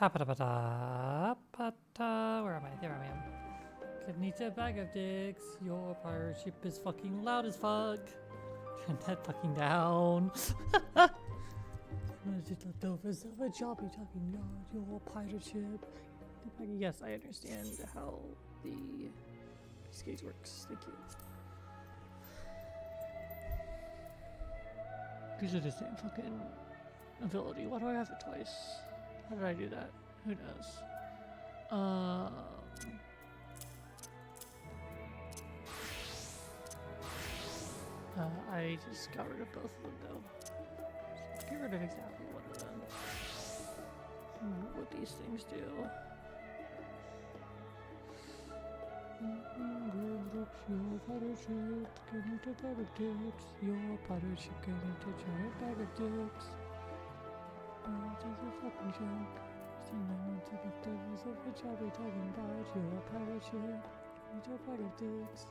Where am I? There I am. Could need a bag of dicks. Your pirate ship is fucking loud as fuck. Turn that fucking down. Leftovers of a jobby talking yard. Your pirate ship. Yes, I understand how the skate works. Thank you. These are the same fucking ability. Why do I have it twice? How did I do that? Who knows? I just got rid of both of them though. So get rid of exactly one of them. What these things do. Your pirate ship, get into bag of dicks. Your pirate ship, get into giant bag of dicks. This is a fucking joke. Steaming into the devils of a jobby talking about your pirate ship. Into a bag of dicks.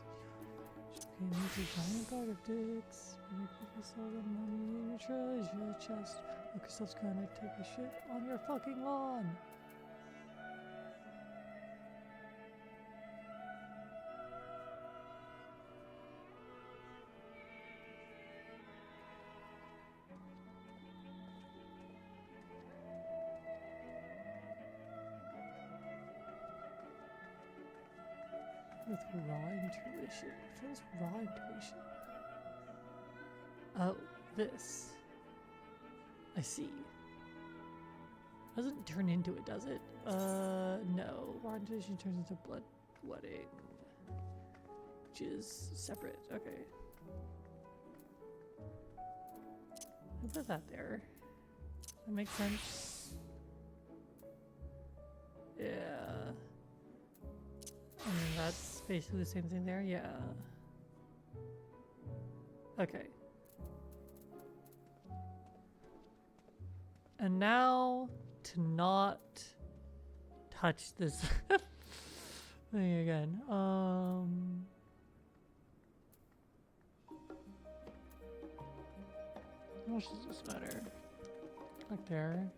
Get into giant bag of dicks. Make focus all the money in your treasure chest. Look, yourself's gonna take a shit on your fucking lawn. With raw intuition. Feels raw intuition. Oh, this. I see. Doesn't turn into it, does it? No. Raw intuition turns into blood wedding. Which is separate. Okay. I put that there. That makes sense. Yeah. And that's basically the same thing there, yeah. Okay. And now to not touch this thing again. How much does this matter? Like there.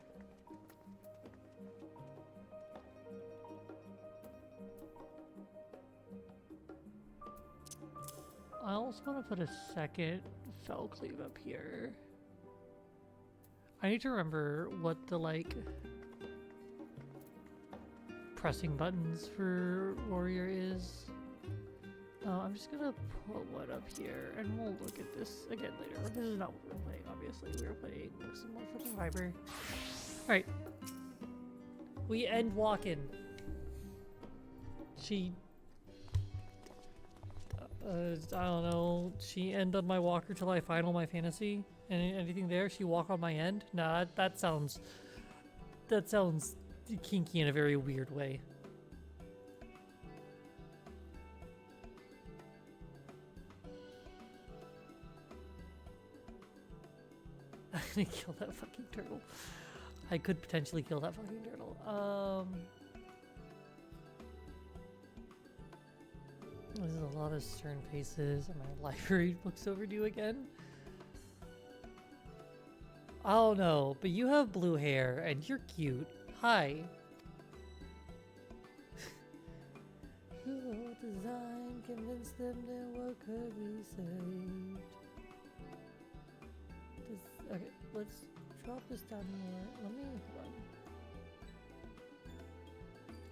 I also want to put a second fell cleave up here. I need to remember what the like pressing buttons for warrior is. I'm just gonna put one up here and we'll look at this again later. This is not what we're playing, obviously. We're playing some more fucking Viber. Alright. We end walking. She I don't know. She end on my walker till I final my fantasy. Anything there? She walk on my end? Nah, that sounds kinky in a very weird way. I'm gonna kill that fucking turtle. I could potentially kill that fucking turtle. There's a lot of stern faces, and my library looks overdue again. I don't know, but you have blue hair, and you're cute. Hi. Your design convinced them that what could be saved. Okay, let's drop this down more. Let me run.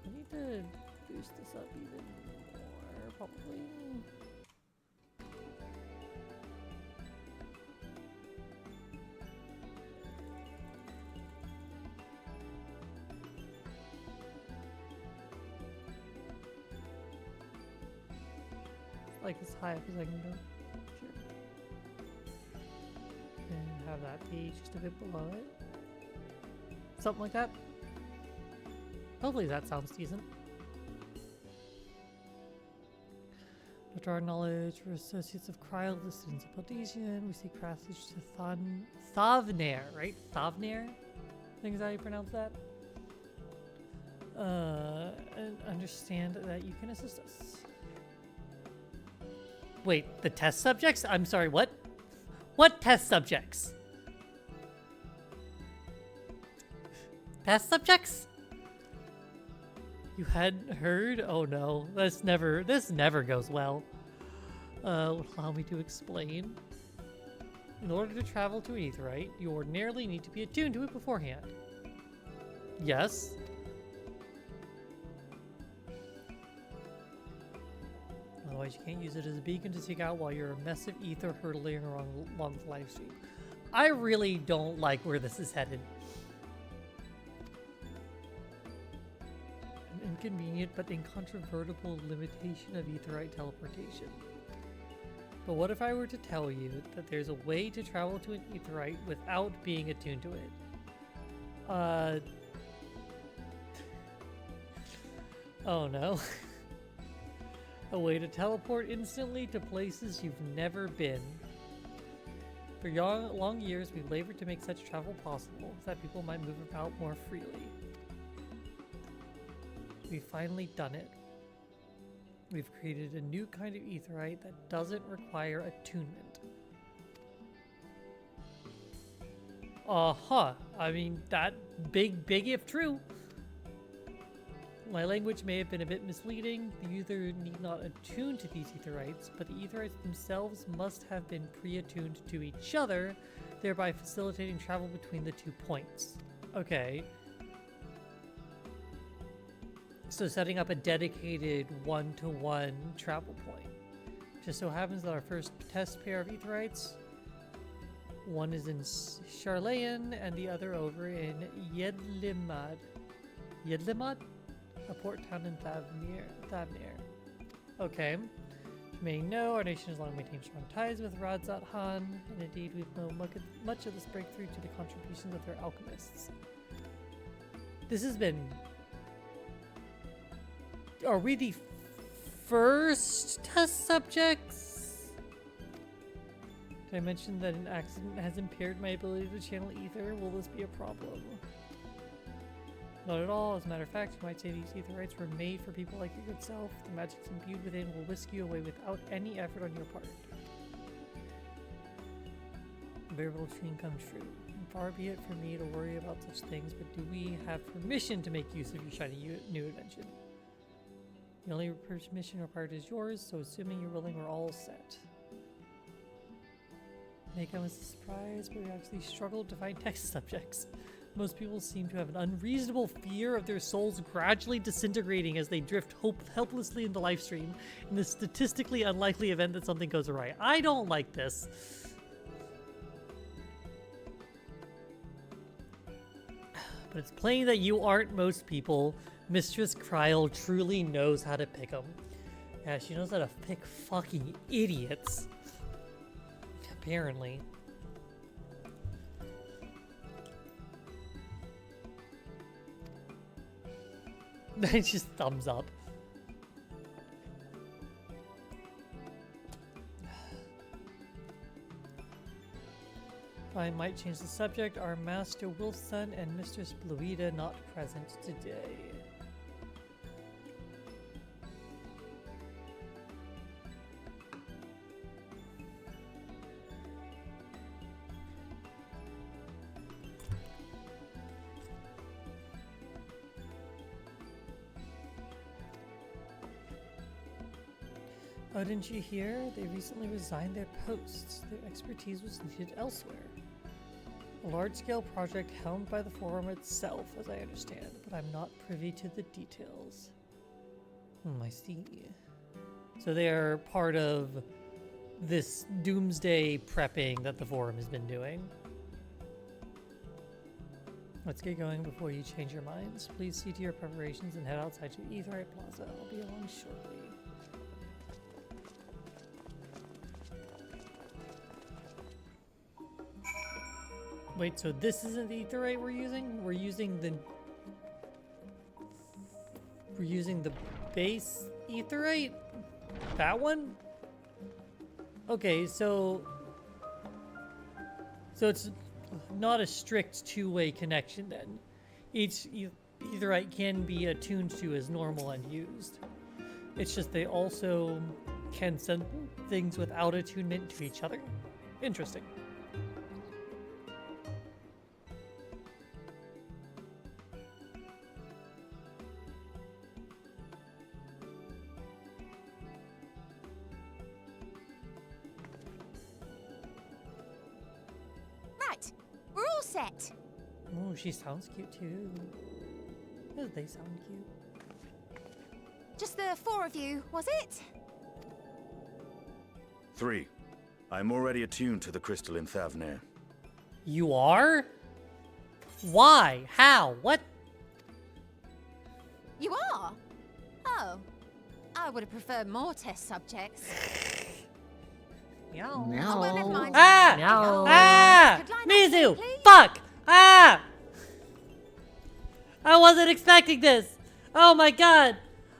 I need to boost this up even more. Probably. Like as high up as I can go. Sure. And have that be just a bit below it. Something like that. Hopefully that sounds decent. Dr. Our knowledge for associates of Cryolistins of Podesian. We seek passage to Thavnair, right? Thavnair? I think is how you pronounce that. And understand that you can assist us. Wait, the test subjects? I'm sorry, what? What test subjects? Test subjects? You hadn't heard? Oh no, this never goes well. Allow me to explain. In order to travel to an aetheryte, you ordinarily need to be attuned to it beforehand. Yes. Otherwise, you can't use it as a beacon to seek out while you're a mess of ether hurtling along the live stream. I really don't like where this is headed. An inconvenient but incontrovertible limitation of aetheryte teleportation. But what if I were to tell you that there's a way to travel to an aetheryte without being attuned to it? Oh no. A way to teleport instantly to places you've never been. For long years, we've labored to make such travel possible, so that people might move about more freely. We've finally done it. We've created a new kind of aetheryte that doesn't require attunement. I mean, that big if true. My language may have been a bit misleading. The user need not attune to these aetherites, but the aetherites themselves must have been pre-attuned to each other, thereby facilitating travel between the 2 points. Okay. So setting up a dedicated one-to-one travel point. Just so happens that our first test pair of aetherites, one is in Charlayan and the other over in Yedlimad. Yedlimad? A port town in Thavnir. Okay. You may know our nation has long maintained strong ties with Radzat Han, and indeed we've known much of this breakthrough to the contributions of their alchemists. This has been... Are we the first test subjects? Did I mention that an accident has impaired my ability to channel ether? Will this be a problem? Not at all. As a matter of fact, you might say these aetherites were made for people like your good self. The magics imbued within will whisk you away without any effort on your part. A variable dream come true. And far be it from me to worry about such things, but do we have permission to make use of your shiny new invention? The only permission required is yours, so assuming you're willing, we're all set. May come as a surprise, but we actually struggled to find test subjects. Most people seem to have an unreasonable fear of their souls gradually disintegrating as they drift helplessly into live stream in the statistically unlikely event that something goes awry. I don't like this. But it's plain that you aren't most people. Mistress Kryl truly knows how to pick them. Yeah, she knows how to pick fucking idiots. Apparently. It's just thumbs up. I might change the subject. Our Master Wilson and Mistress Bluida not present today. Oh, didn't you hear? They recently resigned their posts. Their expertise was needed elsewhere. A large-scale project helmed by the Forum itself, as I understand, but I'm not privy to the details. I see. So they are part of this doomsday prepping that the Forum has been doing. Let's get going before you change your minds. Please see to your preparations and head outside to Aetheryte Plaza. I'll be along shortly. Wait, so this isn't the aetherite we're using? We're using the base aetherite? That one? Okay, so it's not a strict two-way connection then. Each aetherite can be attuned to as normal and used. It's just they also can send things without attunement to each other. Interesting. we're all set. Oh, she sounds cute too. Oh, they sound cute. Just the 4 of you, was it? 3. I'm already attuned to the crystal in Thavnir. You are? Why? How? What? You are? Oh. I would have preferred more test subjects. Meow. Oh, well, never mind. Ah! Meow. Ah! Could line up Mizu! here, please? Fuck! Ah! I wasn't expecting this. Oh my god.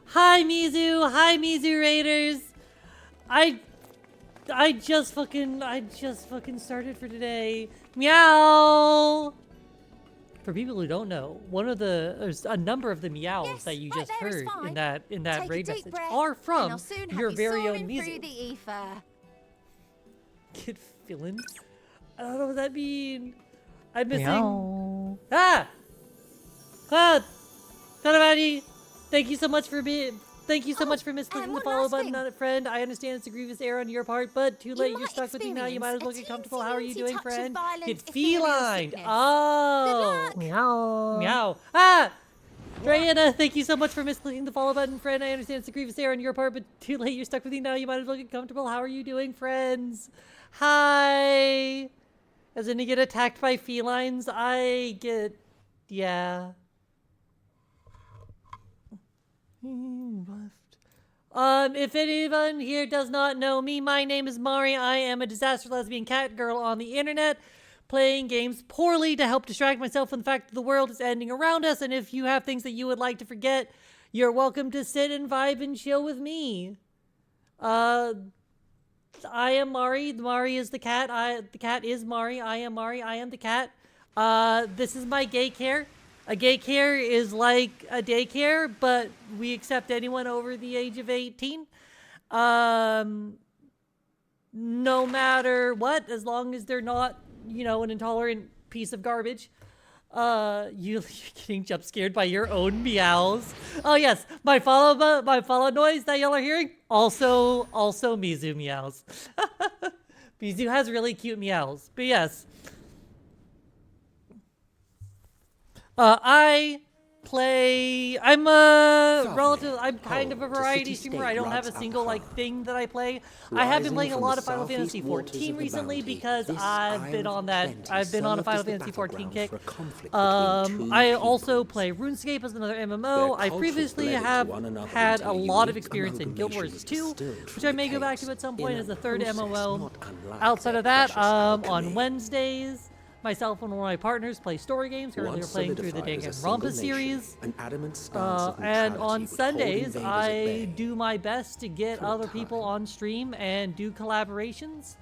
Hi Mizu. Hi Mizu Raiders. I just fucking started for today. Meow. For people who don't know, there's a number of the meows Yes, that you right just there is heard fine. in that Take a raid deep message breath, are and from I'll soon have your you very own soaring through Mizu. the ether. Kid feelings? I don't know what that mean. I'm missing. Meow. Ah! Cloud! Tanamani! Thank you so much for Thank you so much for misclicking the one follow last button thing. on it, friend. I understand it's a grievous error on your part, but too late. You're might stuck with me now. You might as well get experience a comfortable. How are you teensy doing, touch of friend? violent Get ethereal feline. sickness. Oh! luck. Meow. Meow. Ah! Diana, thank you so much for misclicking the follow button, friend. I understand it's a grievous error on your part, but too late. You're stuck with me now. You might as well get comfortable. How are you doing, friends? Hi! As in, you get attacked by felines? Yeah. Left. If anyone here does not know me, my name is Mari. I am a disaster lesbian cat girl on the internet, playing games poorly to help distract myself from the fact that the world is ending around us. And if you have things that you would like to forget, you're welcome to sit and vibe and chill with me. I am Mari. Mari is the cat. The cat is Mari. I am Mari. I am the cat. This is my gay care. A gay care is like a daycare, but we accept anyone over the age of 18. No matter what, as long as they're not, an intolerant piece of garbage. You're getting jump scared by your own meows. Oh yes, my follow noise that y'all are hearing, also Mizu meows. Mizu has really cute meows, but yes. I'm kind of a variety streamer. I don't have a single thing that I play. I have been playing a lot of Final Fantasy XIV recently because I've been on a Final Fantasy XIV kick. I also play RuneScape as another MMO. I previously have had a lot of experience in Guild Wars 2, which I may go back to at some point as a third MMO. Outside of that, on Wednesdays, myself and one of my partners play story games. Currently, we're playing through the Danganronpa series. And on Sundays, I do my best to get other people on stream and do collaborations,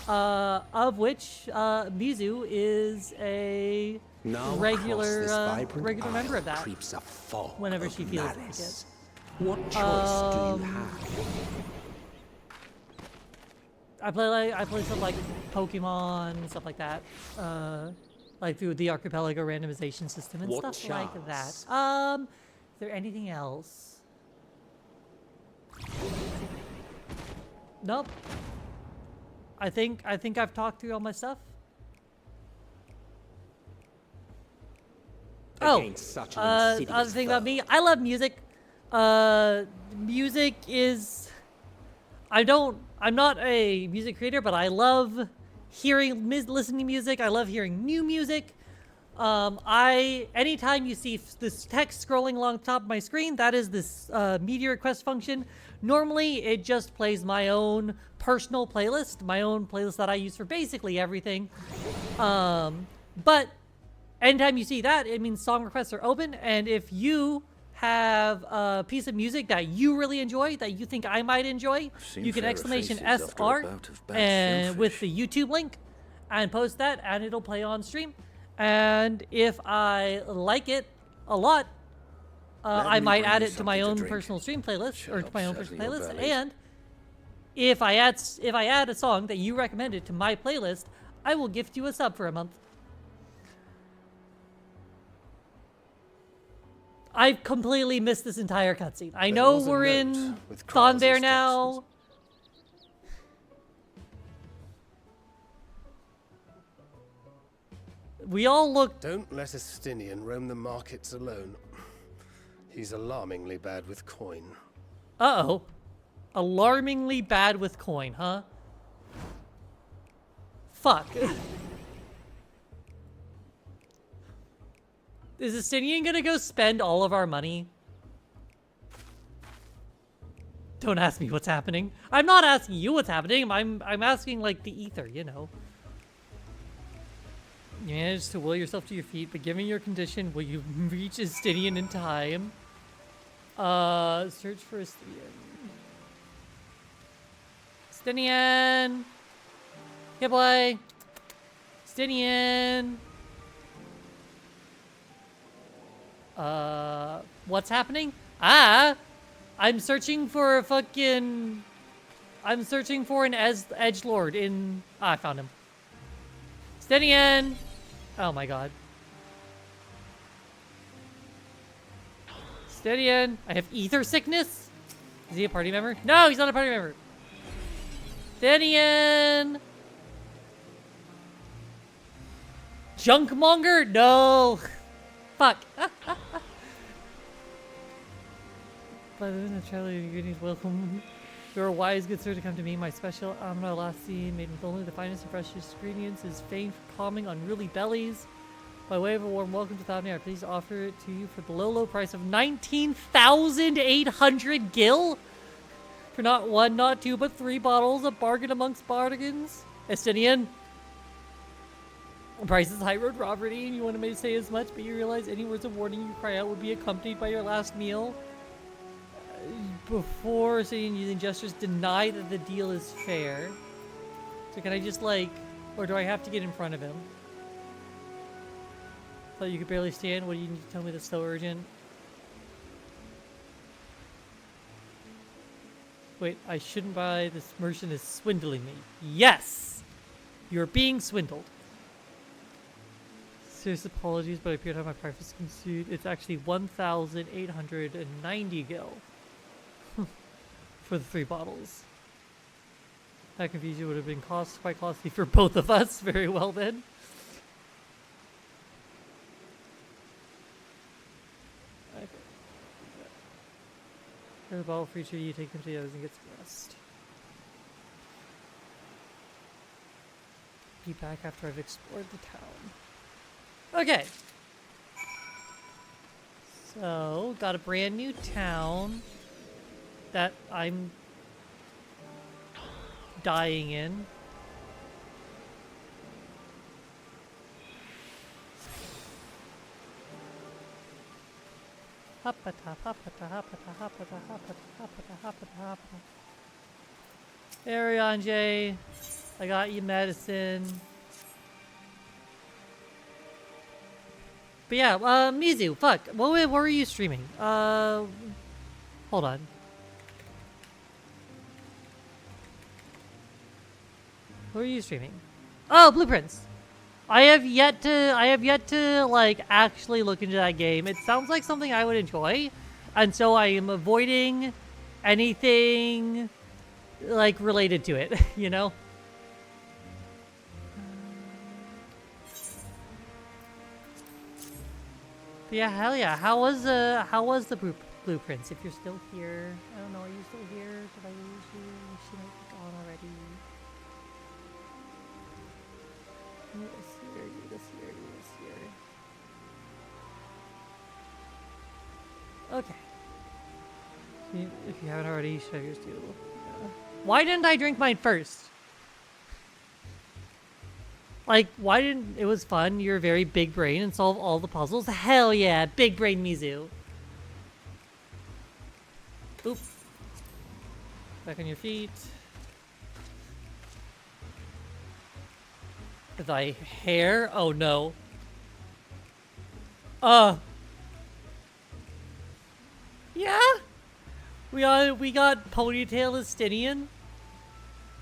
of which Mizu is a regular member of that whenever she feels like it. What choice do you have? I play stuff like Pokemon and stuff like that, like through the Archipelago randomization system and What stuff like that. chance? Is there anything else? Nope. I think I've talked through all my stuff. Against such an insidious Other thing about foe. me, I love music. Music is... I'm not a music creator, but I love listening to music. I love hearing new music. Anytime you see this text scrolling along the top of my screen, that is this media request function. Normally, it just plays my own personal playlist, that I use for basically everything. But anytime you see that, it means song requests are open, and if you have a piece of music that you really enjoy, that you think I might enjoy, seen you can fairer exclamation faces after a SR bout of bad and with shellfish. the YouTube link and post that, and it'll play on stream. And if I like it a lot, I me might bring add you it to my something to own drink. personal stream playlist, or to Shall my own settle personal your playlist. bellies. And if I add a song that you recommended to my playlist, I will gift you a sub for a month. I've completely missed this entire cutscene. I know was a we're note in with Kyle's Thondair now. We all look... Don't let Estinian roam the markets alone. He's alarmingly bad with coin. Uh-oh. Alarmingly bad with coin, huh? Fuck. Is Estinian gonna go spend all of our money? Don't ask me what's happening. I'm not asking you what's happening. I'm asking, like, the ether, you know. You managed to will yourself to your feet, but given your condition, will you reach Estinian in time? Search for Estinian. Estinian! Yeah, boy! Estinian! What's happening? I'm searching for a fucking... I'm searching for an edgelord in... I found him. Estinian! Oh my god. Estinian! I have ether sickness? Is he a party member? No, he's not a party member! Estinian! Junkmonger? No! Fuck. By the way, Charlie, ingredients, welcome. You're a wise, good sir to come to me. My special Amra Lassi, made with only the finest and freshest ingredients, is famed for calming unruly bellies. By way of a warm welcome to Thavnir, I please offer it to you for the low price of 19,800 gil? For not one, not two, but 3 bottles, a bargain amongst bargains. Estinian. The price is high road robbery, and you wanted me to say as much, but you realize any words of warning you cry out would be accompanied by your last meal. Before saying using gestures, deny that the deal is fair. So can I just like, or do I have to get in front of him? Thought you could barely stand. What do you need to tell me that's so urgent? Wait, I shouldn't buy. This merchant is swindling me. Yes! You're being swindled. Serious apologies, but I appear to have my prices consumed. It's actually 1,890 gil. For the 3 bottles. That confusion would have been quite costly for both of us. Very well then. Okay. Here's a bottle for each of you. Take them to the others and get some rest. Be back after I've explored the town. Okay. So, got a brand new town that I'm dying in. Hoppata, hoppata, hoppata, hoppata, hoppata, hoppata, hoppata, hoppata. There, Yanje. I got you medicine. But yeah, Mizu, fuck. What were you streaming? Hold on. What are you streaming? Oh, Blueprints. I have yet to like actually look into that game. It sounds like something I would enjoy, and so I am avoiding anything like related to it, you know? But yeah, hell yeah. How was the Blueprints? If you're still here, I don't know. Are you still here? Did I lose you? She might be gone already. This here. Okay. If you haven't already, you should have yours too. Yeah. Why didn't I drink mine first? Like, why didn't... It was fun. You're a very big brain and solve all the puzzles. Hell yeah, big brain Mizu. Oop. Back on your feet. Thy hair? Oh no. Yeah? We got Ponytail Estinian.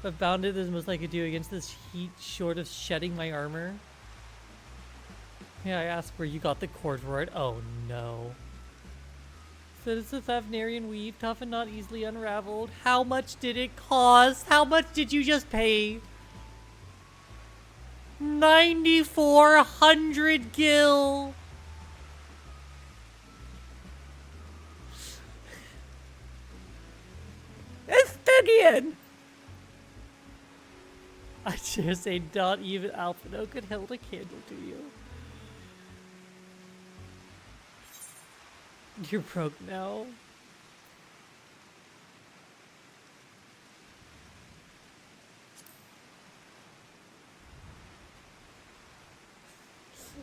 I've bound it as most I could do against this heat short of shedding my armor. Yeah, I asked where you got the cord for it. Oh no. So it's a Thavnarian weave, tough and not easily unraveled. How much did it cost? How much did you just pay? 9,400 gil. Estinian. I dare say not even Alphino could hold a candle to you. You're broke now.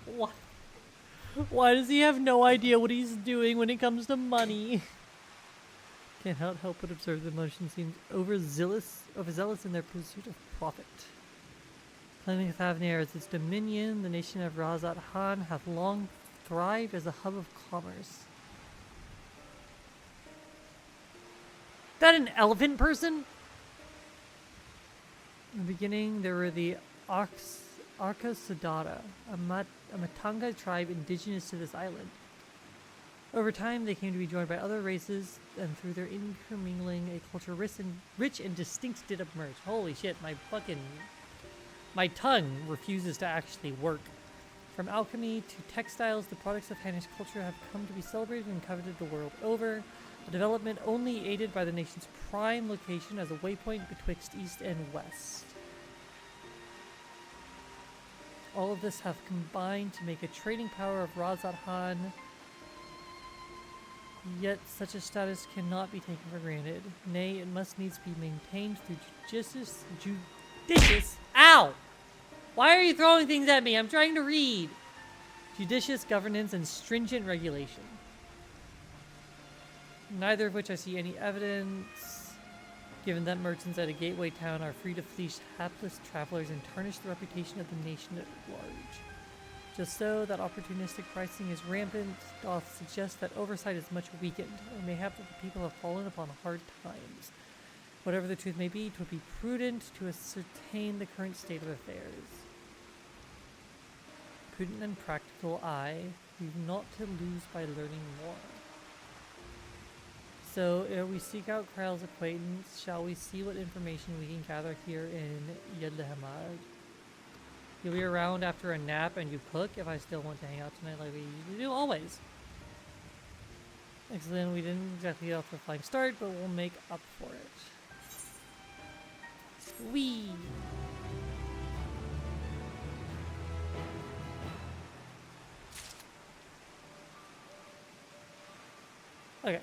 Why? Why does he have no idea what he's doing when it comes to money? Can't help but observe the Motion seems overzealous in their pursuit of profit. Claiming Thavnir as its dominion, the nation of Razat Han hath long thrived as a hub of commerce. That an elephant person? In the beginning, there were the Arkasudara, a Matanga tribe indigenous to this island. Over time, they came to be joined by other races, and through their intermingling, a culture rich and distinct did emerge. Holy shit, my tongue refuses to actually work. From alchemy to textiles, the products of Hanish culture have come to be celebrated and coveted the world over, a development only aided by the nation's prime location as a waypoint betwixt east and west. All of this have combined to make a trading power of Razat Han. Yet such a status cannot be taken for granted. Nay, it must needs be maintained through judicious, ow! Why are you throwing things at me? I'm trying to read. Judicious governance and stringent regulation. Neither of which I see any evidence, given that merchants at a gateway town are free to fleece hapless travelers and tarnish the reputation of the nation at large. Just so that opportunistic pricing is rampant doth suggest that oversight is much weakened, and mayhap that the people have fallen upon hard times. Whatever the truth may be, 'twould be prudent to ascertain the current state of affairs. Prudent and practical, aye, we've naught to lose by learning more. So, ere we seek out Krell's acquaintance, shall we see what information we can gather here in Yedlehemad? You'll be around after a nap and you cook if I still want to hang out tonight like we usually do, always. Excellent, we didn't exactly get off to a flying start, but we'll make up for it. Whee! Okay.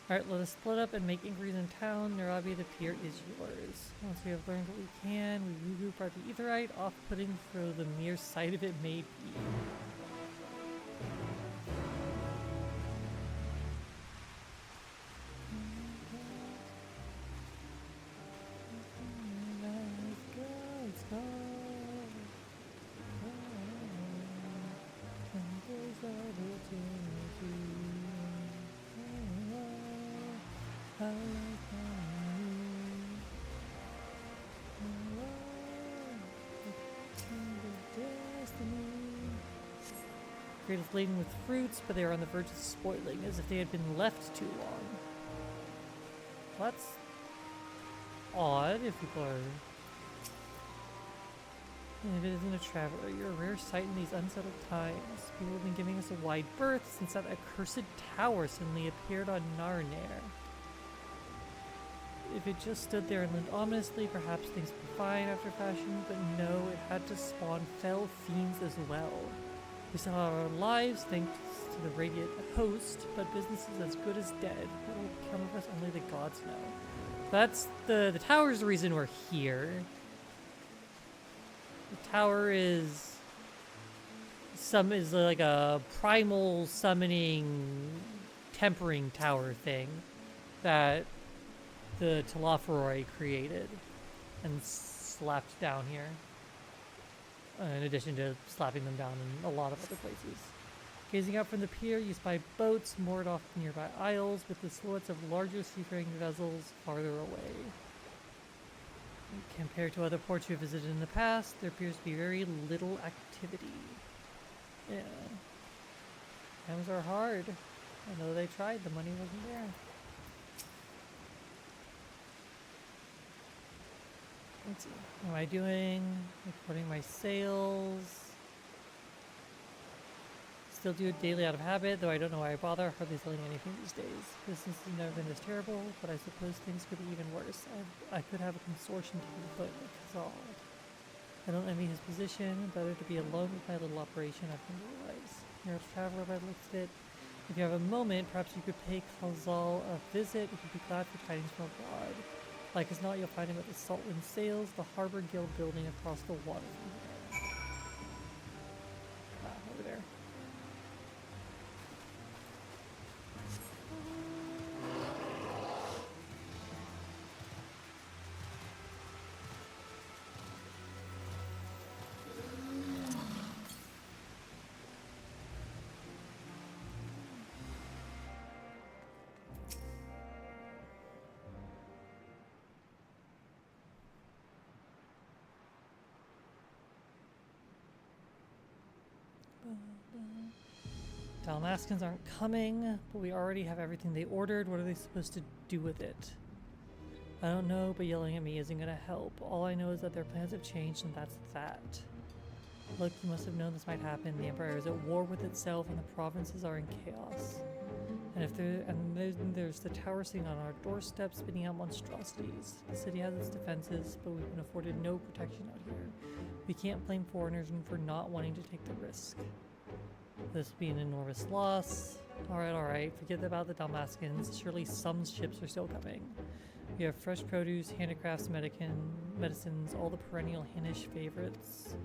Alright, let us split up and make inquiries in town. Narabi, the pier is yours. Once we have learned what we can, we regroup our Aetherite, off-putting for the mere sight of it may be. Let's go. Crate is laden with fruits, but they are on the verge of spoiling, as if they had been left too long. Well, that's odd if people are... And if it isn't a traveler, you're a rare sight in these unsettled times. People have been giving us a wide berth since that accursed tower suddenly appeared on Narnair. If it just stood there and limped ominously, perhaps things would be fine after fashion, but no, it had to spawn fell fiends as well. We still have our lives thanks to the radiant host, but business is as good as dead. What will become of us, only the gods know. That's the tower's the reason we're here. The tower is like a primal summoning tempering tower thing that the Telophoroi created and slapped down here. In addition to slapping them down in a lot of other places. Gazing out from the pier, you spy boats moored off nearby isles with the silhouettes of larger seafaring vessels farther away. Compared to other ports you have visited in the past, there appears to be very little activity. Yeah. Times are hard. I know they tried, the money wasn't there. Let's see. What am I doing? Recording my sales. Still do it daily out of habit, though I don't know why I bother. Hardly selling anything these days. Business has never been this terrible, but I suppose things could be even worse. I could have a consortium taking the foot like Hazal. I don't envy his position. Better to be alone with my little operation, I've come to realize. You're a traveler by the looks of it. If you have a moment, perhaps you could pay Khazal a visit. He could be glad for tidings from abroad. Like as not, you'll find him at the Saltwind Sails, the Harbor Guild building across the water from here. Over there. Dalmaskins aren't coming, but we already have everything they ordered. What are they supposed to do with it? I don't know, but yelling at me isn't gonna help. All I know is that their plans have changed, and that's that. Look, you must have known this might happen. The Empire is at war with itself, and the provinces are in chaos. And there's the tower sitting on our doorstep, spitting out monstrosities. The city has its defenses, but we've been afforded no protection out here. We can't blame foreigners for not wanting to take the risk. This will be an enormous loss. Alright. Forget about the Dalmaskins. Surely some ships are still coming. We have fresh produce, handicrafts, medicines, all the perennial Hinnish favorites.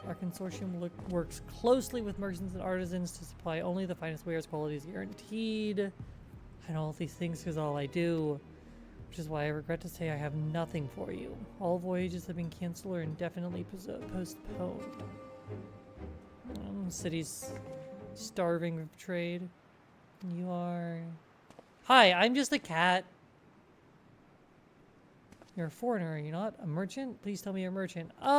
Our consortium works closely with merchants and artisans to supply only the finest wares. Quality is guaranteed. I know all these things because all I do, which is why I regret to say I have nothing for you. All voyages have been canceled or indefinitely postponed. City's starving of trade. You are... Hi, I'm just a cat. You're a foreigner, are you not? A merchant? Please tell me you're a merchant. I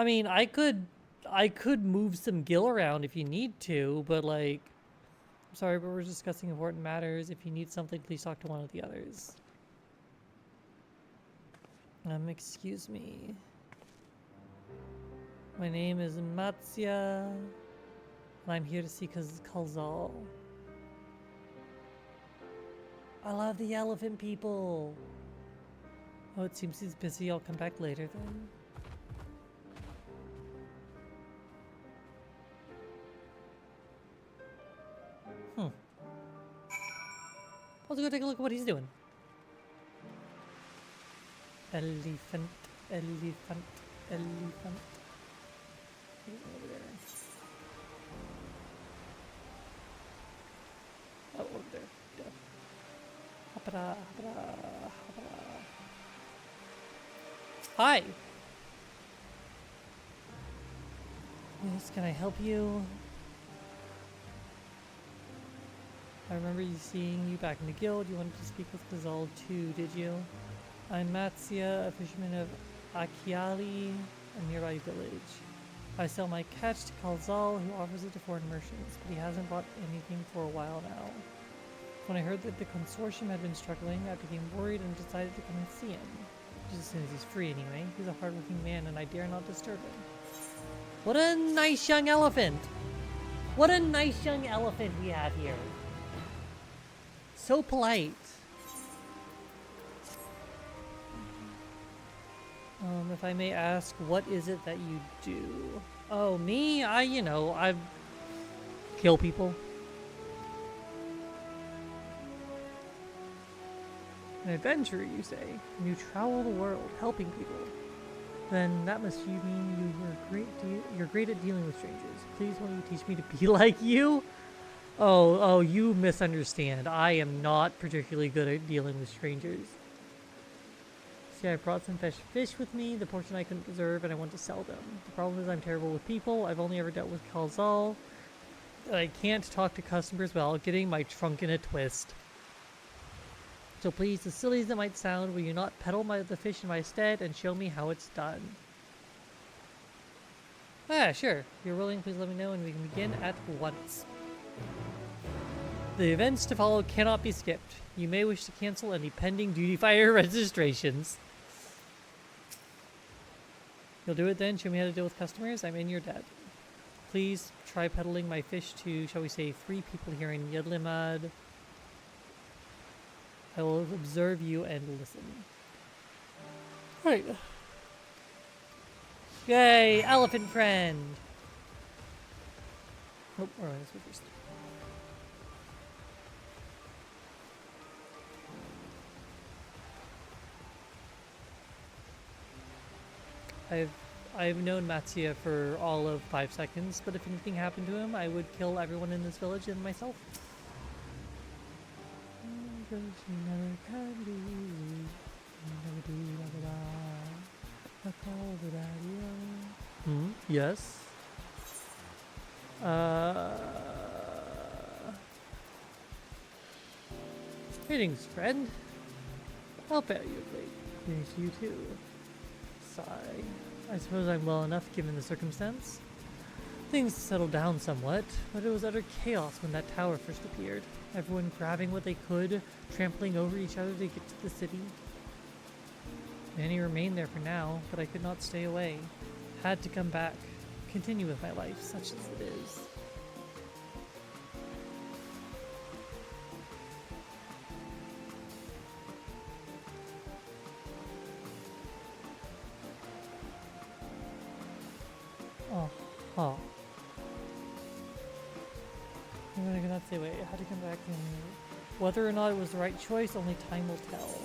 mean, I could move some gil around if you need to, but like... I'm sorry, but we're discussing important matters. If you need something, please talk to one of the others. Excuse me. My name is Matsya, and I'm here to see Khazal. I love the elephant people. Oh, it seems he's busy. I'll come back later then. Let's go take a look at what he's doing. Elephant. Over there. Oh, over there. Hoppada. Hi! Yes, can I help you? I remember seeing you back in the guild. You wanted to speak with Khazal too, did you? I'm Matsya, a fisherman of Akiali, a nearby village. I sell my catch to Khazal, who offers it to foreign merchants, but he hasn't bought anything for a while now. When I heard that the consortium had been struggling, I became worried and decided to come and see him. Just as soon as he's free anyway. He's a hard-working man and I dare not disturb him. What a nice young elephant! What a nice young elephant we have here. So polite. If I may ask, what is it that you do? Oh, me? I kill people. An adventurer, you say? You travel the world, helping people. Then that must mean you're great at dealing with strangers. Please, will you teach me to be like you? Oh, you misunderstand. I am not particularly good at dealing with strangers. See, I brought some fish with me, the portion I couldn't preserve, and I want to sell them. The problem is I'm terrible with people. I've only ever dealt with Khazal. I can't talk to customers without getting my trunk in a twist. So please, as silly as it might sound, will you not peddle the fish in my stead and show me how it's done? Ah, sure. If you're willing, please let me know and we can begin at once. The events to follow cannot be skipped. You may wish to cancel any pending duty fire registrations. You'll do it then? Show me how to deal with customers? I'm in your debt. Please try peddling my fish to, shall we say, 3 people here in Yedlimad. I will observe you and listen. Right. Yay, elephant friend! Oh, alright, let's go first. I've known Matsuya for all of 5 seconds, but if anything happened to him, I would kill everyone in this village and myself. Yes. Greetings, friend. I'll bear you a great. Greetings to you too. Sigh. I suppose I'm well enough given the circumstance. Things settled down somewhat, but it was utter chaos when that tower first appeared. Everyone grabbing what they could, trampling over each other to get to the city. Many remained there for now, but I could not stay away. Had to come back, continue with my life, such as it is. Huh. I cannot say wait, I had to come back and whether or not it was the right choice, only time will tell.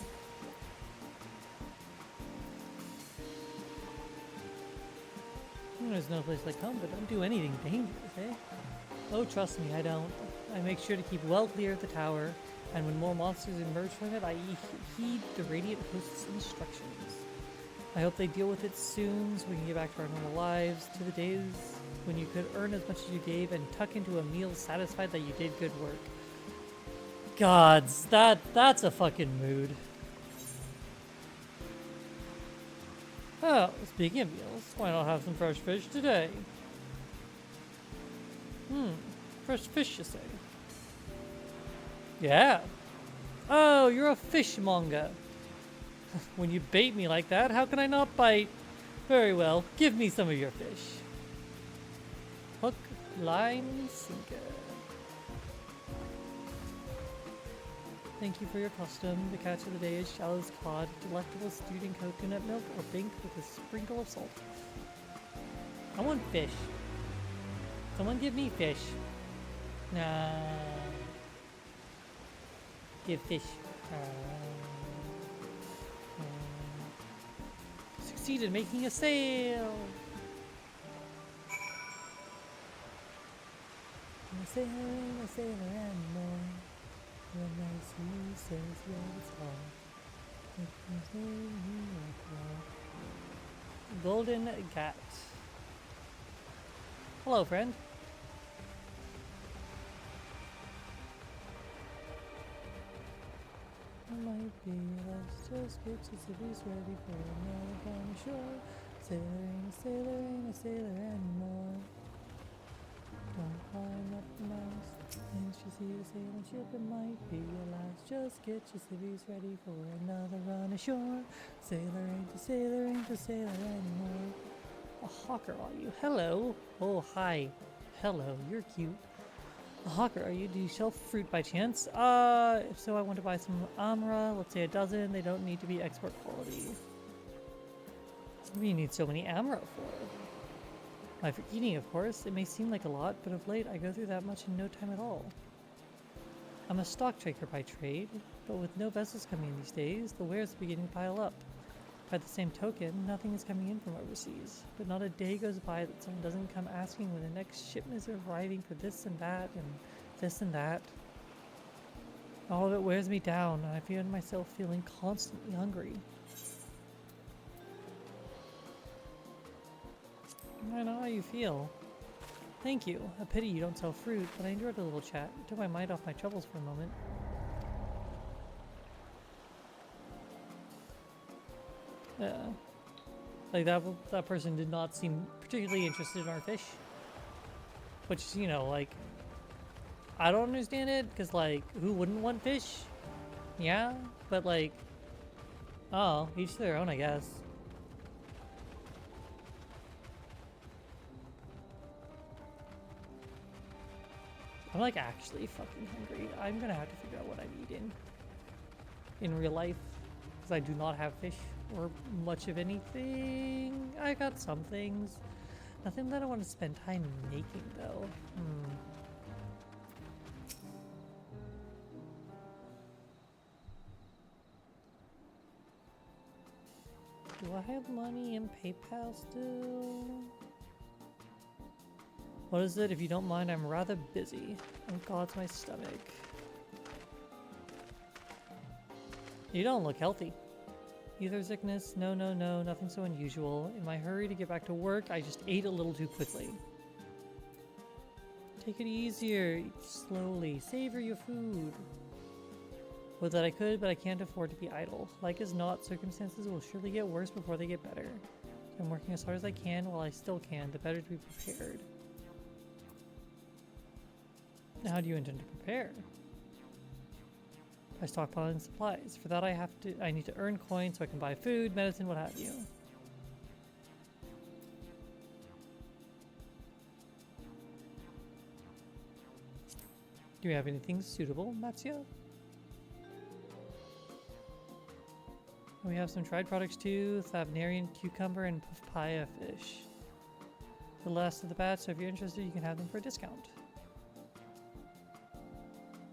There's no place like home, but don't do anything dangerous, eh? Oh, trust me, I don't. I make sure to keep well clear of the tower, and when more monsters emerge from it, I heed the Radiant Host's instructions. I hope they deal with it soon so we can get back to our normal lives, to the days when you could earn as much as you gave and tuck into a meal satisfied that you did good work. Gods, that's a fucking mood. Oh, speaking of meals, why not have some fresh fish today? Fresh fish, you say? Yeah. Oh, you're a fishmonger. When you bait me like that, how can I not bite? Very well, give me some of your fish. Hook, line, sinker. Thank you for your custom. The catch of the day is Shallow's cod, delectable stewed in coconut milk or banked with a sprinkle of salt. I want fish. Someone give me fish. Nah. Give fish. Succeeded making a sale. A sailor animal. When I see says yeah, it's all. Golden Gat. Hello, friend. Might be let's just get to cities ready for another on the shore. Sailor ain't a sailor anymore. Don't climb up the mast. Can't you see the sailing ship? It might be your last. Just get your civvies ready for another run ashore. Sailor ain't a sailor anymore. A hawker are you? Hello. Oh, hi. Hello, you're cute. A hawker are you? Do you sell fruit by chance? If so, I want to buy some amra. Let's say a dozen. They don't need to be export quality. What do you need so many amra for? Why, for eating, of course. It may seem like a lot, but of late I go through that much in no time at all. I'm a stock trader by trade, but with no vessels coming in these days, the wares are beginning to pile up. By the same token, nothing is coming in from overseas, but not a day goes by that someone doesn't come asking when the next shipment is arriving for this and that, and this and that. All of it wears me down, and I find myself feeling constantly hungry. I know how you feel. Thank you. A pity you don't sell fruit, but I enjoyed a little chat. It took my mind off my troubles for a moment. Yeah. Like that person did not seem particularly interested in our fish. Which, you know, like, I don't understand it, because, like, who wouldn't want fish? Yeah, but, like, oh, each to their own, I guess. I'm, like, actually fucking hungry. I'm gonna have to figure out what I'm eating in real life, because I do not have fish or much of anything. I got some things. Nothing that I want to spend time making, though. Do I have money in PayPal still? What is it? If you don't mind, I'm rather busy. Oh god, it's my stomach. You don't look healthy. Either sickness? No, no, no, nothing so unusual. In my hurry to get back to work, I just ate a little too quickly. Take it easier, eat slowly, savor your food. Would that I could, but I can't afford to be idle. Like as not, circumstances will surely get worse before they get better. So I'm working as hard as I can while I still can, the better to be prepared. Now, how do you intend to prepare? By stockpiling supplies. For that I need to earn coins so I can buy food, medicine, what have you. Do you have anything suitable, Matsuya? We have some tried products too, Thavnarian cucumber and papaya fish. The last of the batch, so if you're interested, you can have them for a discount.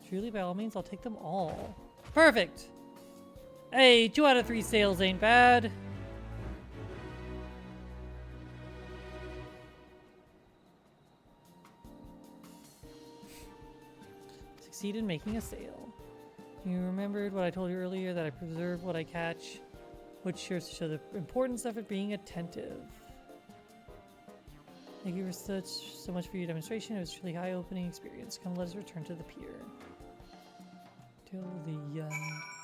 Truly, by all means, I'll take them all. Perfect! Hey, 2 out of 3 sales ain't bad. Succeed in making a sale. You remembered what I told you earlier, that I preserve what I catch, which serves to show the importance of it being attentive. Thank you so much for your demonstration. It was a truly eye-opening experience. Come, let us return to the pier. Till the end.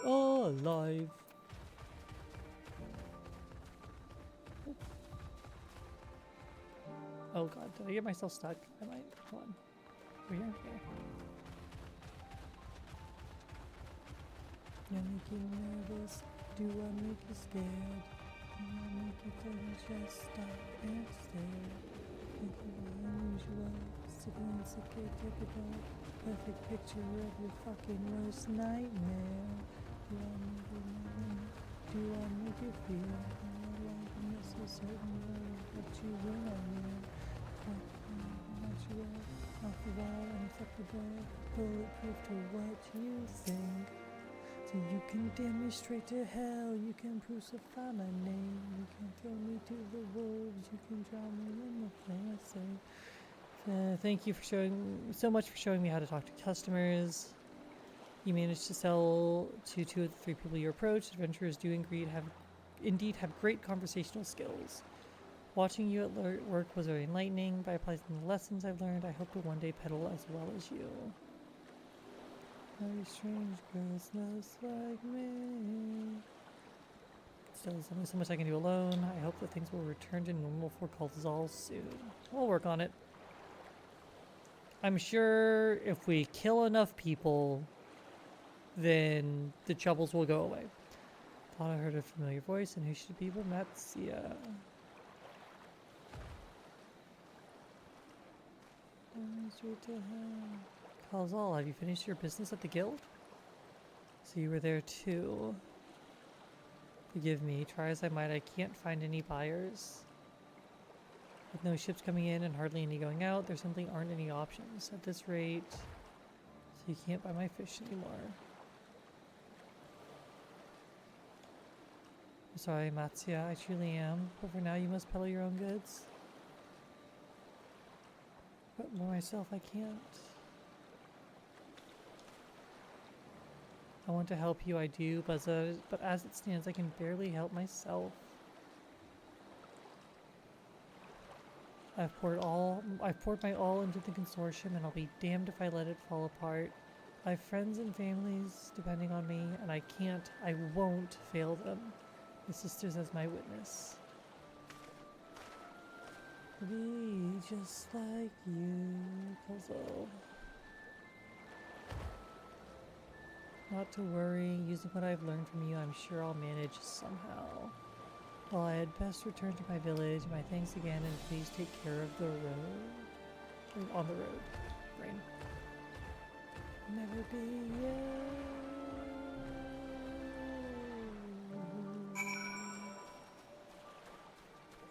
Oh, alive. Oh god, did I get myself stuck? I might. Hold on. Over here? Okay. You make you nervous. Do I make you scared? Do I make you just stop and stare? Think of the unusual, significant, typical, perfect picture of your fucking worst nightmare. Do I make you nervous? Do I make you feel like you're so certain that you will not win? Natural, off the wall, unacceptable, bulletproof to what you think. So you can damn me straight to hell, you can crucify my name, you can throw me to the wolves, you can drown me in the flame I say. Thank you for so much for showing me how to talk to customers. You managed to sell to 2 of the 3 people you approached. Adventurers do indeed have great conversational skills. Watching you at work was very enlightening. By applying the lessons I've learned, I hope to one day peddle as well as you. Very strange girls just like me. Still, there's only so much I can do alone. I hope that things will return to normal for Calzal soon. We'll work on it. I'm sure if we kill enough people, then the troubles will go away. Thought I heard a familiar voice, and who should it be but Matsuya? Calzal, have you finished your business at the guild? So you were there too. Forgive me, try as I might, I can't find any buyers. With no ships coming in and hardly any going out, there simply aren't any options. At this rate, so you can't buy my fish anymore. I'm sorry, Matsuya, I truly am, but for now you must peddle your own goods. But for myself, I can't. I want to help you, I do, but as it stands, I can barely help myself. I've poured my all into the consortium, and I'll be damned if I let it fall apart. I have friends and families depending on me, and I won't fail them. The sisters as my witness. Be just like you, puzzle. Not to worry. Using what I've learned from you, I'm sure I'll manage somehow. Well, I had best return to my village. My thanks again, and please take care of the road. On the road. Brain. Never be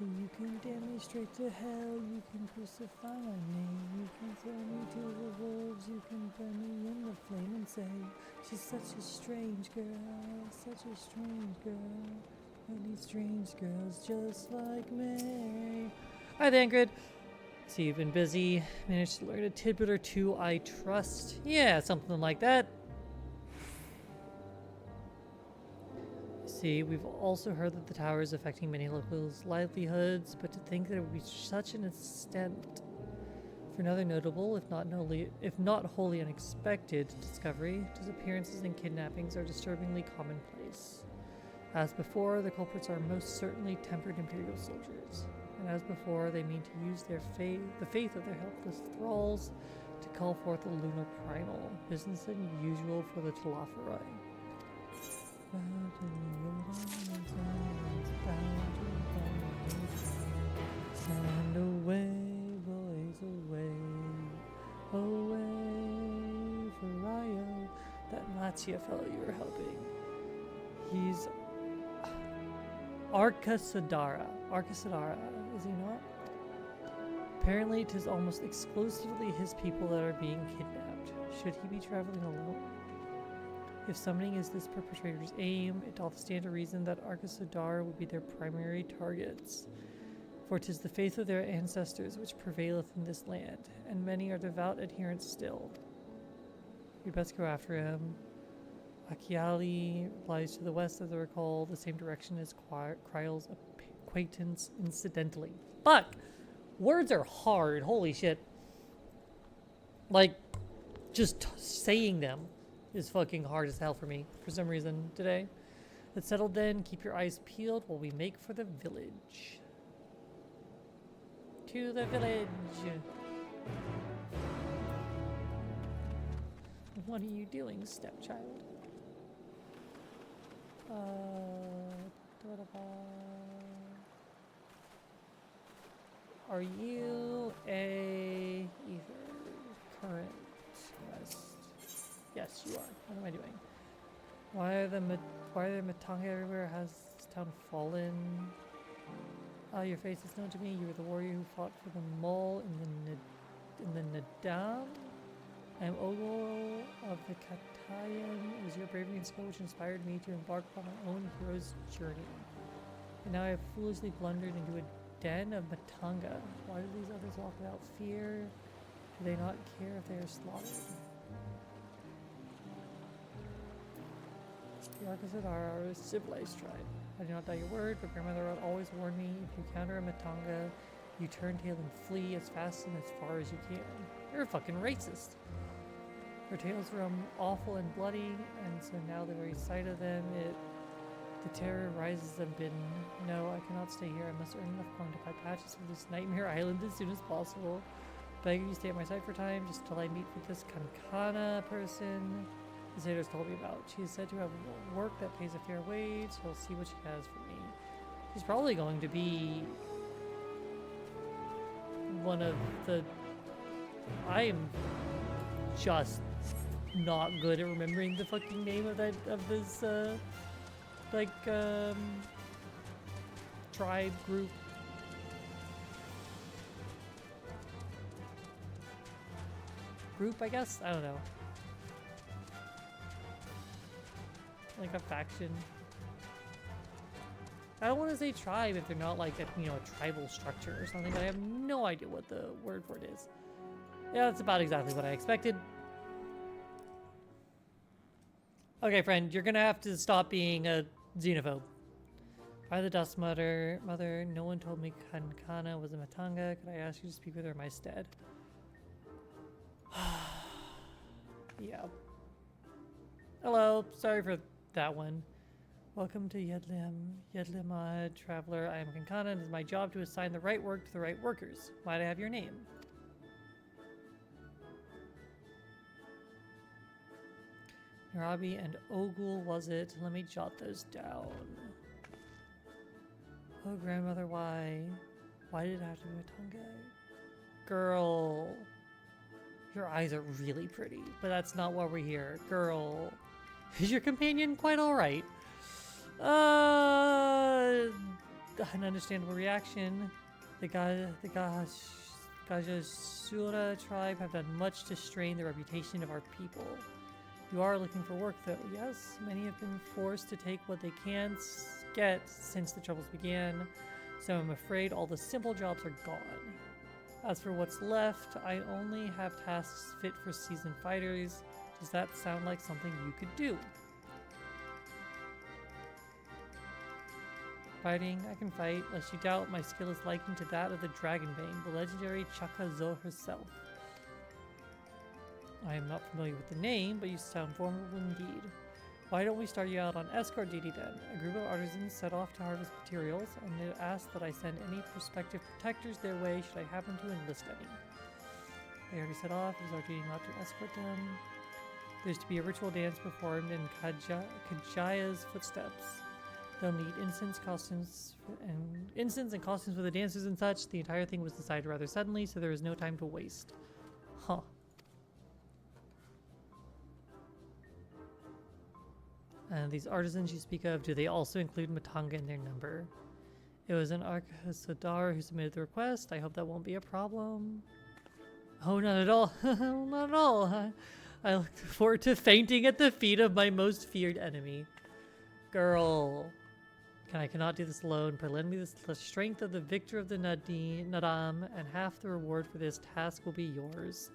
You can damn me straight to hell, you can crucify me, you can throw me to the wolves, you can burn me in the flame and say, she's such a strange girl, such a strange girl. I need strange girls just like me. Hi there, Ingrid. So you've been busy, managed to learn a tidbit or two, I trust. Yeah, something like that. See, we've also heard that the tower is affecting many locals' livelihoods, but to think that it would be such an extent for another notable, if not wholly unexpected discovery, disappearances and kidnappings are disturbingly commonplace. As before, the culprits are most certainly tempered Imperial soldiers, and as before, they mean to use the faith of their helpless thralls to call forth the lunar primal, business as usual for the Talafarai. And away, boys, away, away for Ryo. That Matia fellow you were helping. He's Arkasadara. Arkasadara, is he not? Apparently, it is almost exclusively his people that are being kidnapped. Should he be traveling alone? If summoning is this perpetrator's aim, it doth stand to reason that Arkasadar would be their primary targets. For 'tis the faith of their ancestors which prevaileth in this land, and many are devout adherents still. We best go after him. Akiali lies to the west of the recall, the same direction as Kryle's acquaintance incidentally. Fuck! Words are hard, holy shit. Like, just saying them is fucking hard as hell for me, for some reason, today. Let's settle then, keep your eyes peeled while we make for the village. To the village! What are you doing, stepchild? Are you a either current quest? Yes, you are. What am I doing? Why are there Matanga everywhere? Has this town fallen? Your face is known to me. You were the warrior who fought for the mole in the Nadam. I am Ogol of the Katayan. It was your bravery and skill which inspired me to embark upon my own hero's journey. And now I have foolishly blundered into a den of Matanga. Why do these others walk without fear? Do they not care if they are slaughtered? The Arkasadar are a civilized tribe. I do not doubt your word, but grandmother had always warned me, if you counter a Matanga, you turn tail and flee as fast and as far as you can. You're a fucking racist. Their tails were awful and bloody, and so now the very sight of them, the terror rises them bidden. No, I cannot stay here. I must earn enough coin to buy patches for this nightmare island as soon as possible. Beg you stay at my side for time, just till I meet with this Kankana person the satyrs told me about. She is said to have work that pays a fair wage, so I'll see what she has for me. She's probably going to be one of the... I am just not good at remembering the fucking name of this tribe group. I guess? I don't know. Like a faction. I don't want to say tribe if they're not like a, a tribal structure or something, but I have no idea what the word for it is. Yeah, that's about exactly what I expected. Okay, friend, you're gonna have to stop being a xenophobe. By the Dust Mother, no one told me Kankana was a Matanga. Could I ask you to speak with her in my stead? Yeah. Hello, sorry for that one. Welcome to Yedlim, traveler. I am Kankana, and it is my job to assign the right work to the right workers. Might I have your name? Narabi and Ogul, was it? Let me jot those down. Oh, grandmother, why? Why did it have to be Matange? Girl. Your eyes are really pretty, but that's not why we're here. Girl. Is your companion quite alright? An understandable reaction. The Gajasura tribe have done much to strain the reputation of our people. You are looking for work, though. Yes, many have been forced to take what they can get since the troubles began, so I'm afraid all the simple jobs are gone. As for what's left, I only have tasks fit for seasoned fighters. Does that sound like something you could do? Fighting, I can fight. Lest you doubt, my skill is likened to that of the Dragonbane, the legendary Chakazo herself. I am not familiar with the name, but you sound formidable indeed. Why don't we start you out on escort duty then? A group of artisans set off to harvest materials, and they asked that I send any prospective protectors their way should I happen to enlist any. They already set off. It is our duty not to escort them. There's to be a ritual dance performed in Kajaya's footsteps. They'll need incense and costumes for the dancers and such. The entire thing was decided rather suddenly, so there is no time to waste. Huh. And these artisans you speak of, do they also include Matanga in their number? It was an Arkhasadar who submitted the request. I hope that won't be a problem. Oh, not at all. Not at all. I look forward to fainting at the feet of my most feared enemy. Girl. I cannot do this alone, but lend me the strength of the victor of the Nadam, and half the reward for this task will be yours.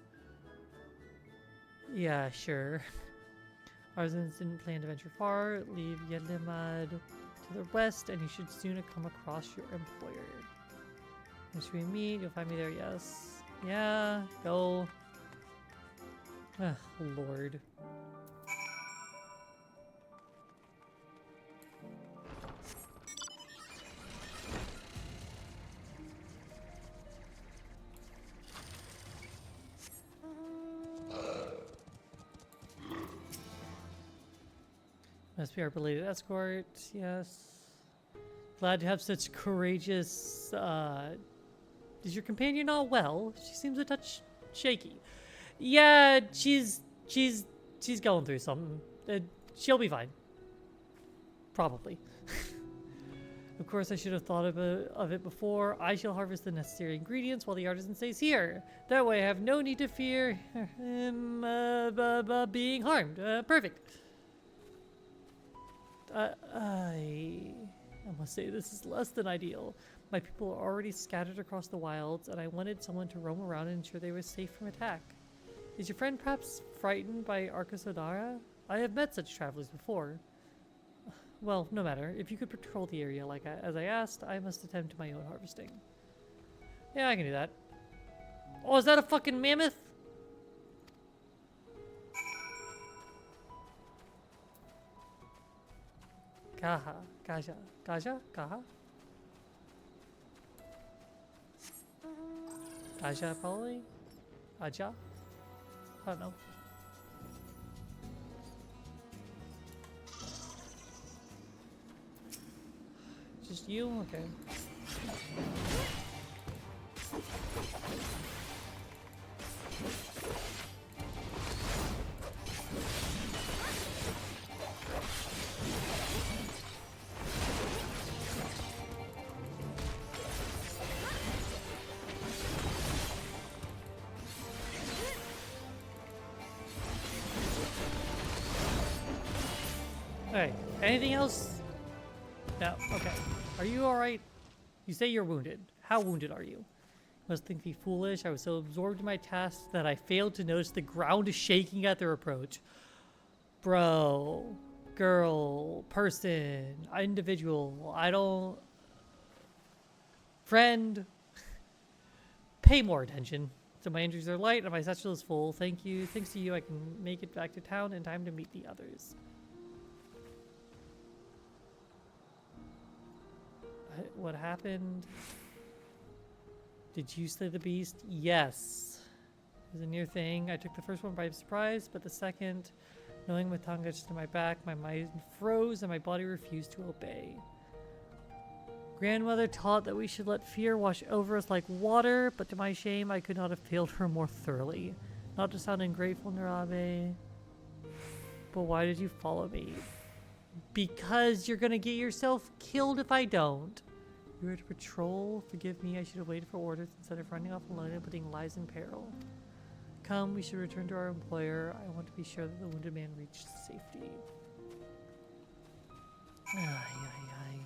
Yeah, sure. Artisans didn't plan to venture far. Leave Yedlimad to the west, and you should soon come across your employer. Once we meet, you'll find me there, yes. Yeah, go. Ugh, Lord. Must be our belated escort, yes. Glad to have such courageous, Is your companion not well? She seems a touch shaky. Yeah, she's going through something. She'll be fine. Probably. Of course, I should have thought of it before. I shall harvest the necessary ingredients while the artisan stays here. That way I have no need to fear him being harmed. Perfect. I must say this is less than ideal. My people are already scattered across the wilds, and I wanted someone to roam around and ensure they were safe from attack. Is your friend perhaps frightened by Arkasodara? I have met such travelers before. Well, no matter. If you could patrol the area as I asked, I must attempt my own harvesting. Yeah, I can do that. Oh, is that a fucking mammoth? Kaha. Kaja. Kaja? Kaha? Kaja, probably? Aja? I don't know. Just you? Okay. Alright, anything else? No, okay. Are you alright? You say you're wounded. How wounded are you? You must think me foolish. I was so absorbed in my task that I failed to notice the ground shaking at their approach. Bro, girl, person, individual, I don't... Friend, pay more attention. So my injuries are light and my satchel is full. Thank you. Thanks to you, I can make it back to town in time to meet the others. What happened? Did you slay the beast? Yes. It was a near thing. I took the first one by surprise, but the second Knowing my tongue got to my back, my mind froze and my body refused to obey. Grandmother taught that we should let fear wash over us like water, but to my shame, I could not have failed her more thoroughly. Not to sound ungrateful, Narabe, but why did you follow me? Because you're gonna get yourself killed if I don't. You were to patrol. Forgive me, I should have waited for orders instead of running off alone and putting lives in peril. Come, we should return to our employer. I want to be sure that the wounded man reached safety. Ay, ay, ay.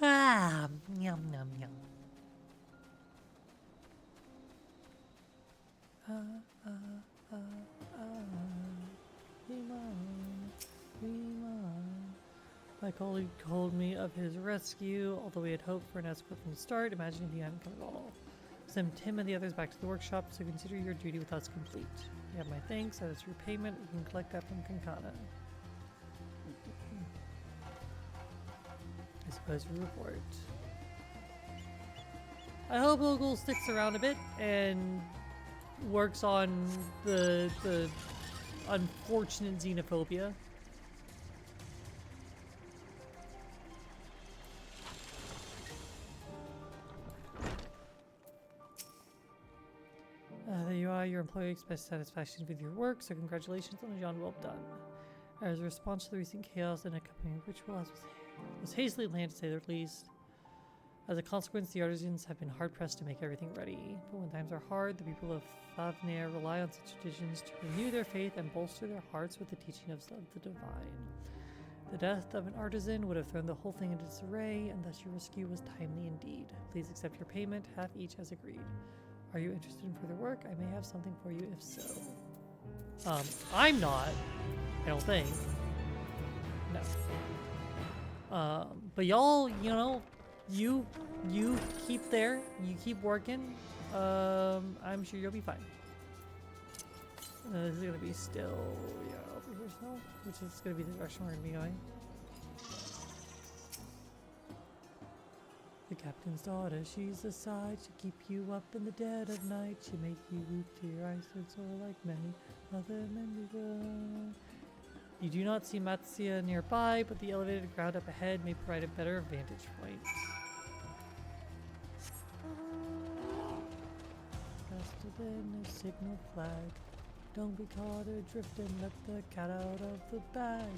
Ah, yum, yum, yum. My colleague told me of his rescue, although we had hoped for an escort from the start, imagining he hadn't come at all. Send Tim and the others back to the workshop, so consider your duty with us complete. You have my thanks, as your payment, we can collect that from Kankana. I suppose we report. I hope Ogul sticks around a bit and works on the unfortunate xenophobia. There you are. Your employee expressed satisfaction with your work, so congratulations on a job well done. As a response to the recent chaos and accompanying ritual was hastily planned, to say the least. As a consequence, the artisans have been hard-pressed to make everything ready. But when times are hard, the people of Favnir rely on such traditions to renew their faith and bolster their hearts with the teaching of the divine. The death of an artisan would have thrown the whole thing into disarray, and thus your rescue was timely indeed. Please accept your payment, half each as agreed. Are you interested in further work? I may have something for you if so. I'm not. I don't think. No. But y'all, you know, you keep there. You keep working. I'm sure you'll be fine. This is gonna be still, yeah, over here still, which is gonna be the direction we're gonna be going. The captain's daughter, she's a sight. She'll keep you up in the dead of night. She'll make you weep to your eyes and soar like many other men before. You do not see Matsuya nearby, but the elevated ground up ahead may provide a better vantage point. Faster than a signal flag. Don't be caught adrift and let the cat out of the bag.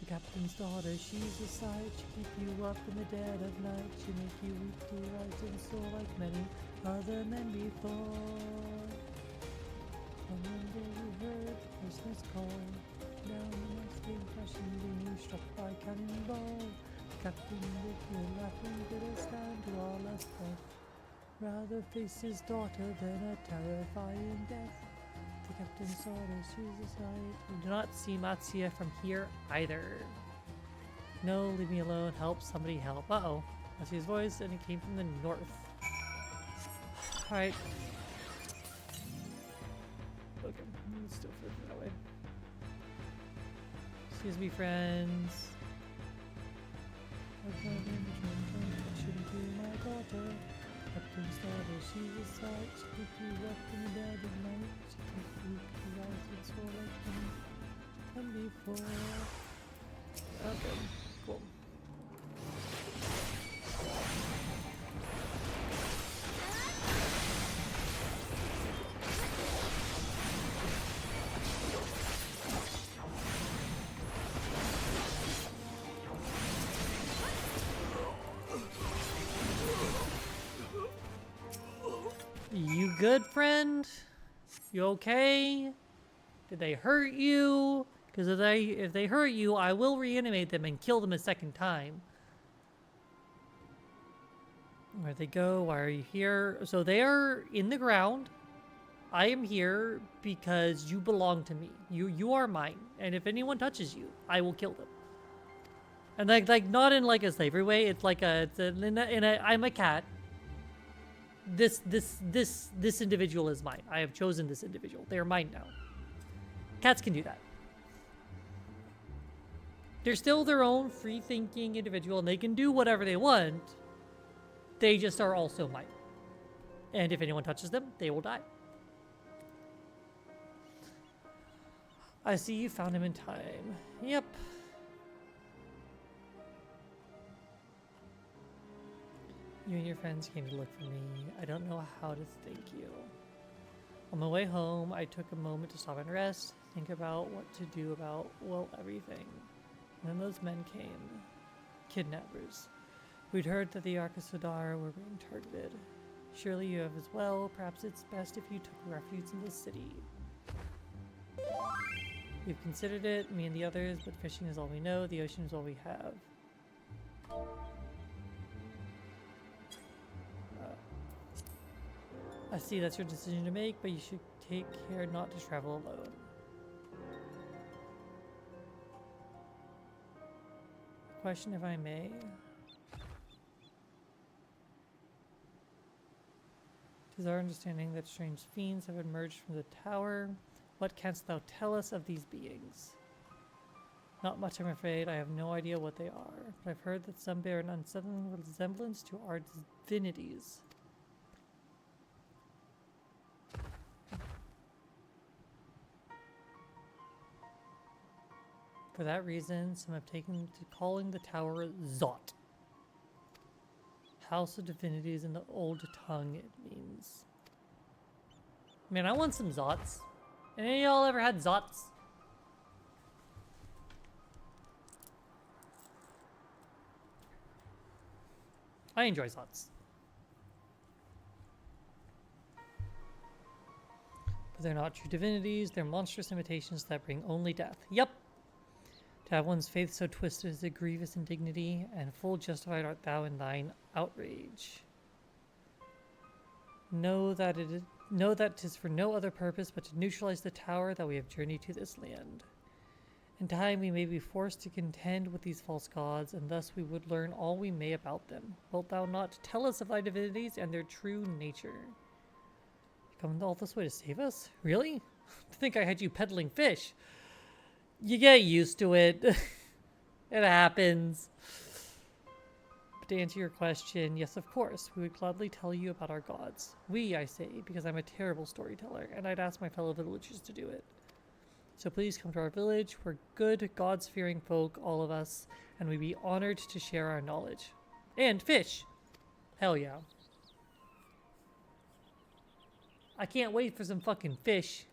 The captain's daughter, she's a sight. She'll keep you up in the dead of night. She'll make you weep to your eyes and soar like many other men before. On Monday we heard Christmas call. Down the Mexican crashing being struck by cannonball. Captain with your laughing bitter stand to all us death. Rather face his daughter than a terrifying death. The captain's daughter, she's a sight. We do not see Matsuya from here either. No, leave me alone. Help, somebody help. Uh-oh. I see his voice, and it came from the north. Alright. Okay, it's still further that way. Excuse me, friends. My daughter. Captain's daughter, she's a sight. She'll keep you up in the dead of night. She'll keep you to rise and soar like me before. Okay, cool. You good, friend? You okay? Did they hurt you? Because if they hurt you, I will reanimate them and kill them a second time. Where'd they go? Why are you here? So they are in the ground. I am here because you belong to me. You are mine. And if anyone touches you, I will kill them. And like not in like a slavery way. It's like I'm a cat. This individual is mine. I have chosen this individual. They are mine now. Cats can do that. They're still their own free-thinking individual, and they can do whatever they want. They just are also mine. And if anyone touches them, they will die. I see you found him in time. Yep. You and your friends came to look for me. I don't know how to thank you. On my way home, I took a moment to stop and rest, think about what to do about, well, everything. And then those men came. Kidnappers. We'd heard that the Arkasudar were being targeted. Surely you have as well. Perhaps it's best if you took refuge in the city. We've considered it, me and the others, but fishing is all we know, the ocean is all we have. I see that's your decision to make, but you should take care not to travel alone. Question, if I may. Tis our understanding that strange fiends have emerged from the tower. What canst thou tell us of these beings? Not much, I'm afraid. I have no idea what they are, but I've heard that some bear an unsettling resemblance to our divinities. For that reason, some have taken to calling the tower Zot. House of Divinities in the old tongue, it means. Man, I want some Zots. Any of y'all ever had Zots? I enjoy Zots. But they're not true divinities, they're monstrous imitations that bring only death. Yep! To have one's faith so twisted is a grievous indignity, and full justified art thou in thine outrage. Know that 'tis for no other purpose but to neutralize the tower that we have journeyed to this land. In time we may be forced to contend with these false gods, and thus we would learn all we may about them. Wilt thou not tell us of thy divinities and their true nature? You come all this way to save us? Really? To think I had you peddling fish. You get used to it. It happens. But to answer your question, yes, of course, we would gladly tell you about our gods. We, I say, because I'm a terrible storyteller, and I'd ask my fellow villagers to do it. So please come to our village. We're good, gods-fearing folk, all of us, and we'd be honored to share our knowledge. And fish! Hell yeah. I can't wait for some fucking fish.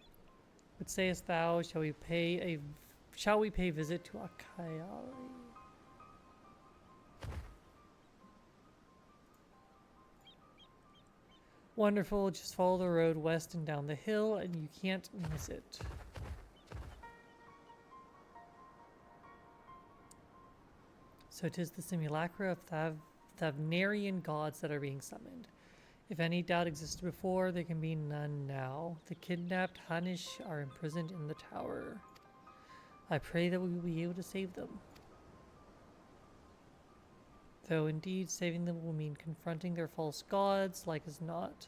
What sayest thou, shall we pay visit to Akayali? Wonderful, just follow the road west and down the hill and you can't miss it. So 'tis the simulacra of Thavnarian gods that are being summoned. If any doubt existed before, there can be none now. The kidnapped Hanish are imprisoned in the tower. I pray that we will be able to save them. Though indeed saving them will mean confronting their false gods, like as not.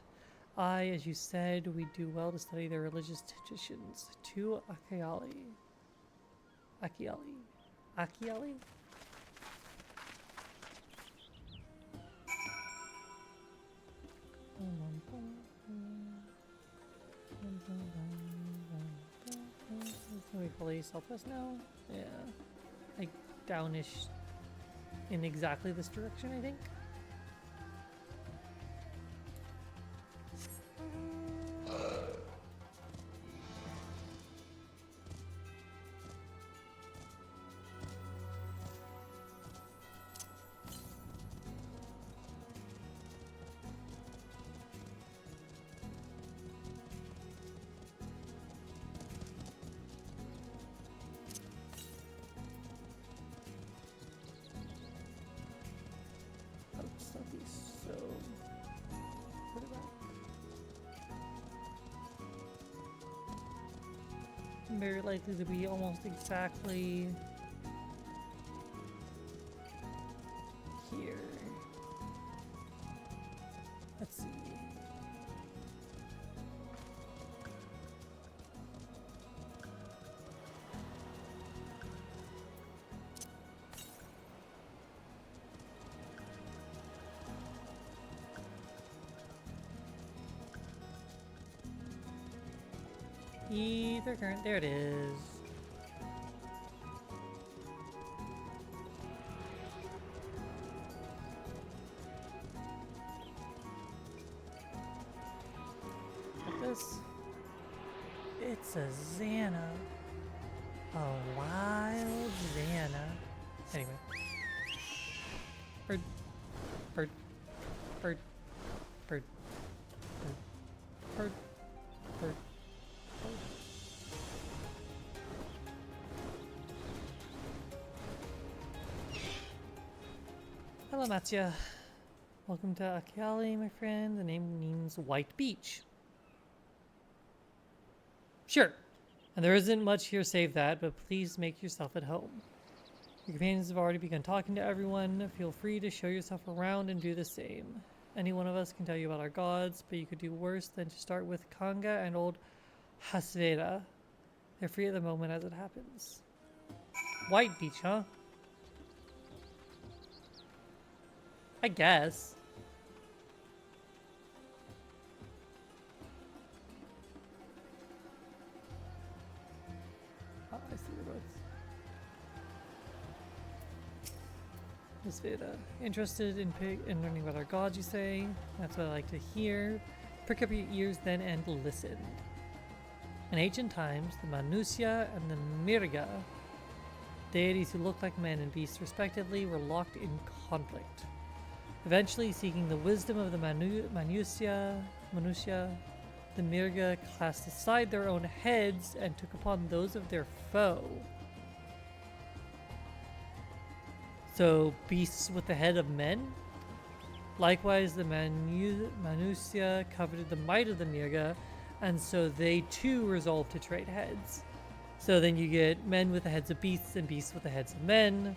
As you said, we do well to study their religious traditions. To Akayali. Akiali? Can we play Southwest now? Yeah. Like downish in exactly this direction, I think. Very likely to be almost exactly here. Let's see. Ether current. There it is. Like this. It's a Xana. A wild Xana. Anyway. Bird. Bird. Bird. Bird. Bird. Bird. Bird. Bird. Hello, Matya. Welcome to Akiali, my friend. The name means white beach. Sure. And there isn't much here save that, but please make yourself at home. Your companions have already begun talking to everyone. Feel free to show yourself around and do the same. Any one of us can tell you about our gods, but you could do worse than to start with Kanga and old Hasveda. They're free at the moment as it happens. White beach, huh? I guess. Oh, I see the roads. Miss Veda. Interested in learning about our gods, you say? That's what I like to hear. Prick up your ears then and listen. In ancient times, the Manusya and the Mirga, deities who looked like men and beasts respectively, were locked in conflict. Eventually, seeking the wisdom of the Manusya, the Mirga cast aside their own heads and took upon those of their foe. So, beasts with the head of men? Likewise, the Manusya coveted the might of the Mirga, and so they too resolved to trade heads. So then you get men with the heads of beasts and beasts with the heads of men.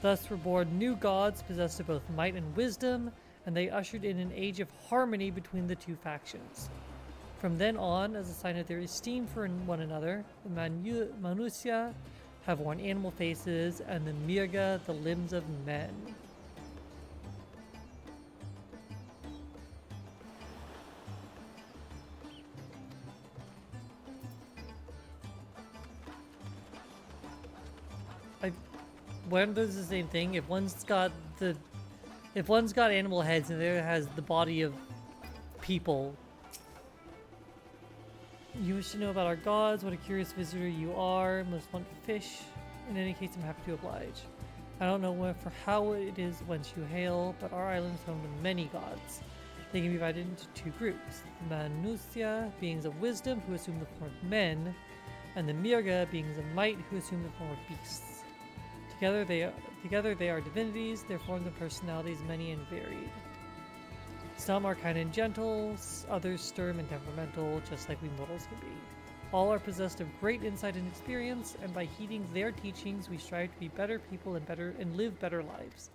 Thus were born new gods possessed of both might and wisdom, and they ushered in an age of harmony between the two factions. From then on, as a sign of their esteem for one another, the Manusya have worn animal faces, and the Mirga the limbs of men. One does the same thing. If one's got animal heads and the other has the body of people. You wish to know about our gods, what a curious visitor you are. Must want fish. In any case, I'm happy to oblige. I don't know how it is whence you hail, but our island is home to many gods. They can be divided into two groups. The Manusya, beings of wisdom, who assume the form of men, and the Mirga, beings of might, who assume the form of beasts. Together they are divinities, their forms and personalities many and varied. Some are kind and gentle, others stern and temperamental, just like we mortals can be. All are possessed of great insight and experience, and by heeding their teachings, we strive to be better people and live better lives.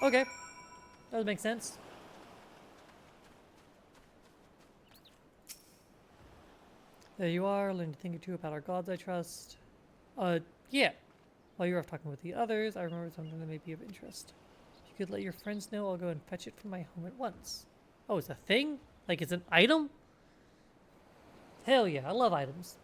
Okay, that would make sense. There you are, learn to think or two about our gods, I trust. Yeah. While you were off talking with the others, I remembered something that may be of interest. If you could let your friends know, I'll go and fetch it from my home at once. Oh, it's a thing? Like it's an item? Hell yeah, I love items.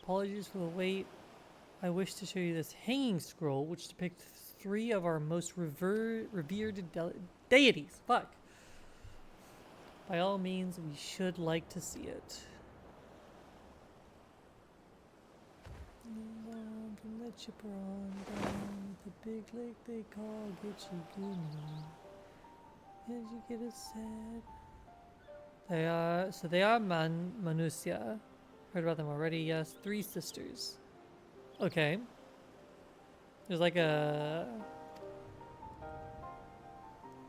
Apologies for the wait. I wish to show you this hanging scroll, which depicts 3 of our most revered deities. Fuck. By all means, we should like to see it. From the Chipperon down the big lake they call Gitchiguni. Did you get it sad? They are Manusya. Heard about them already, yes. 3 sisters. Okay. There's like a...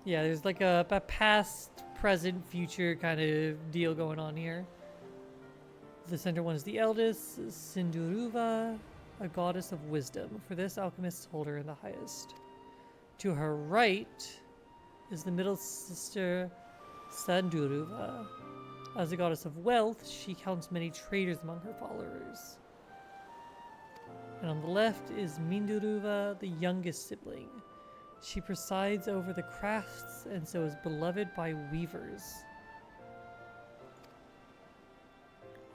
Yeah, there's like a past, present, future kind of deal going on here. The center one is the eldest, Sinduruva, a goddess of wisdom. For this, alchemists hold her in the highest. To her right is the middle sister, Sanduruva, As a goddess of wealth, she counts many traders among her followers. And on the left is Minduruva, the youngest sibling. She presides over the crafts and so is beloved by weavers.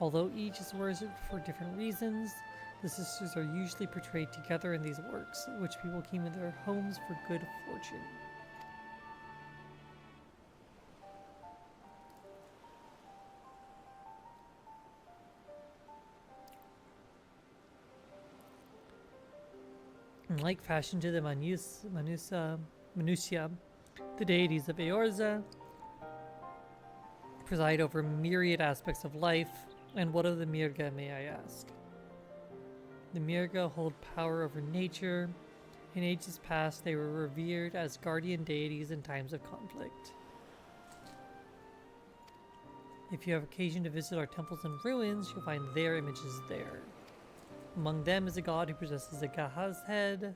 Although each is worshipped for different reasons, the sisters are usually portrayed together in these works, which people keep in their homes for good fortune. In like fashion to the Manusia, the deities of Eorza preside over myriad aspects of life, and what of the Mirga, may I ask? The Mirga hold power over nature. In ages past, they were revered as guardian deities in times of conflict. If you have occasion to visit our temples and ruins, you'll find their images there. Among them is a god who possesses a Gaja's head,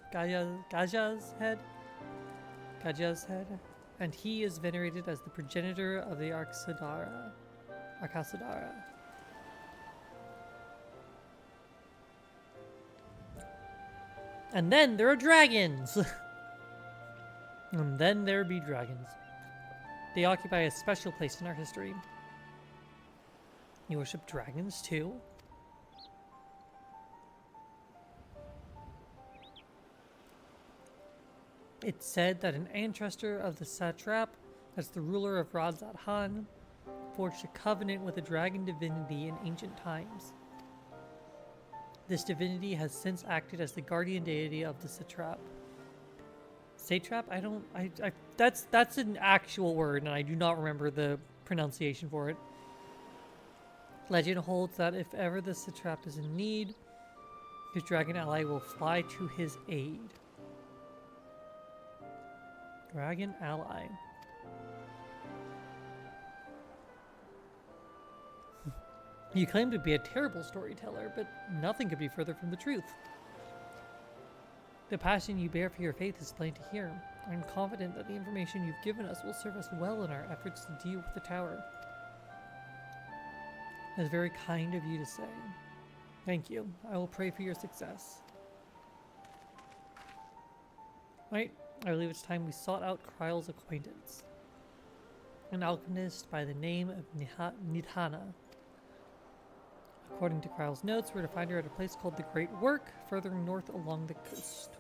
and he is venerated as the progenitor of the Arcasadara. And then there are dragons! And then there be dragons. They occupy a special place in our history. You worship dragons too? It's said that an ancestor of the satrap, as the ruler of Radzat Han, forged a covenant with a dragon divinity in ancient times. This divinity has since acted as the guardian deity of the satrap. Satrap? That's an actual word, and I do not remember the pronunciation for it. Legend holds that if ever the satrap is in need, his dragon ally will fly to his aid. Dragon ally. You claim to be a terrible storyteller, but nothing could be further from the truth. The passion you bear for your faith is plain to hear. I'm confident that the information you've given us will serve us well in our efforts to deal with the tower. That's very kind of you to say. Thank you. I will pray for your success. Right, I believe it's time we sought out Kryle's acquaintance. An alchemist by the name of Nidhana. According to Kryle's notes, we're to find her at a place called the Great Work, further north along the coast.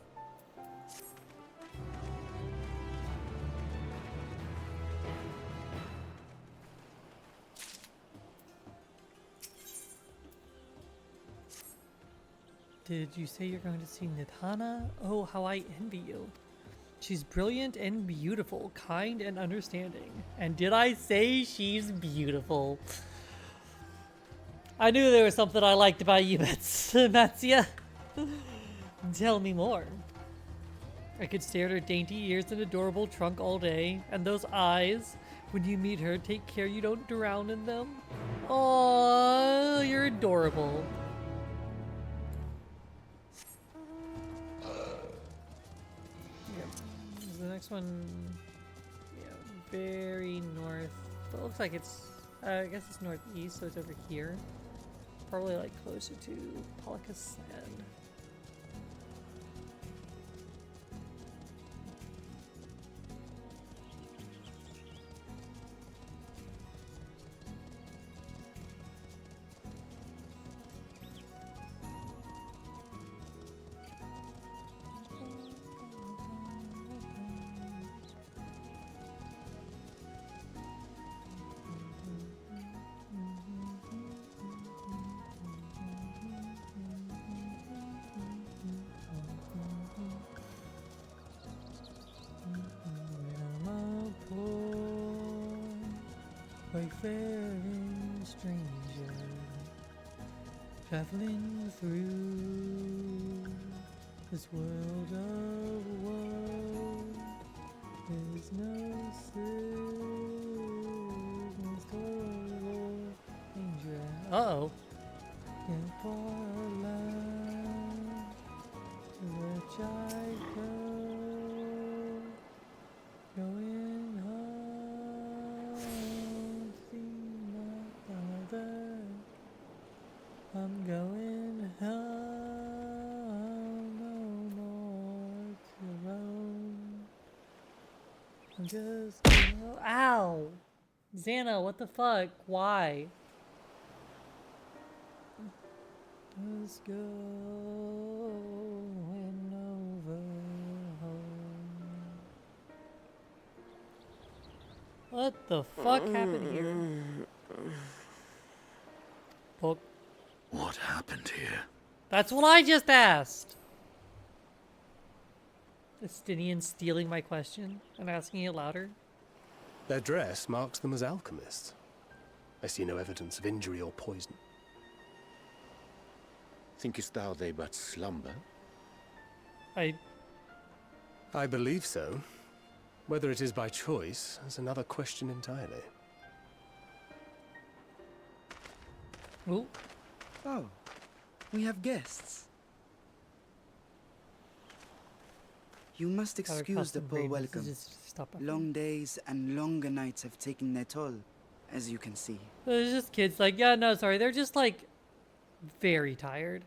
Did you say you're going to see Nidhana? Oh, how I envy you. She's brilliant and beautiful, kind and understanding. And did I say she's beautiful? I knew there was something I liked about you, Matsia. Tell me more. I could stare at her dainty ears and adorable trunk all day, and those eyes. When you meet her, take care you don't drown in them. Oh, you're adorable. The next one, yeah, very north. But it looks like it's, I guess it's northeast, so it's over here. Probably like closer to Polycus Sand. Wayfaring stranger, traveling through this world of woe. There's no sickness or danger. Uh-oh. In Portland, to which I go, going home. I'm going home, no more to roam. I'm just going. Ow! Xana, what the fuck? Why? Just going over home. What the fuck happened here? Poke. What happened here? That's what I just asked! Estinian stealing my question and asking it louder. Their dress marks them as alchemists. I see no evidence of injury or poison. Thinkest thou they but slumber? I believe so. Whether it is by choice is another question entirely. Ooh. Oh, we have guests. You must Got our excuse the custom poor breed. This is welcome. just stop up. Long days and longer nights have taken their toll, as you can see. There's just kids like, yeah, no, sorry. They're just like very tired.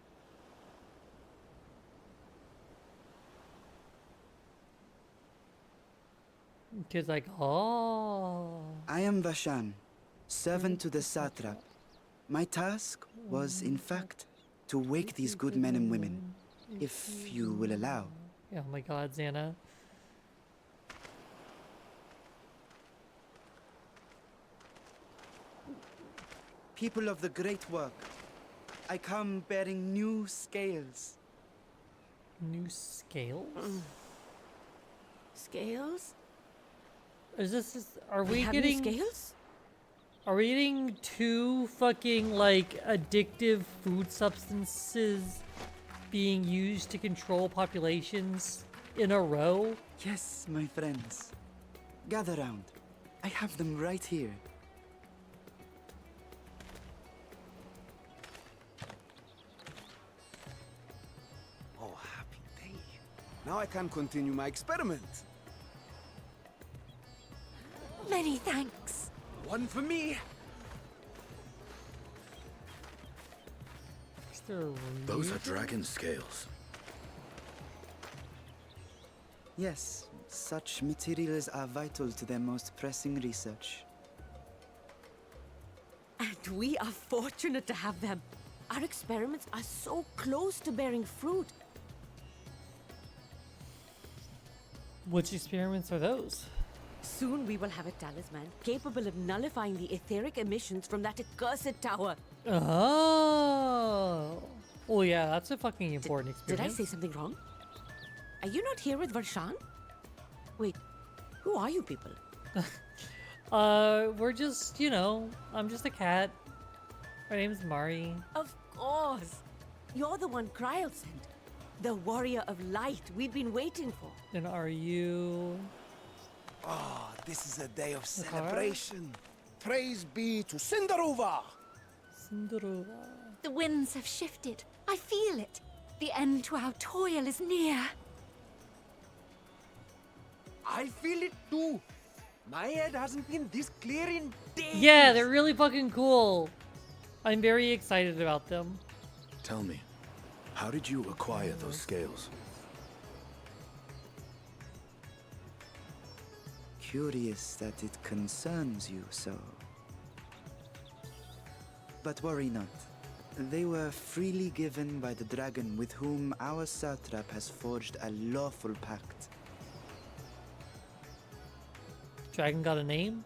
Kids like, oh. I am Vashan, servant to the satrap. My task was, in fact, to wake these good men and women, if you will allow. Oh my god, Xana. People of the great work, I come bearing new scales. New scales? Scales? Is this, are we have new getting, scales? are we getting two fucking like addictive food substances being used to control populations in a row? Yes, my friends. Gather round. I have them right here. Oh, happy day. Now I can continue my experiment. Many thanks. One for me. Is there a Those are reason? dragon scales. Yes, such materials are vital to their most pressing research. And we are fortunate to have them. Our experiments are so close to bearing fruit. Which experiments are those? Soon we will have a talisman capable of nullifying the etheric emissions from that accursed tower. Oh. Oh yeah, that's a fucking important Did I experiment. say something wrong? Are you not here with Varshan? Wait, who are you people? We're just, you know, I'm just a cat. My name's Mari. Of course. You're the one Kryl sent. The warrior of light we've been waiting for. And are you... Ah, this is a day of Zahara? celebration. Praise be to Cinderova. Cinderella? The winds have shifted. I feel it. The end to our toil is near. I feel it too. My head hasn't been this clear in days. Yeah, they're really fucking cool. I'm very excited about them. Tell me, how did you acquire those scales? Curious that it concerns you so. But worry not. They were freely given by the dragon with whom our satrap has forged a lawful pact. Dragon got a name?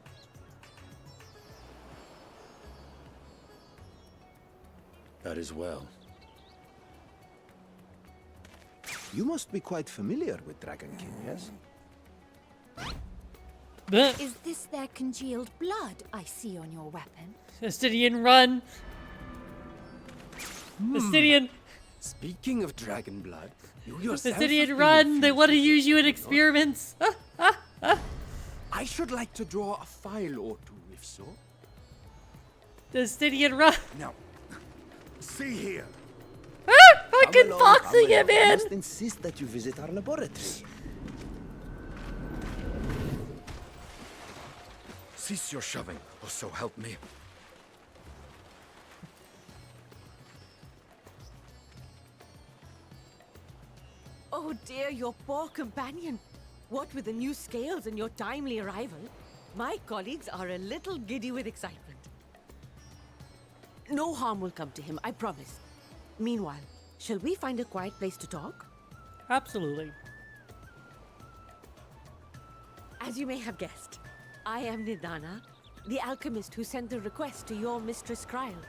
That is well. You must be quite familiar with Dragon King, yes? Bleh. Is this their congealed blood I see on your weapon? Estidian, run! Estidian! Speaking of dragon blood, you yourself have Estidian, been run! They infused want to with use you in it, no? experiments! I should like to draw a file or two, if so. Estidian, run! Now, see here. Fucking boxing him I in! must insist that you visit our laboratory. Cease your shoving, or so help me. Oh dear, your poor companion. What with the new scales and your timely arrival, my colleagues are a little giddy with excitement. No harm will come to him, I promise. Meanwhile, shall we find a quiet place to talk? Absolutely. As you may have guessed, I am Nidana, the alchemist who sent the request to your Mistress Kryle.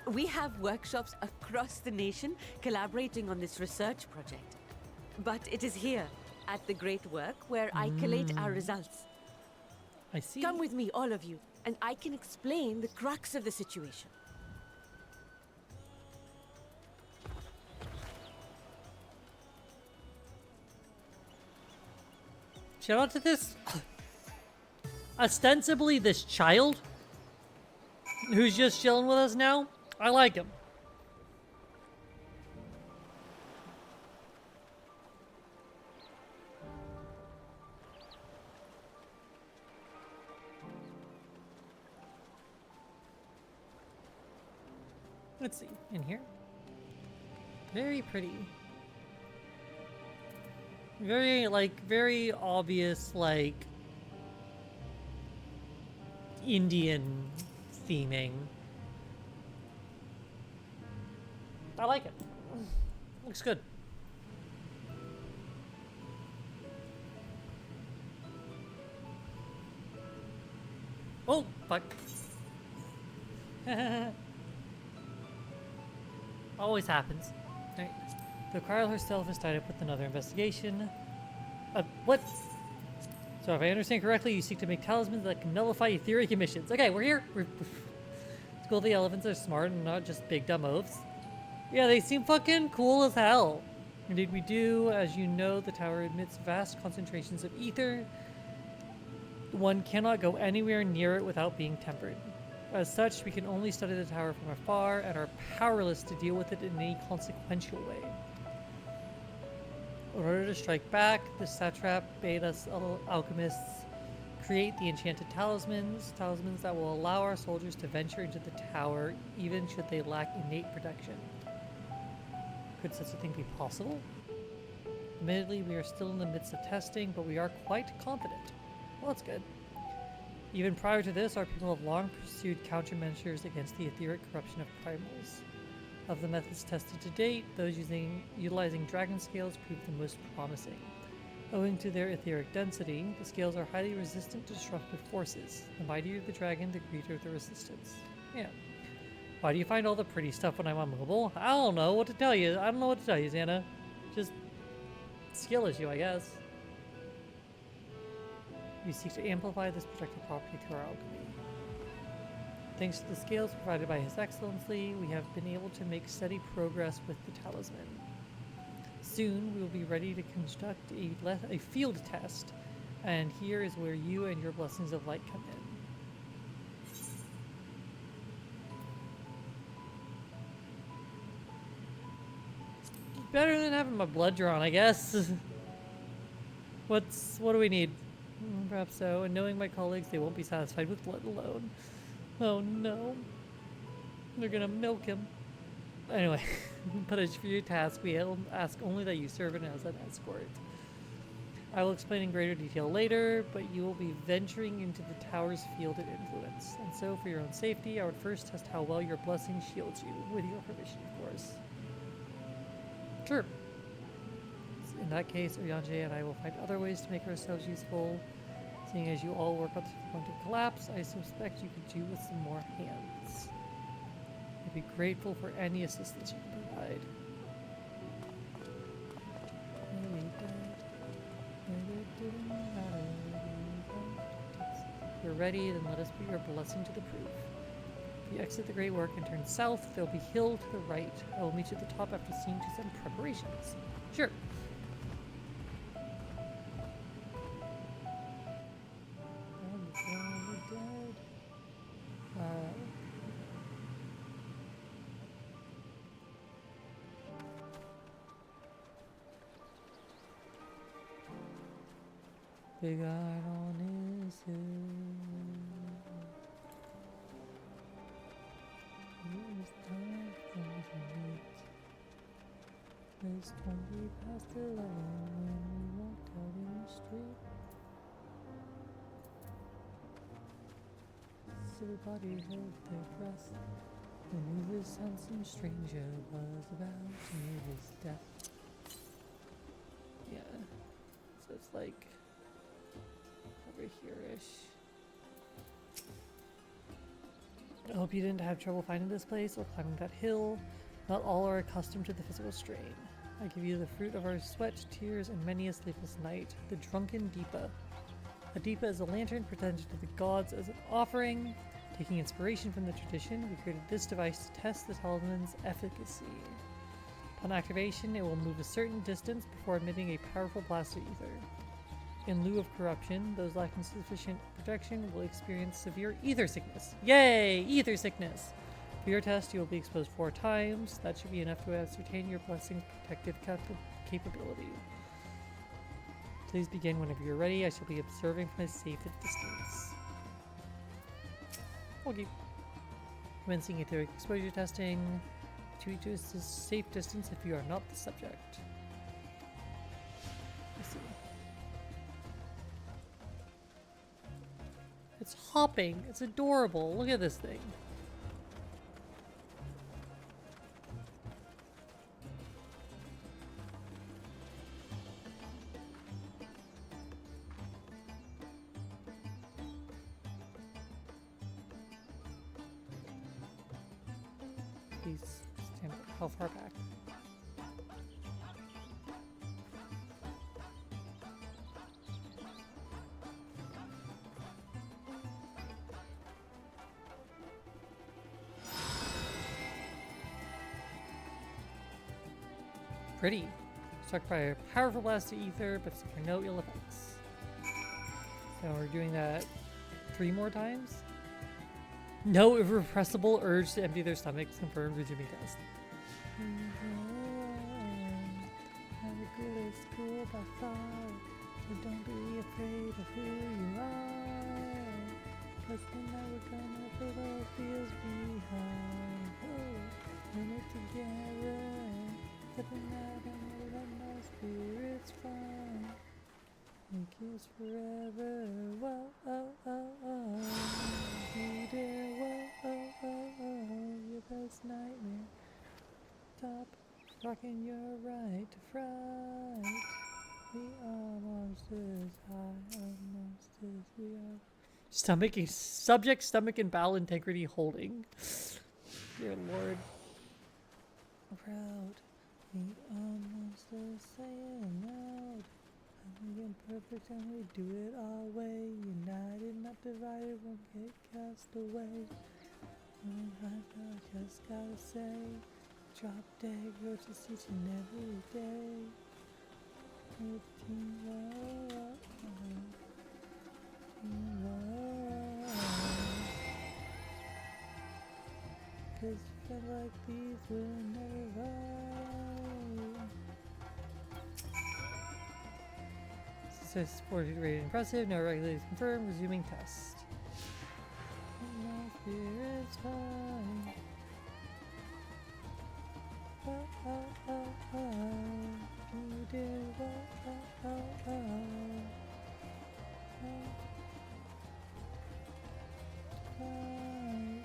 We have workshops across the nation collaborating on this research project. But it is here, at the Great Work, where I collate our results. I see. Come with me, all of you, and I can explain the crux of the situation. Shout out to this, ostensibly this child, who's just chilling with us now. I like him. Let's see, in here. Very pretty. Very obvious, like, Indian theming. I like it. Looks good. Oh, fuck. Always happens. Right. The Kryle herself is tied up with another investigation. What? So if I understand correctly, you seek to make talismans that can nullify etheric emissions. Okay, we're here. School of the Elephants are smart and not just big dumb oafs. Yeah, they seem fucking cool as hell. Indeed we do. As you know, the tower emits vast concentrations of ether. One cannot go anywhere near it without being tempered. As such, we can only study the tower from afar and are powerless to deal with it in any consequential way. In order to strike back, the satrap bade us alchemists create the enchanted talismans that will allow our soldiers to venture into the tower even should they lack innate protection. Could such a thing be possible? Admittedly, we are still in the midst of testing, but we are quite confident. Well, that's good. Even prior to this, our people have long pursued countermeasures against the etheric corruption of primals. Of the methods tested to date, those utilizing dragon scales proved the most promising. Owing to their etheric density, the scales are highly resistant to disruptive forces. The mightier the dragon, the greater the resistance. Yeah. Why do you find all the pretty stuff when I'm unmobile? I don't know what to tell you. I don't know what to tell you, Xana. Just skill issue, I guess. You seek to amplify this protective property through our alchemy. Thanks to the scales provided by His Excellency, we have been able to make steady progress with the talisman. Soon, we will be ready to conduct a field test, and here is where you and your blessings of light come in. Better than having my blood drawn, I guess. What do we need? Perhaps so, and knowing my colleagues, they won't be satisfied with blood alone. Oh no. They're gonna milk him. Anyway, but as for your task, we ask only that you serve it as an escort. I will explain in greater detail later, but you will be venturing into the tower's field of influence. And so, for your own safety, I would first test how well your blessing shields you, with your permission, of course. Sure. In that case, Oyanje and I will find other ways to make ourselves useful. Seeing as you all work on the point of collapse, I suspect you could do with some more hands. I'd be grateful for any assistance you can provide. If you're ready, then let us be your blessing to the proof. If you exit the Great Work and turn south, there'll be a hill to the right. I will meet you at the top after seeing to some preparations. Sure. Big eye on his head. It's 20 past 11 when we walked out in the street. Everybody held their breath. They knew this handsome stranger was about to meet his death. Yeah, so it's like over here-ish. I hope you didn't have trouble finding this place or climbing that hill. Not all are accustomed to the physical strain. I give you the fruit of our sweat, tears, and many a sleepless night, the drunken Deepa. A Deepa is a lantern presented to the gods as an offering. Taking inspiration from the tradition, we created this device to test the talisman's efficacy. Upon activation, it will move a certain distance before emitting a powerful blast of ether. In lieu of corruption, those lacking sufficient protection will experience severe ether sickness. Yay! Ether sickness! For your test, you will be exposed 4 times. That should be enough to ascertain your blessing's protective capability. Please begin whenever you're ready. I shall be observing from a safe distance. Okay. Commencing etheric exposure testing. To a safe distance if you are not the subject. Let's see. It's hopping. It's adorable. Look at this thing. Please stand how far back? Pretty. Struck by a powerful blast of ether, but suffer no ill effects. So we're doing that 3 more times? No irrepressible urge to empty their stomachs. Confirmed. Resuming test. Have a good school by far, so don't be afraid of who you are. 'Cause tonight we're gonna put our fears behind. Oh, in it together, stepping out and we'll let our spirits fly. We kiss forever. Whoa, oh, oh, oh. Be there, whoa, oh, oh, oh. Your best nightmare. Top, rocking your right to fright. We are monsters, high on monsters. We are. Stomach, subject, stomach, and bowel integrity holding. Dear Lord. Proud. We are monsters, saying out. We imperfect and we do it our way. United, not divided, won't get cast away. I just gotta say, drop dead roaches each and every day. With teamwork, teamwork. 'Cause friends like these will never lie. Says supported rated impressive, no regulators confirmed, resuming test. My spirit's fine. Oh, oh, oh, oh. You did what? Oh, oh, oh. Oh. Right.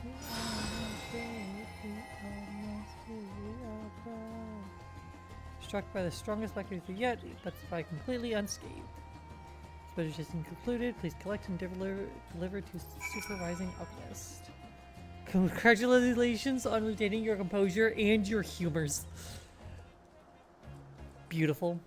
We almost did, we almost did, we are proud. Struck by the strongest electric yet, but survived completely unscathed. Exposure testing concluded. Please collect and deliver to supervising alchemist. Congratulations on retaining your composure and your humors. Beautiful.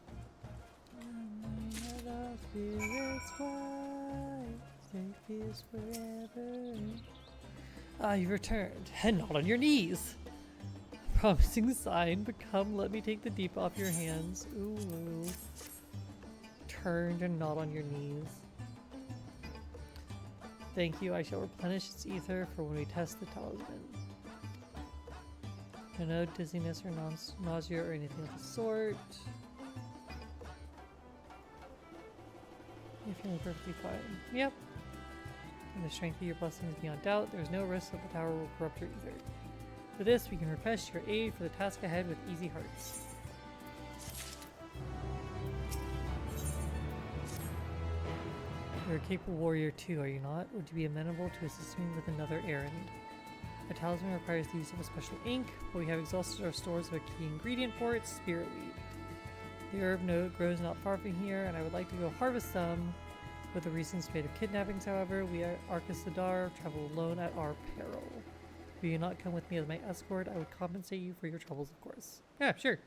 Ah, you've returned, and not on your knees. Promising sign, but come, let me take the deep off your hands. Ooh. Turned and not on your knees. Thank you, I shall replenish its ether for when we test the talisman. No dizziness or nausea or anything of the sort. You're feeling perfectly fine. Yep. And the strength of your blessing is beyond doubt. There's no risk that the tower will corrupt your ether. For this, we can request your aid for the task ahead with easy hearts. You're a capable warrior too, are you not? Would you be amenable to assisting me with another errand? A talisman requires the use of a special ink, but we have exhausted our stores of a key ingredient for it, spirit weed. The herb note grows not far from here, and I would like to go harvest some. With the recent spate of kidnappings, however, we at Arcus Sadar travel alone at our peril. Will you not come with me as my escort? I would compensate you for your troubles, of course. Yeah, sure.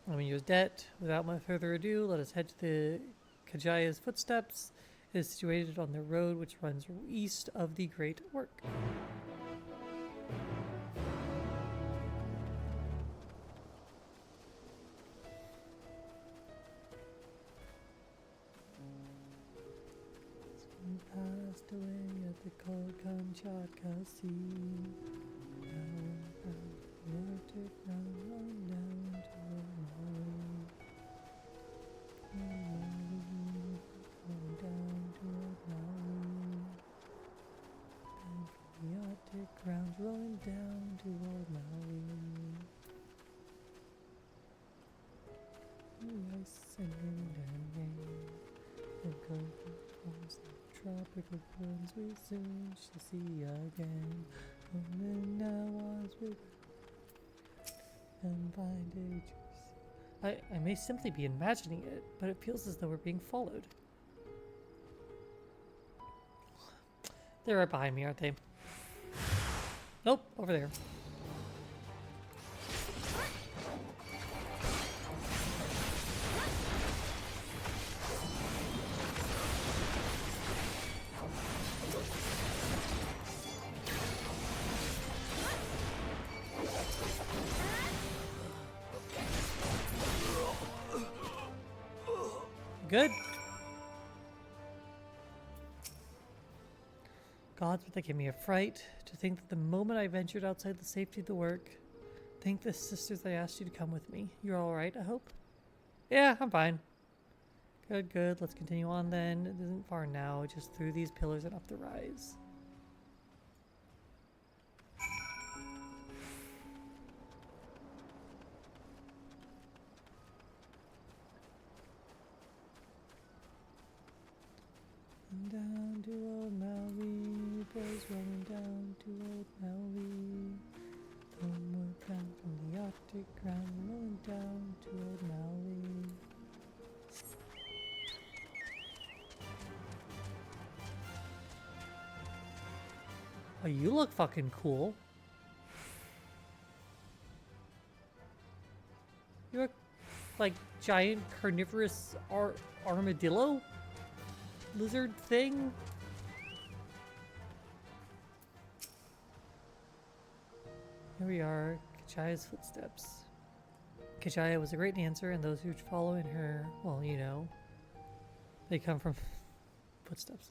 Let me use debt. Without much further ado, let us head to the Kajaya's footsteps. It is situated on the road which runs east of the Great Work. He passed away at the cold Kamchatka Sea. Arctic round down toward Maui. Going down toward Maui. And from the Arctic grounds rolling down toward Maui. The ice and wind and rain. And cold forms of tropical winds we soon shall see again. And now once we and find a juicy. I may simply be imagining it, but it feels as though we're being followed. They're right behind me, aren't they? Nope, over there. Good. Gods, but that gave me a fright. To think that the moment I ventured outside the safety of the work, thank the sisters I asked you to come with me. You're all right, I hope? Yeah, I'm fine. Good, good. Let's continue on then. It isn't far now, just through these pillars and up the rise. And down to old Maui, boys rolling down to old Maui. Homeward bound from the Arctic ground, rolling down to old Maui. Oh, you look fucking cool. You look like giant carnivorous armadillo? Lizard thing? Here we are, Kajaya's footsteps. Kajaya was a great dancer, and those who follow in her, well, you know, they come from footsteps.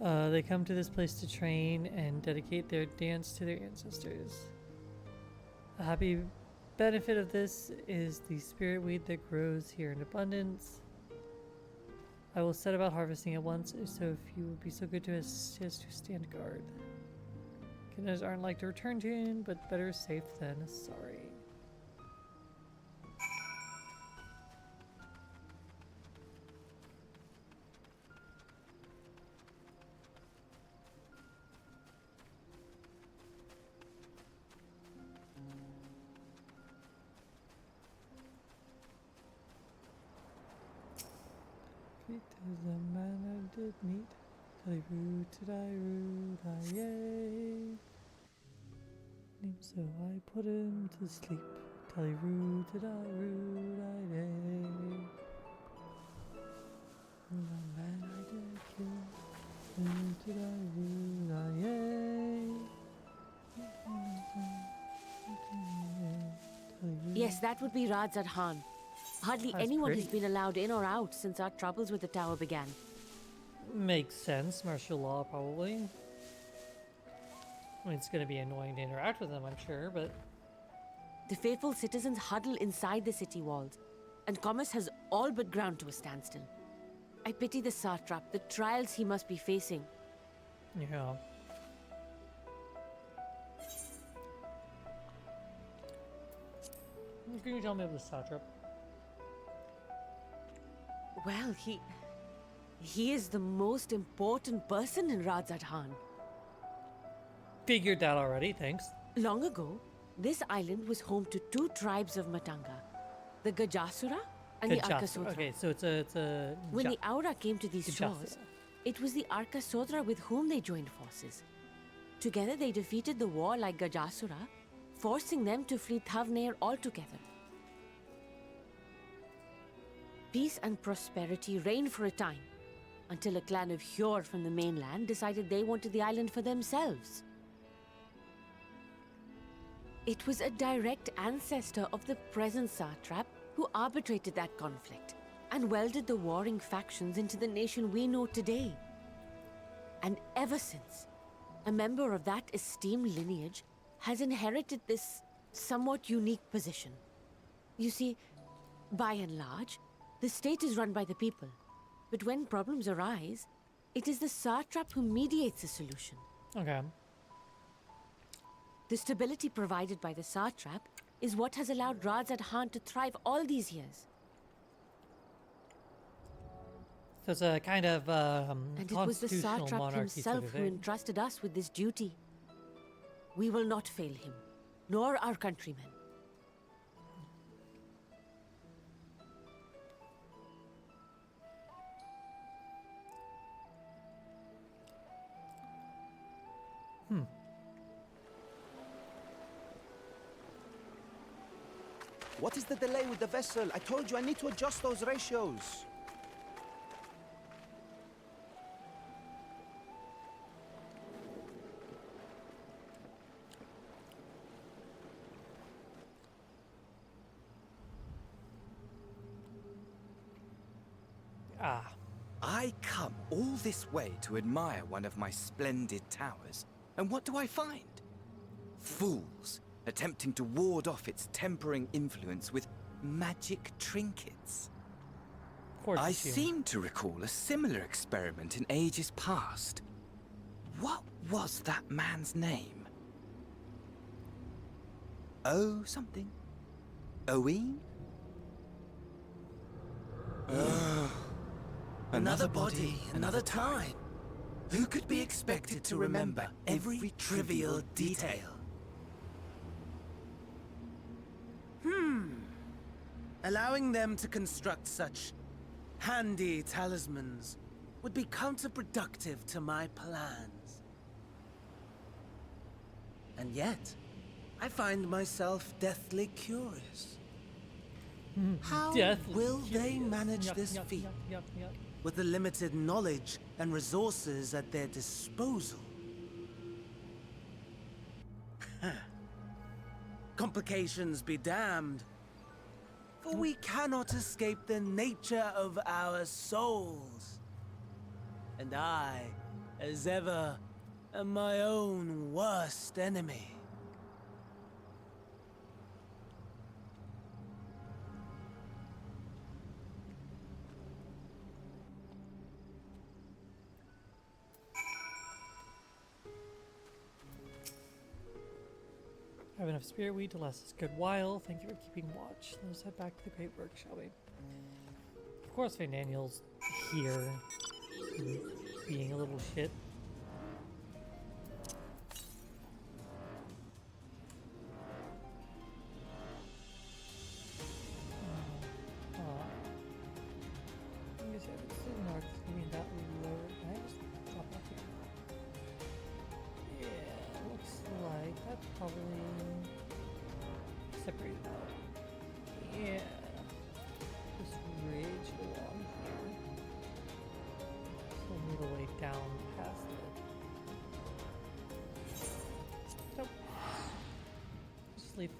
They come to this place to train and dedicate their dance to their ancestors. A happy benefit of this is the spirit weed that grows here in abundance. I will set about harvesting it once, so if you would be so good to assist to stand guard. Kidnappers aren't like to return to, but better safe than sorry. It is the man I did meet. Yay. So I put him to sleep. Yay. The man I did kill. Yay. Yes, that would be Radzat Han. Hardly That's anyone has pretty. been allowed in or out since our troubles with the tower began. Makes sense. Martial law, probably. I mean, it's going to be annoying to interact with them, I'm sure, but... The faithful citizens huddle inside the city walls, and commerce has all but ground to a standstill. I pity the satrap, the trials he must be facing. Yeah. What can you tell me of the satrap? Well, he is the most important person in Rajasthan. Figured that already, thanks. Long ago, this island was home to two tribes of Matanga, the Gajasura and the Arkasotra. Okay, so it's a When the Aura came to these Gajasura. shores, it was the Arkasotra with whom they joined forces. Together they defeated the war like Gajasura, forcing them to flee Thavnair altogether. Peace and prosperity reigned for a time, until a clan of Hjor from the mainland decided they wanted the island for themselves. It was a direct ancestor of the present satrap who arbitrated that conflict and welded the warring factions into the nation we know today. And ever since, a member of that esteemed lineage has inherited this somewhat unique position. You see, by and large, the state is run by the people. But when problems arise, it is the satrap who mediates a solution. Okay. The stability provided by the satrap is what has allowed Rajasthan to thrive all these years. So it's a kind of And it was the constitutional satrap monarchy himself sort of who thing. entrusted us with this duty. We will not fail him, nor our countrymen. What is the delay with the vessel? I told you I need to adjust those ratios. Ah. I come all this way to admire one of my splendid towers, and what do I find? Fools attempting to ward off its tempering influence with magic trinkets. Of course I it's you. seem to recall a similar experiment in ages past. What was that man's name? Oh, something. Owen? Another body, another time. Who could be expected to remember every trivial detail? Allowing them to construct such handy talismans would be counterproductive to my plans. And yet, I find myself deathly curious. How Deathly will they curious. manage Yuck, this yuck, feat yuck, yuck, yuck. with the limited knowledge and resources at their disposal? Complications be damned. For we cannot escape the nature of our souls. And I, as ever, am my own worst enemy. I have enough spirit weed to last us a good while. Thank you for keeping watch. Let us head back to the great work, shall we? Of course, Van Daniel's here, being a little shit. I guess I was still not moving that low. Can I just drop off here? Yeah, looks like that's probably separated out. Yeah. This ridge along here. So a little way down past it. Nope. Just leave.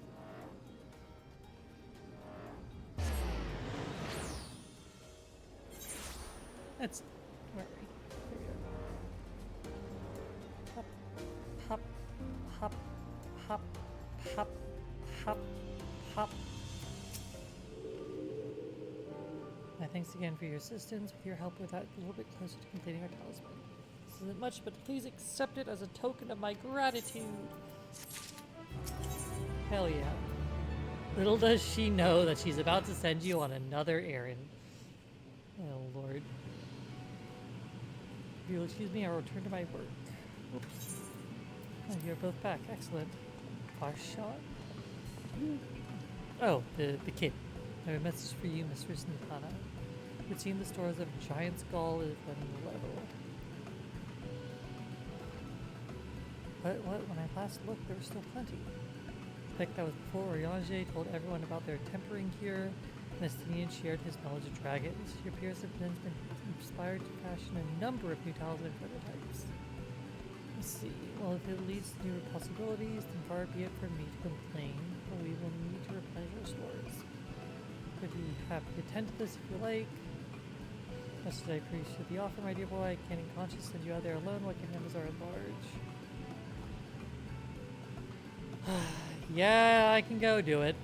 That's where are we? There we are. Hop, hop, hop, hop, hop, hop. My thanks again for your assistance. With your help, we're that a little bit closer to completing our talisman. This isn't much, but please accept it as a token of my gratitude. Hell yeah. Little does she know that she's about to send you on another errand. Oh lord. If you'll excuse me, I'll return to my work. Oops. Oh, you're both back. Excellent. Flash shot. Oh, the kid. I have a message for you, Mistress Nithana. It seems the stores of Giant Skull is running low. But when I last looked, there was still plenty. The pick that was before Oriange told everyone about their tempering cure, and Estinian shared his knowledge of dragons. She appears to have been inspired to fashion a number of new talisman prototypes. Let's see. Well, if it leads to newer possibilities, then far be it from me to complain, but we will need to replenish our stores. Could you happy to attend to this if you like? Just as I appreciate the offer, my dear boy, I can't in conscience send you out there alone while Kingdoms are at large. Yeah, I can go do it.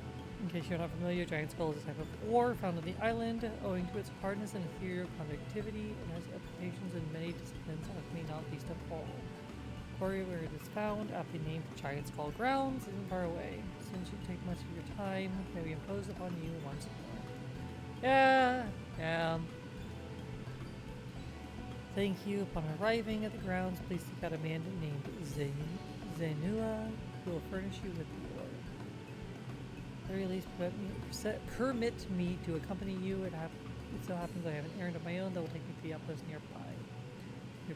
In case you're not familiar, Giant Skull is a type of ore found on the island. Owing to its hardness and inferior conductivity, it has applications in many disciplines, alchemy not least of all. Quarry where it is found, aptly named Giant Skull Grounds, isn't far away. Since you take much of your time, may we impose upon you once more. Yeah. Thank you. Upon arriving at the grounds, please seek out a man named Zenua, who will furnish you with the ore. At the very least, permit me to accompany you. It so happens I have an errand of my own that will take me to the outpost nearby. You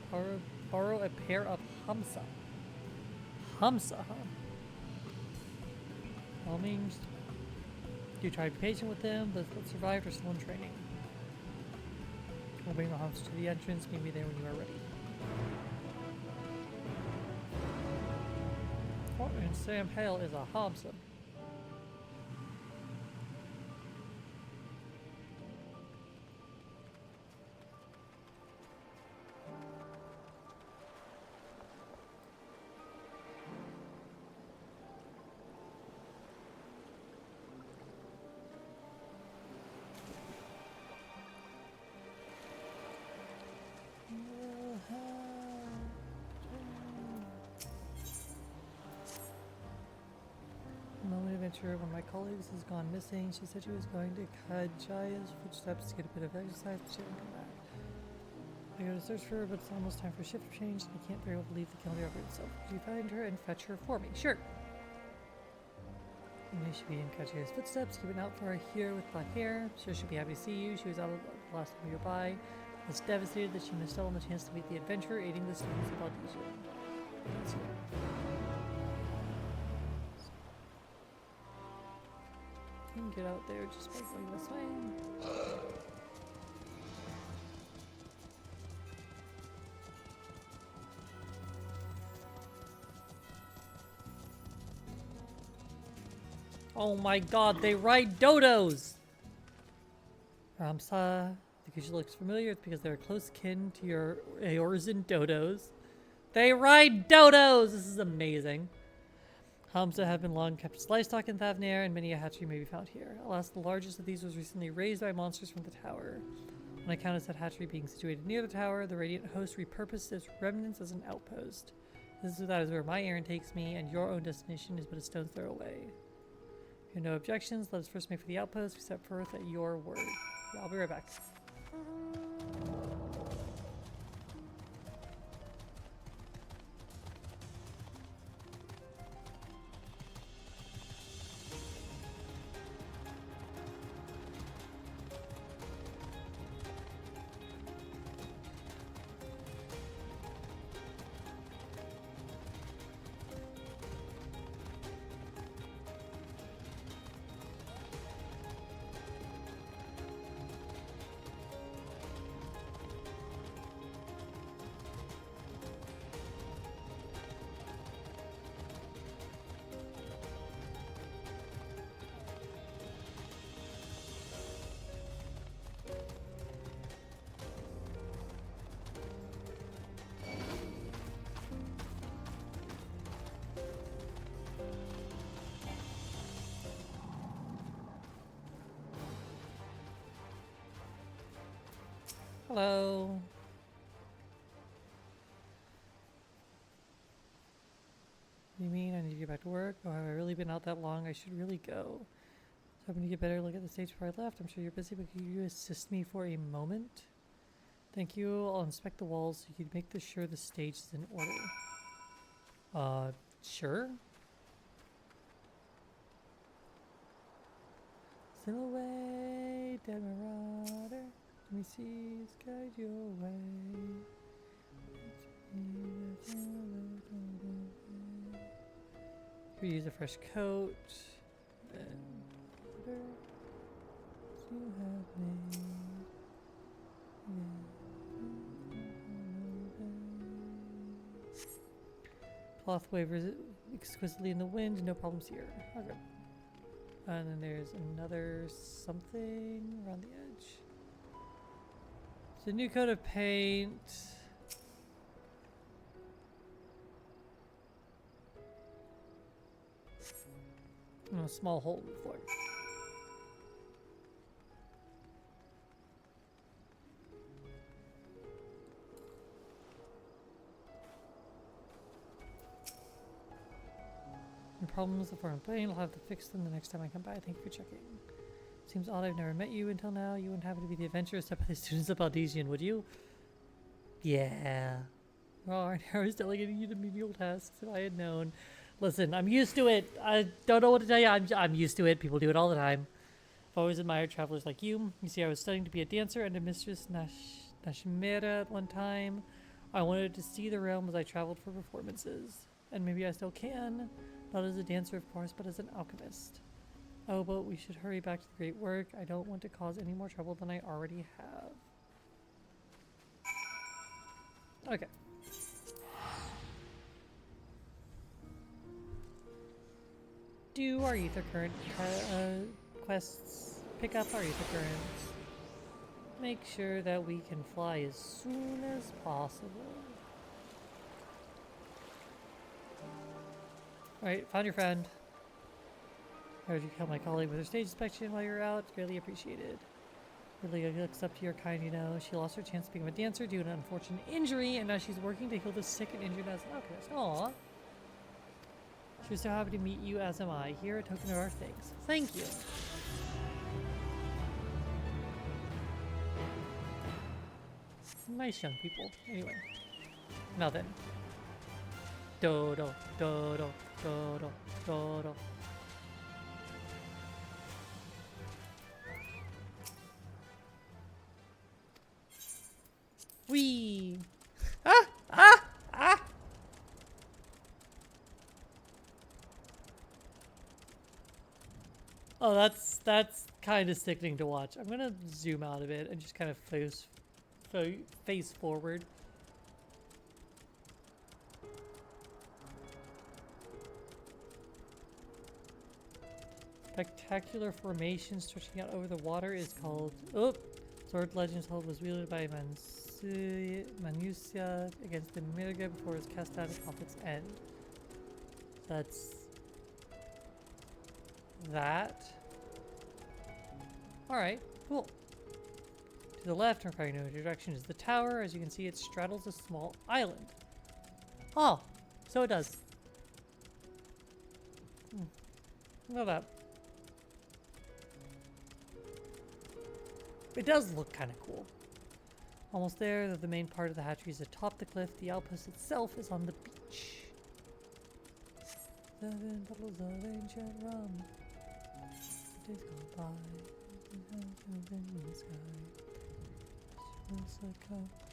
borrow a pair of Hamsa. Hamsa, huh? By all means, do try to be patient with them, but what survived are still in training. We'll bring the Hamsa to the entrance. Meet me there when you are ready. What in Sam Hale is a Hamsa? One of my colleagues has gone missing. She said she was going to Kajaya's footsteps to get a bit of exercise, but she didn't come back. I go to search for her, but it's almost time for shift change, and I can't very well believe the calendar over itself. Could you find her and fetch her for me? Sure. And she should be in Kajaya's footsteps. Keep an eye out for her here with black hair. Sure, she'll be happy to see you. She was out the last time you were by. I was devastated that she missed out on the chance to meet the adventurer aiding the students of Aldesia. Let's see. Get out there just by going this way. Oh my god, they ride dodos! Ramsa, because she looks familiar, it's because they're close kin to your Eorzen dodos. They ride dodos! This is amazing. Hamsa have been long kept as livestock in Thavnair, and many a hatchery may be found here. Alas, the largest of these was recently raised by monsters from the tower. On account of said hatchery being situated near the tower, the Radiant Host repurposed its remnants as an outpost. That is where my errand takes me, and your own destination is but a stone's throw away. If you have no objections, let us first make for the outpost. We set forth at your word. Yeah, I'll be right back. Hello. You mean I need to get back to work? Oh, have I really been out that long? I should really go. Hoping to get better look at the stage before I left. I'm sure you're busy, but could you assist me for a moment? Thank you. I'll inspect the walls so you can make sure the stage is in order. Sure. Sail away, dead marauder. Let me see, guide your way. Could use a fresh coat. You have made. Cloth wavers exquisitely in the wind, no problems here. Okay. And then there's another something around the edge. It's a new coat of paint. And a small hole in the floor. Your problems with foreign plane, I'll have to fix them the next time I come by. Thank you for checking. Seems odd I've never met you until now. You wouldn't happen to be the adventurer set by the students of Baldesian, would you? Yeah. Oh, I was delegating you to menial tasks if I had known. Listen, I'm used to it. I don't know what to tell you. I'm used to it. People do it all the time. I've always admired travelers like you. You see, I was studying to be a dancer and a Mistress Nashimera at one time. I wanted to see the realm as I traveled for performances. And maybe I still can. Not as a dancer, of course, but as an alchemist. Oh, but we should hurry back to the great work. I don't want to cause any more trouble than I already have. Okay. Do our ether current quests. Pick up our ether currents. Make sure that we can fly as soon as possible. Alright, found your friend. I heard you help my colleague with her stage inspection while you were out. Greatly appreciated. Really looks up to your kind, you know. She lost her chance to become a dancer due to an unfortunate injury, and now she's working to heal the sick and injured as an alchemist. Aww. She was so happy to meet you, as am I. Here, a token of our thanks. Thank you. Nice young people. Anyway. Now then. Dodo, dodo, dodo, dodo. Whee! Ah! Ah! Ah! Oh, that's kind of sickening to watch. I'm gonna zoom out a bit and just kind of face forward. Spectacular formation stretching out over the water is called... Oh! Sword Legends Hold was wielded by Manusia against the Mirga before it was cast out at conflict's end. That's... that. Alright, cool. To the left, requiring no introduction, is the tower. As you can see, it straddles a small island. Oh, so it does. Know that. It does look kind of cool. Almost there, the main part of the hatchery is atop the cliff. The outpost itself is on the beach. 7 bottles of ancient rum. Days go by. In the sky.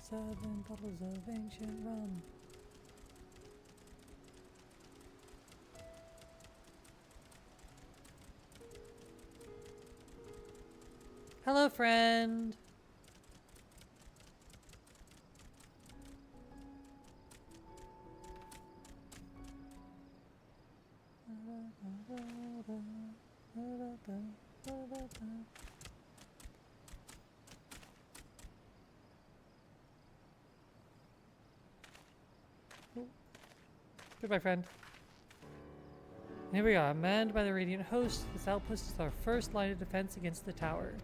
7 bottles of ancient rum. Hello, friend. Goodbye, friend. Here we are, manned by the Radiant Host. This outpost is our first line of defense against the tower.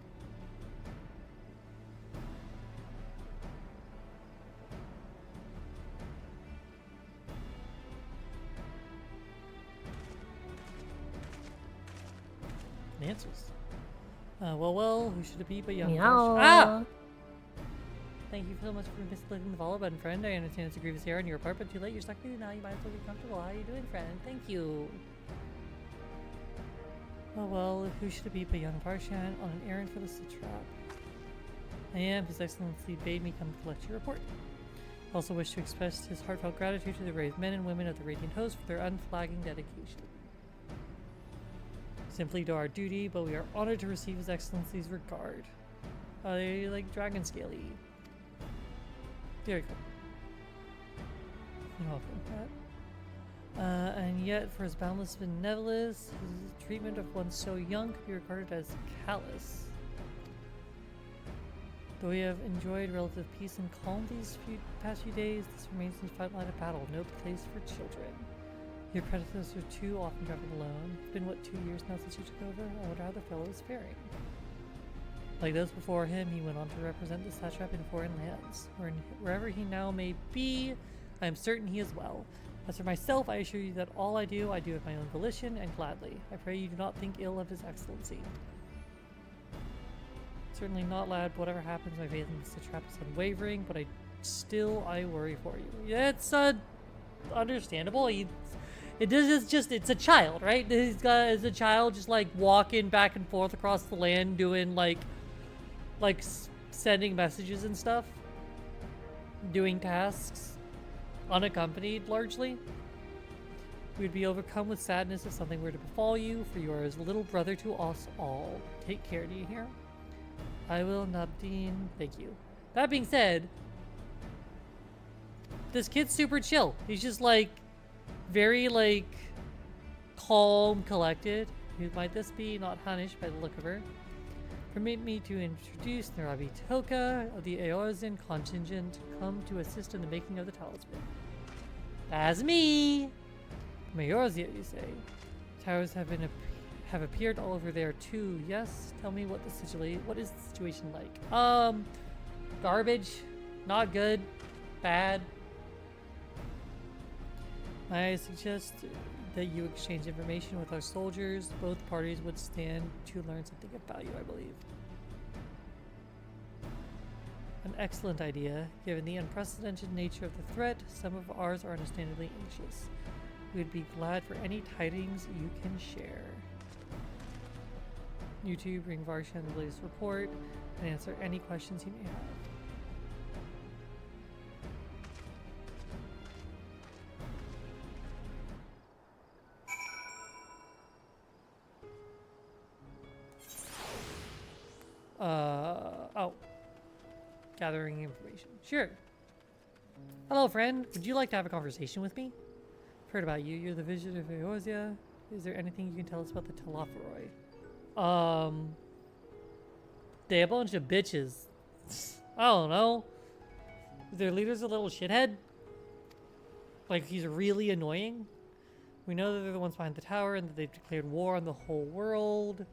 Answers. Well, who should it be but young Meow. Ah! Thank you so much for misclicking the follow button, friend. I understand it's a grievous error on your part, but too late. You're stuck with it now. You might as well get comfortable. How are you doing, friend? Thank you. Well, who should it be but young Varshan on an errand for the Satrap? I am. His Excellency bade me come collect your report. I also wish to express his heartfelt gratitude to the brave men and women of the Radiant Host for their unflagging dedication. Simply do our duty, but we are honored to receive His Excellency's regard. They like dragon scaly. Very cool. You're welcome. And yet, for his boundless benevolence, his treatment of one so young could be regarded as callous. Though we have enjoyed relative peace and calm these past few days, this remains the front line of battle, no place for children. Your predecessor too often traveled alone. It's been, what, 2 years now since you took over? I wonder how the fellow is faring. Like those before him, he went on to represent the satrap in foreign lands. Wherever he now may be, I am certain he is well. As for myself, I assure you that all I do of my own volition and gladly. I pray you do not think ill of His Excellency. Certainly not, lad. Whatever happens, my faith in the satrap is unwavering, but I worry for you. Yeah, it's understandable. It's a child, right? He's as a child, just like walking back and forth across the land, doing like sending messages and stuff, doing tasks, unaccompanied largely. We would be overcome with sadness if something were to befall you, for you are as a little brother to us all. Take care, do you hear? I will, Nabdeen. Thank you. That being said, this kid's super chill. He's just like very like calm, collected. Who might this be? Not Hanish by the look of her. Permit me to introduce Narabi Toka of the Eorzean contingent, come to assist in the making of the talisman. That's me! From Eorzea, you say? Towers have appeared all over there too, yes? Tell me what is the situation like? Garbage, not good, bad. I suggest that you exchange information with our soldiers. Both parties would stand to learn something of value, I believe. An excellent idea. Given the unprecedented nature of the threat, some of ours are understandably anxious. We'd be glad for any tidings you can share. You two bring Varshan the latest report and answer any questions he may have. Oh. Gathering information. Sure. Hello, friend. Would you like to have a conversation with me? I've heard about you. You're the vision of Eorzea. Is there anything you can tell us about the Telophoroi? They a bunch of bitches. I don't know. Their leader's a little shithead. Like, he's really annoying. We know that they're the ones behind the tower and that they've declared war on the whole world.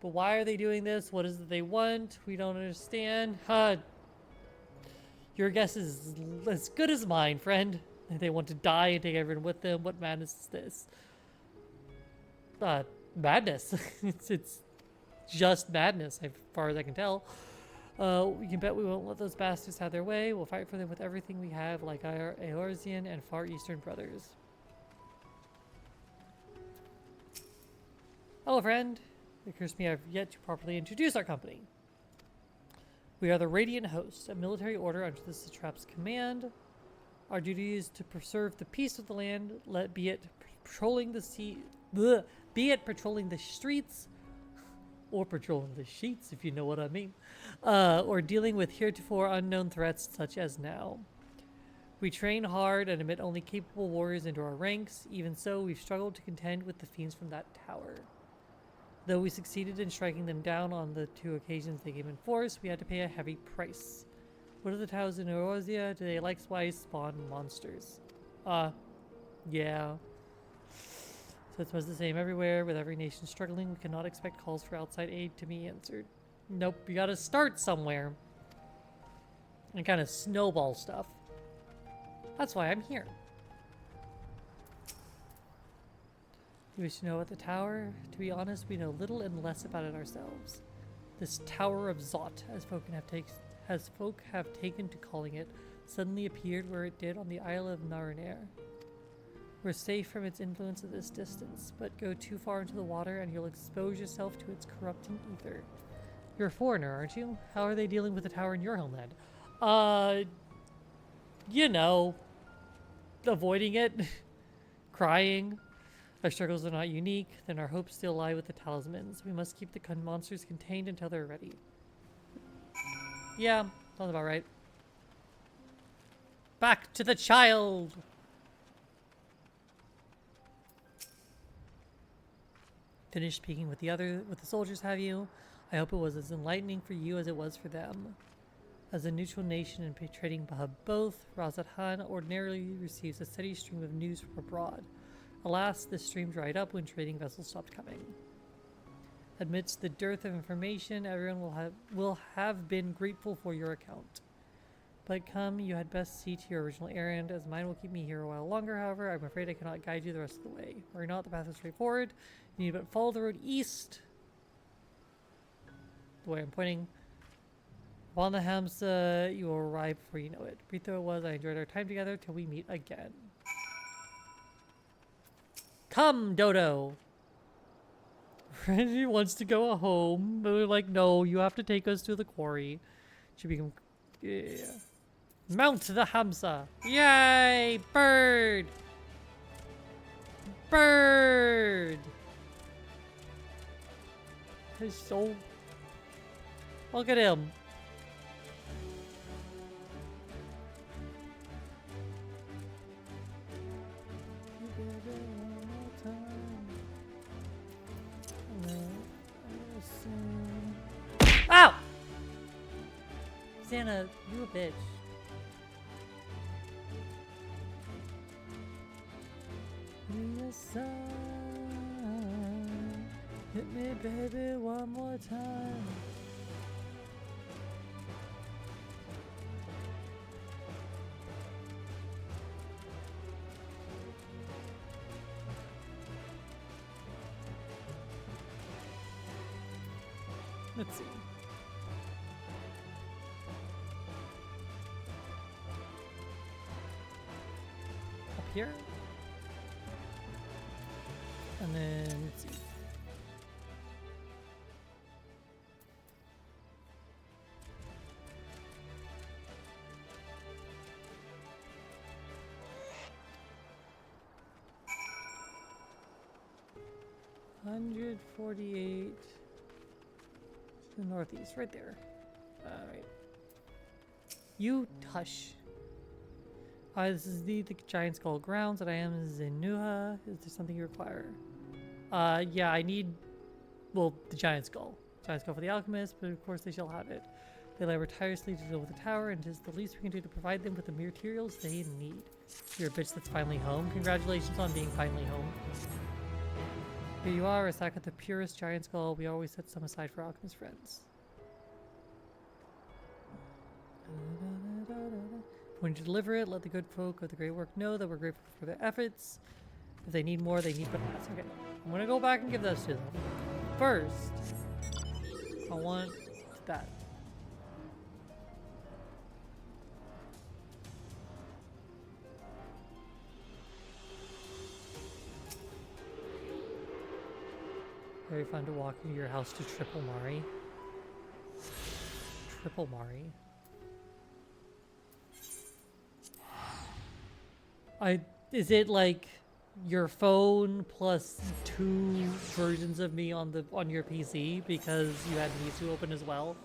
But why are they doing this? What is it they want? We don't understand. Your guess is as good as mine, friend. They want to die and take everyone with them. What madness is this? Madness. it's just madness, as far as I can tell. We can bet we won't let those bastards have their way. We'll fight for them with everything we have, like our Eorzean and Far Eastern brothers. Hello, friend. It occurs to me I've yet to properly introduce our company. We are the Radiant Host, a military order under the Satrap's command. Our duty is to preserve the peace of the land, be it patrolling the streets, or patrolling the sheets, if you know what I mean, or dealing with heretofore unknown threats such as now. We train hard and admit only capable warriors into our ranks. Even so, we've struggled to contend with the fiends from that tower. Though we succeeded in striking them down on the 2 occasions they came in force, we had to pay a heavy price. What are the towers in Eorzea? Do they likewise spawn monsters? Yeah. So it's much the same everywhere. With every nation struggling, we cannot expect calls for outside aid to be answered. Nope, you gotta start somewhere. And kind of snowball stuff. That's why I'm here. You wish to know about the tower? To be honest, we know little and less about it ourselves. This Tower of Zot, as folk have taken to calling it, suddenly appeared where it did on the Isle of Narunair. We're safe from its influence at this distance, but go too far into the water and you'll expose yourself to its corrupting ether. You're a foreigner, aren't you? How are they dealing with the tower in your homeland? You know, avoiding it, crying. Our struggles are not unique, then our hopes still lie with the talismans. We must keep the monsters contained until they're ready. Yeah, sounds about right. Back to the child! Finished speaking with the soldiers, have you? I hope it was as enlightening for you as it was for them. As a neutral nation and trading both, Razat Han ordinarily receives a steady stream of news from abroad. Alas, this stream dried up when trading vessels stopped coming. Amidst the dearth of information, everyone will have been grateful for your account. But come, you had best see to your original errand, as mine will keep me here a while longer. However, I'm afraid I cannot guide you the rest of the way. Worry not, the path is straightforward. You need but follow the road east. The way I'm pointing. Upon the Hamsa, you will arrive before you know it. Brief though it was, I enjoyed our time together till we meet again. Come, Dodo! She wants to go home, but we're like, no, you have to take us to the quarry. She become... Yeah. Mount the Hamsa! Yay! Bird! Bird! He's so... Look at him. Ow! Santa, you a bitch. Hit me, baby, one more time. Let's see. Up here. And then, let's see. $148 to the northeast, right there. Alright. You hush. This is the Giant Skull grounds that I am Zenuha. Is there something you require? Yeah, I need, well, the Giant Skull. Giant Skull for the alchemist, but of course they shall have it. They labor tirelessly to deal with the tower, and it is the least we can do to provide them with the materials they need. You're a bitch that's finally home. Congratulations on being finally home. Here you are, a sack of the purest Giant Skull. We always set some aside for alchemist friends. When you deliver it, let the good folk of the great work know that we're grateful for their efforts. If they need more, they need but less. Okay, I'm gonna go back and give those to them. First, I want that. Very fun to walk into your house to Triple Mari. Triple Mari. Is it like your phone plus 2 versions of me on your PC because you had these two open as well?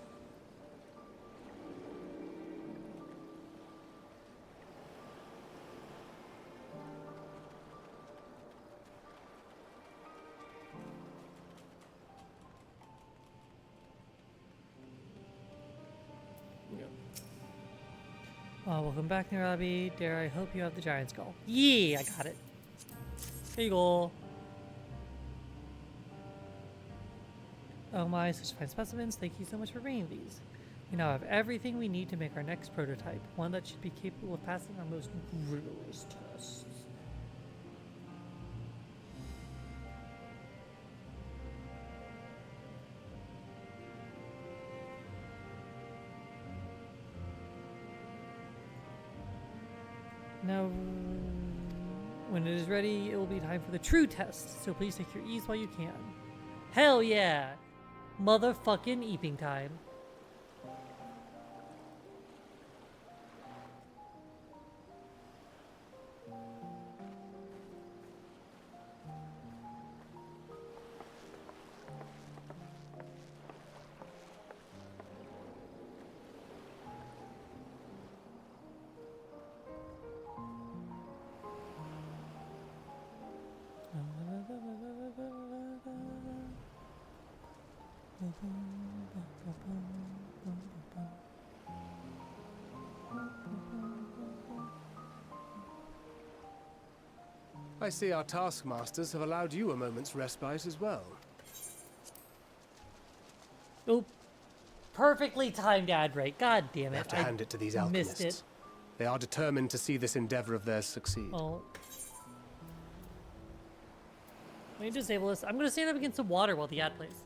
Welcome back, Narabi. Dare I hope you have the Giant Skull. Yeah, I got it. There you go. Oh my, such fine specimens. Thank you so much for bringing these. We now have everything we need to make our next prototype. One that should be capable of passing our most rigorous tests. Now, when it is ready, it will be time for the true test. So please take your ease while you can. Hell yeah! Motherfucking eeping time. I see our taskmasters have allowed you a moment's respite as well. Oh, perfectly timed ad break. God damn it. I have to I hand it to these missed alchemists. it. They are determined to see this endeavor of theirs succeed. Oh. Let me disable this. I'm going to stand up against some water while the ad plays.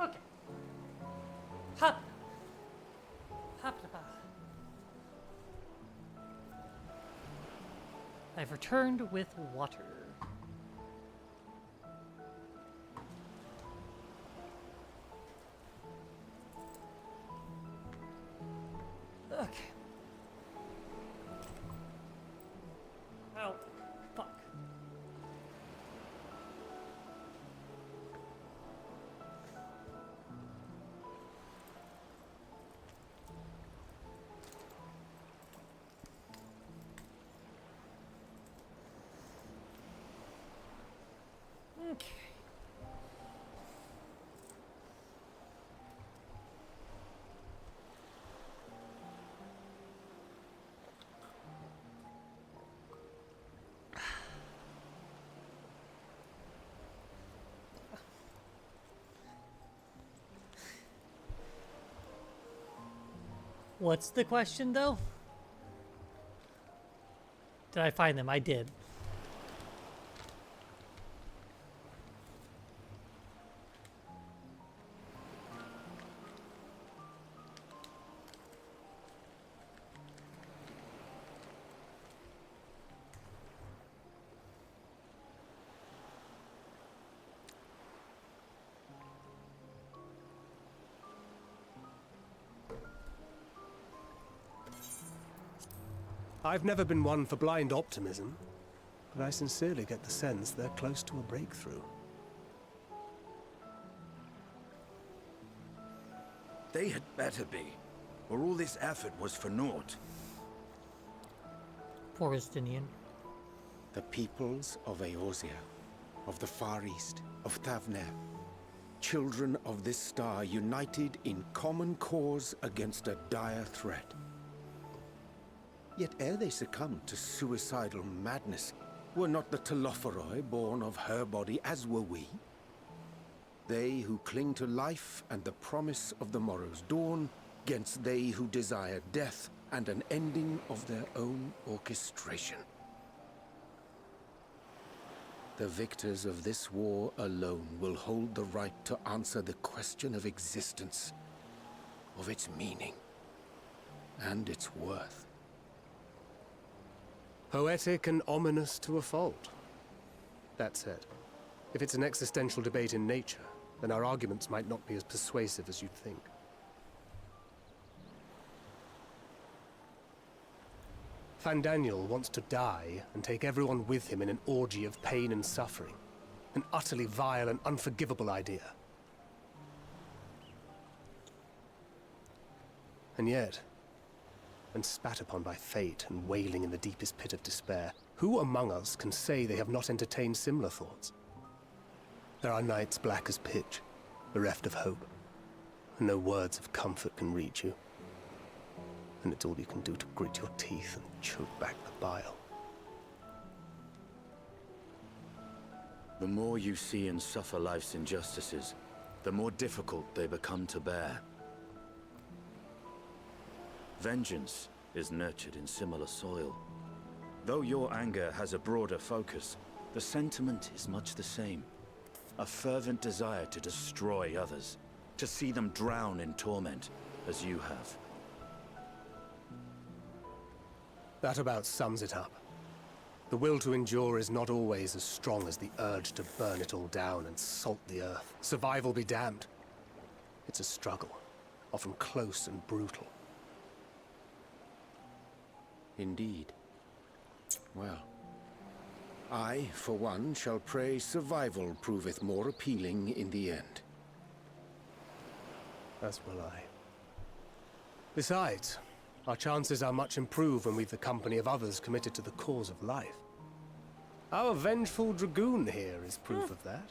Okay. Hop. Hop. I've returned with water. Okay. Ow. Fuck. Okay. What's the question, though? Did I find them? I did. I've never been one for blind optimism, but I sincerely get the sense they're close to a breakthrough. They had better be, or all this effort was for naught. Poor Estinian. The peoples of Eorzea, of the Far East, of Thavner, children of this star united in common cause against a dire threat. Yet ere they succumbed to suicidal madness, were not the Telophoroi born of her body as were we? They who cling to life and the promise of the morrow's dawn, against they who desire death and an ending of their own orchestration. The victors of this war alone will hold the right to answer the question of existence, of its meaning, and its worth. Poetic and ominous to a fault. That said, if it's an existential debate in nature, then our arguments might not be as persuasive as you'd think. Fandaniel wants to die and take everyone with him in an orgy of pain and suffering. An utterly vile and unforgivable idea. And yet, when spat upon by fate and wailing in the deepest pit of despair, who among us can say they have not entertained similar thoughts? There are nights black as pitch, bereft of hope, and no words of comfort can reach you. And it's all you can do to grit your teeth and choke back the bile. The more you see and suffer life's injustices, the more difficult they become to bear. Vengeance is nurtured in similar soil. Though your anger has a broader focus, the sentiment is much the same. A fervent desire to destroy others, to see them drown in torment, as you have. That about sums it up. The will to endure is not always as strong as the urge to burn it all down and salt the earth. Survival be damned. It's a struggle, often close and brutal. Indeed. Well, I, for one, shall pray survival proveth more appealing in the end. As will I. Besides, our chances are much improved when we've the company of others committed to the cause of life. Our vengeful dragoon here is proof of that.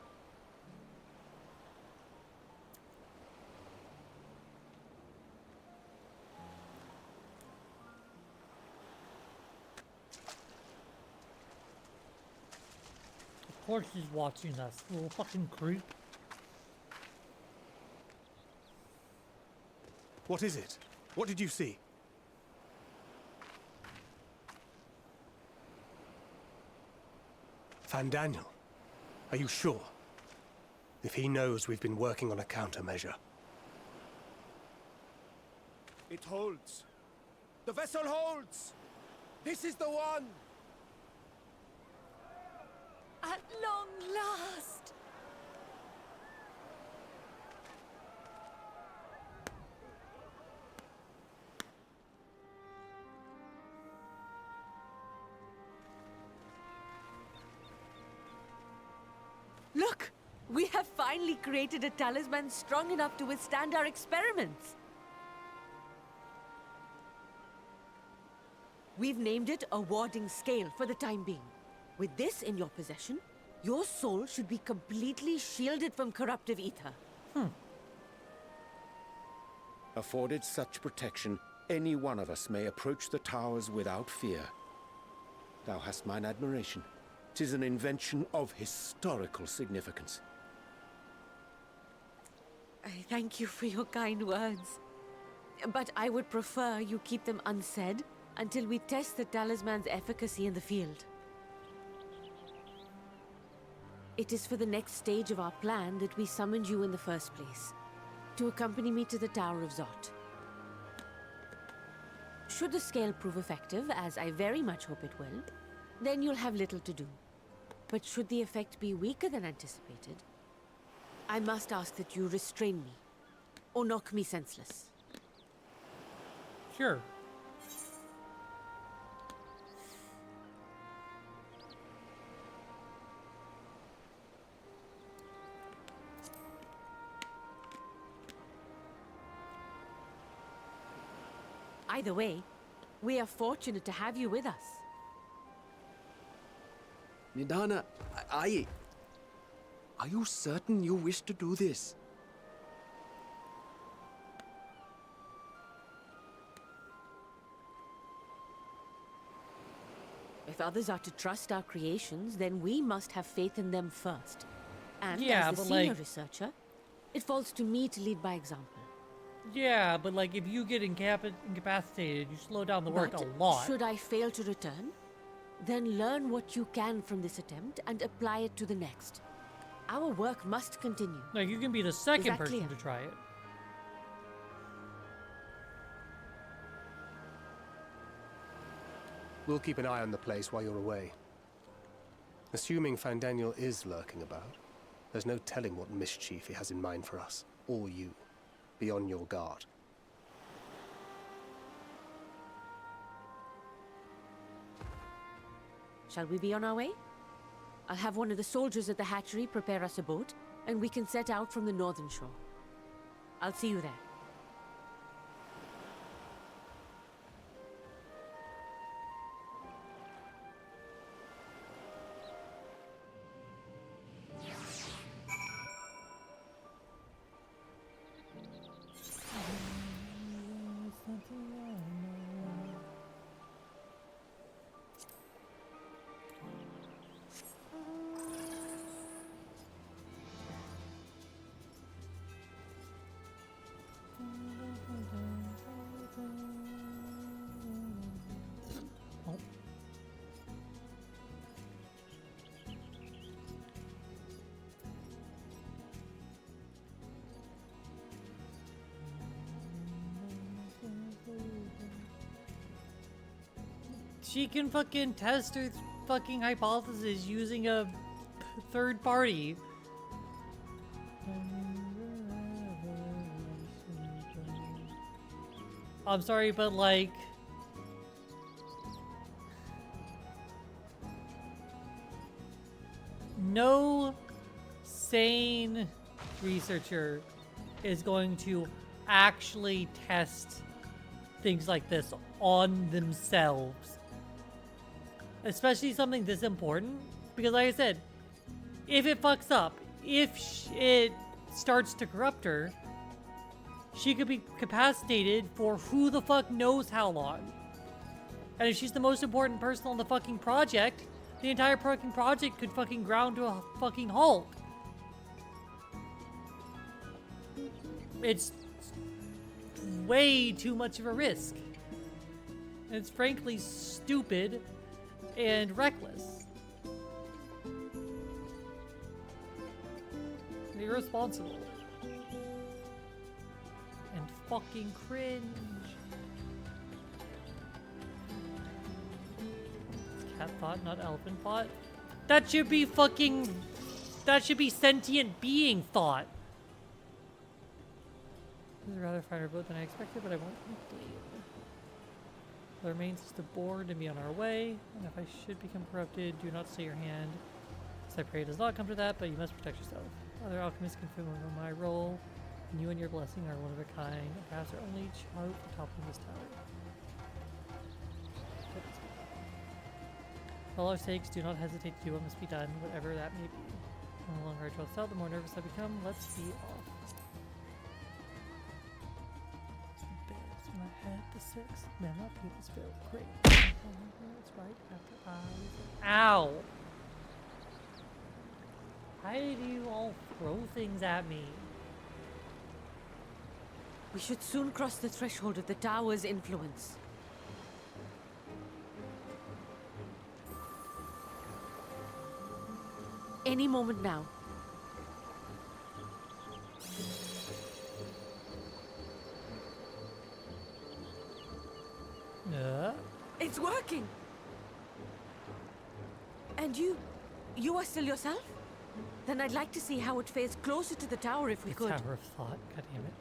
Of course he's watching us, little fucking creep. What is it? What did you see? Fandaniel, are you sure? If he knows we've been working on a countermeasure. It holds. The vessel holds! This is the one! At long last! Look! We have finally created a talisman strong enough to withstand our experiments! We've named it a warding scale for the time being. With this in your possession, your soul should be completely shielded from corruptive ether. Afforded such protection, any one of us may approach the towers without fear. Thou hast mine admiration. 'Tis an invention of historical significance. I thank you for your kind words. But I would prefer you keep them unsaid until we test the talisman's efficacy in the field. It is for the next stage of our plan that we summoned you in the first place, to accompany me to the Tower of Zot. Should the scale prove effective, as I very much hope it will, then you'll have little to do. But should the effect be weaker than anticipated, I must ask that you restrain me, or knock me senseless. Sure. Either way, we are fortunate to have you with us. Nidana, are you certain you wish to do this? If others are to trust our creations, then we must have faith in them first. And Yeah, as the but, senior like, researcher, It falls to me to lead by example. Yeah, but like if you get incapacitated, you slow down the work But a lot. should I fail to return, then learn what you can from this attempt and apply it to the next. Our work must continue. Like you can be the second Is that person clear? to try it. We'll keep an eye on the place while you're away. Assuming Fandaniel is lurking about, there's no telling what mischief he has in mind for us, or you. Be on your guard. Shall we be on our way? I'll have one of the soldiers at the hatchery prepare us a boat, and we can set out from the northern shore. I'll see you there. She can fucking test her fucking hypothesis using a third party. I'm sorry, but like... no sane researcher is going to actually test things like this on themselves. Especially something this important. Because like I said, if it fucks up, if it starts to corrupt her, she could be capacitated for who the fuck knows how long. And if she's the most important person on the fucking project, the entire fucking project could fucking ground to a fucking halt. It's way too much of a risk. And it's frankly stupid and reckless. And irresponsible. And fucking cringe. It's cat thought, not elephant thought. That should be fucking... that should be sentient being thought. This is a rather finer boat than I expected, but I won't complain. What remains is to board and be on our way, and if I should become corrupted, do not stay your hand. So I pray it does not come to that, but you must protect yourself. Other alchemists can fulfill my role, and you and your blessing are one of a kind, and perhaps our only child for toppling this tower. For all our sakes, do not hesitate to do what must be done, whatever that may be. The longer I draw this out, the more nervous I become. Let's be off. When I had the six, then my pupils felt great. It's right after I... Ow! Why do you all throw things at me? We should soon cross the threshold of the tower's influence. Any moment now. It's working! And you are still yourself? Then I'd like to see how it fares closer to the tower if we could. Tower of Thought, god damn it.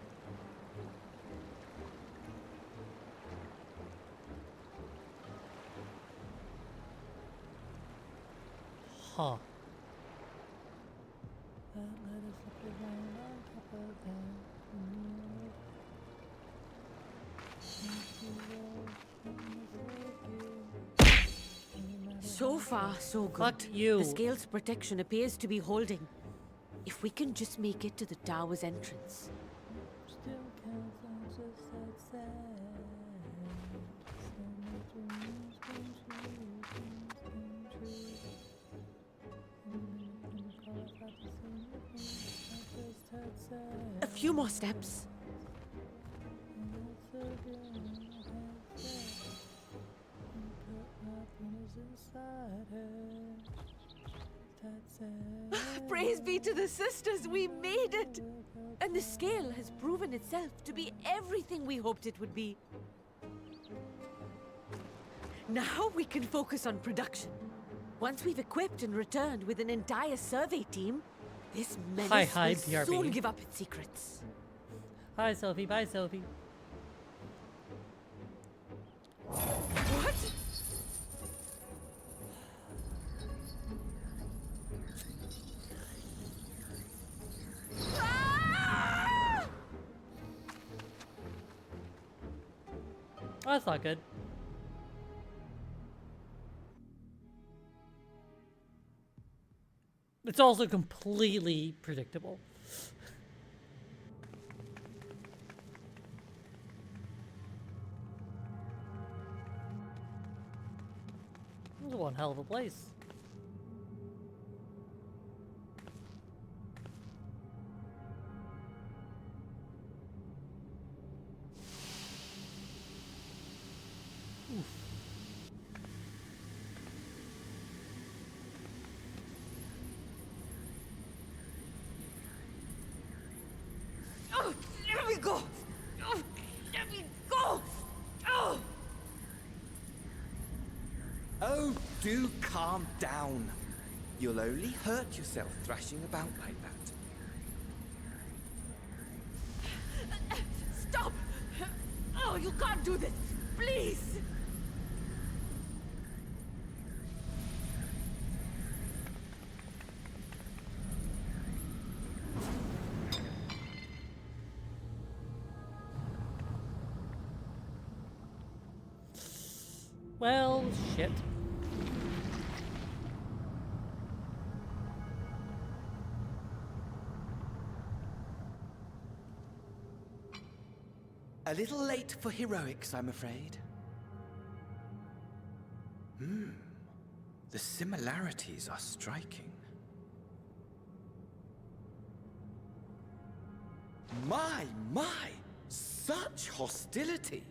Huh. So far, so good. Fuck you. The scale's protection appears to be holding. If we can just make it to the tower's entrance. few more steps. Praise be to the sisters, we made it! And the scale has proven itself to be everything we hoped it would be. Now we can focus on production. Once we've equipped and returned with an entire survey team, this menace Hi, will BRB. soon give up its secrets. Hi, Sophie. Bye, Sophie. What? Oh, that's not good. It's also completely predictable. This is one hell of a place. Oh, let me go! Oh, let me go! Oh! Oh, do calm down. You'll only hurt yourself thrashing about like that. Stop! Oh, you can't do this! Please! Well, shit. A little late for heroics, I'm afraid. The similarities are striking. My! Such hostility!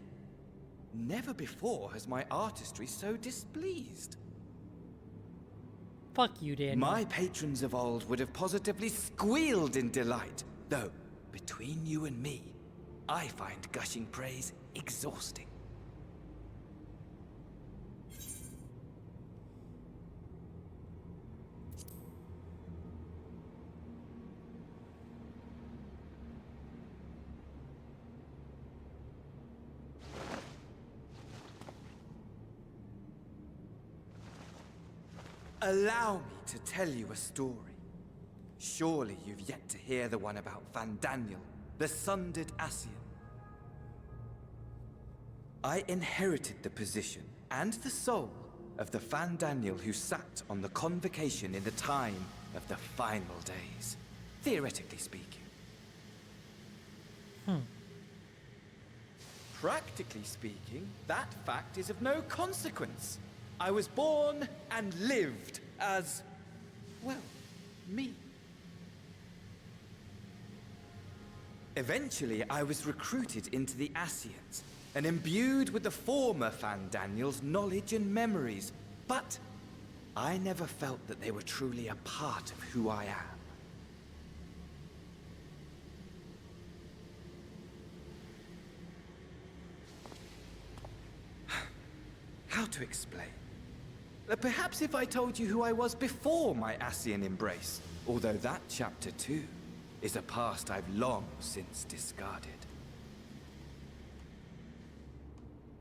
Never before has my artistry so displeased. Fuck you, Daniel. My patrons of old would have positively squealed in delight, though, between you and me, I find gushing praise exhausting. Allow me to tell you a story. Surely you've yet to hear the one about Vandaniel, the sundered Ascian. I inherited the position and the soul of the Vandaniel who sat on the convocation in the time of the final days, theoretically speaking. Practically speaking, that fact is of no consequence. I was born and lived as, well, me. Eventually, I was recruited into the Ascians and imbued with the former Vandaniel's knowledge and memories, but I never felt that they were truly a part of who I am. How to explain? Perhaps if I told you who I was before my Ascian embrace, although that chapter too is a past I've long since discarded.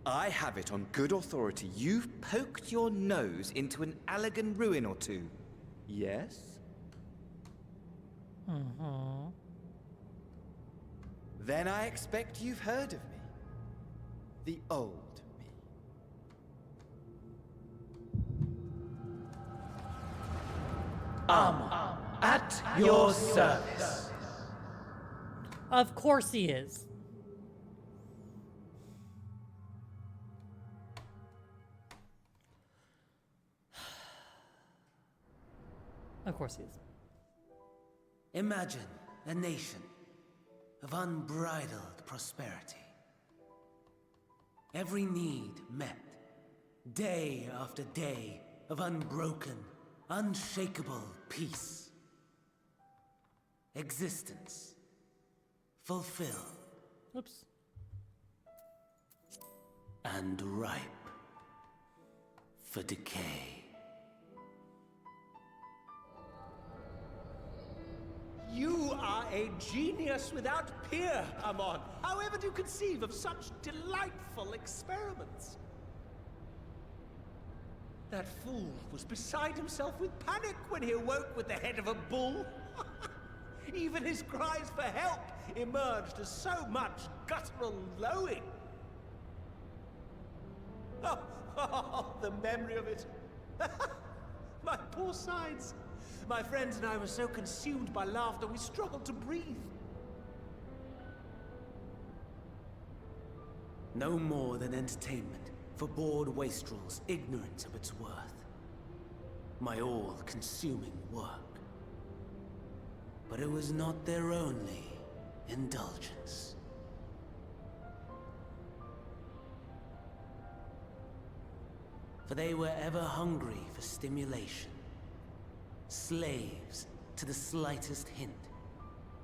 I have it on good authority you've poked your nose into an Allagan ruin or two. Yes? Then I expect you've heard of me. The old me. At your service. Of course he is. Of course he is. Imagine a nation of unbridled prosperity. Every need met, day after day of unbroken, unshakable peace. Existence fulfilled. Oops. And ripe for decay. You are a genius without peer, Amon. However do you conceive of such delightful experiments? That fool was beside himself with panic when he awoke with the head of a bull. Even his cries for help emerged as so much guttural lowing. Oh, the memory of it. My poor sides. My friends and I were so consumed by laughter we struggled to breathe. No more than entertainment for bored wastrels ignorant of its worth. My all-consuming work. But it was not their only indulgence. For they were ever hungry for stimulation. Slaves to the slightest hint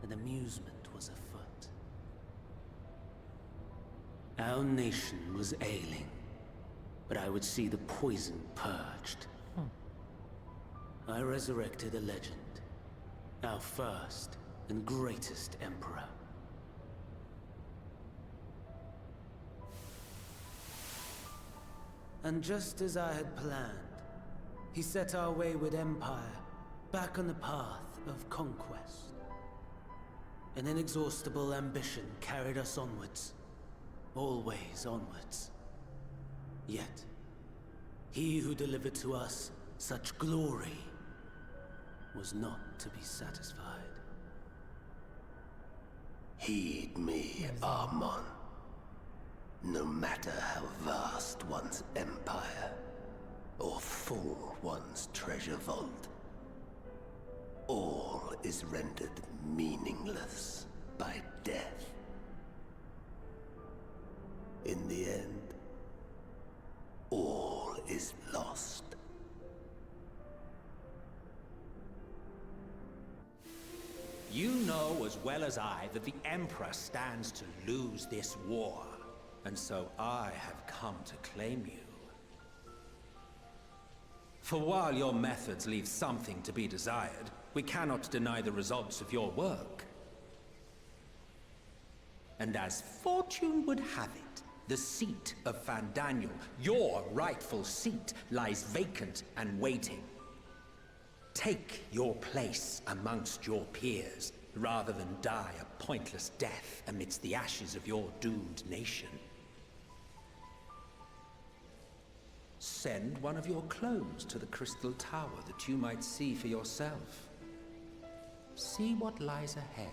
that amusement was afoot. Our nation was ailing, but I would see the poison purged. I resurrected a legend, our first and greatest emperor. And just as I had planned, he set our wayward empire back on the path of conquest. An inexhaustible ambition carried us onwards, always onwards. Yet, he who delivered to us such glory was not to be satisfied. Heed me, Amon. No matter how vast one's empire, or full one's treasure vault, all is rendered meaningless by death. In the end, all is lost. You know as well as I that the Emperor stands to lose this war, and so I have come to claim you. For while your methods leave something to be desired, we cannot deny the results of your work. And as fortune would have it, the seat of Fandaniel, your rightful seat, lies vacant and waiting. Take your place amongst your peers, rather than die a pointless death amidst the ashes of your doomed nation. Send one of your clones to the Crystal Tower that you might see for yourself. See what lies ahead.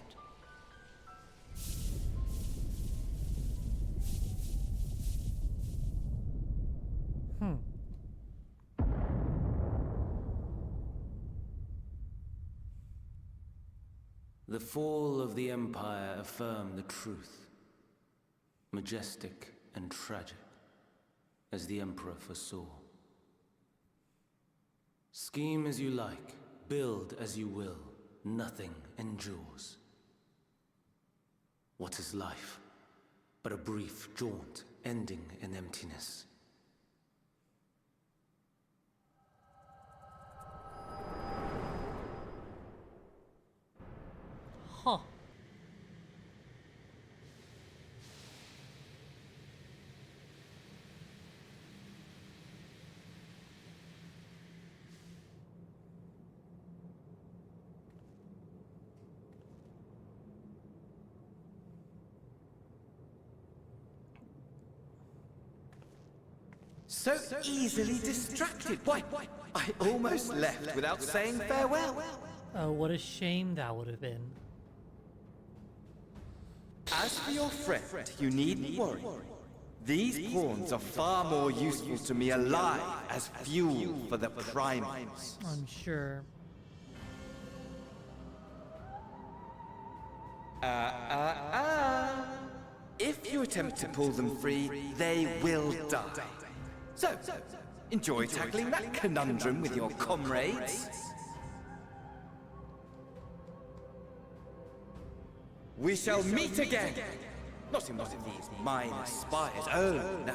The fall of the Empire affirmed the truth. Majestic and tragic, as the Emperor foresaw. Scheme as you like, build as you will, nothing endures. What is life but a brief jaunt ending in emptiness? Huh. So easily distracted. Why, I almost left without saying farewell. Oh, what a shame that would have been. As for your friend, you needn't worry. These pawns are far more useful to me alive as fuel for the primals. I'm sure. If you attempt to pull them free, they will die. So, enjoy tackling that conundrum with your comrades. We shall meet again! Not in one of these minor spires, oh no,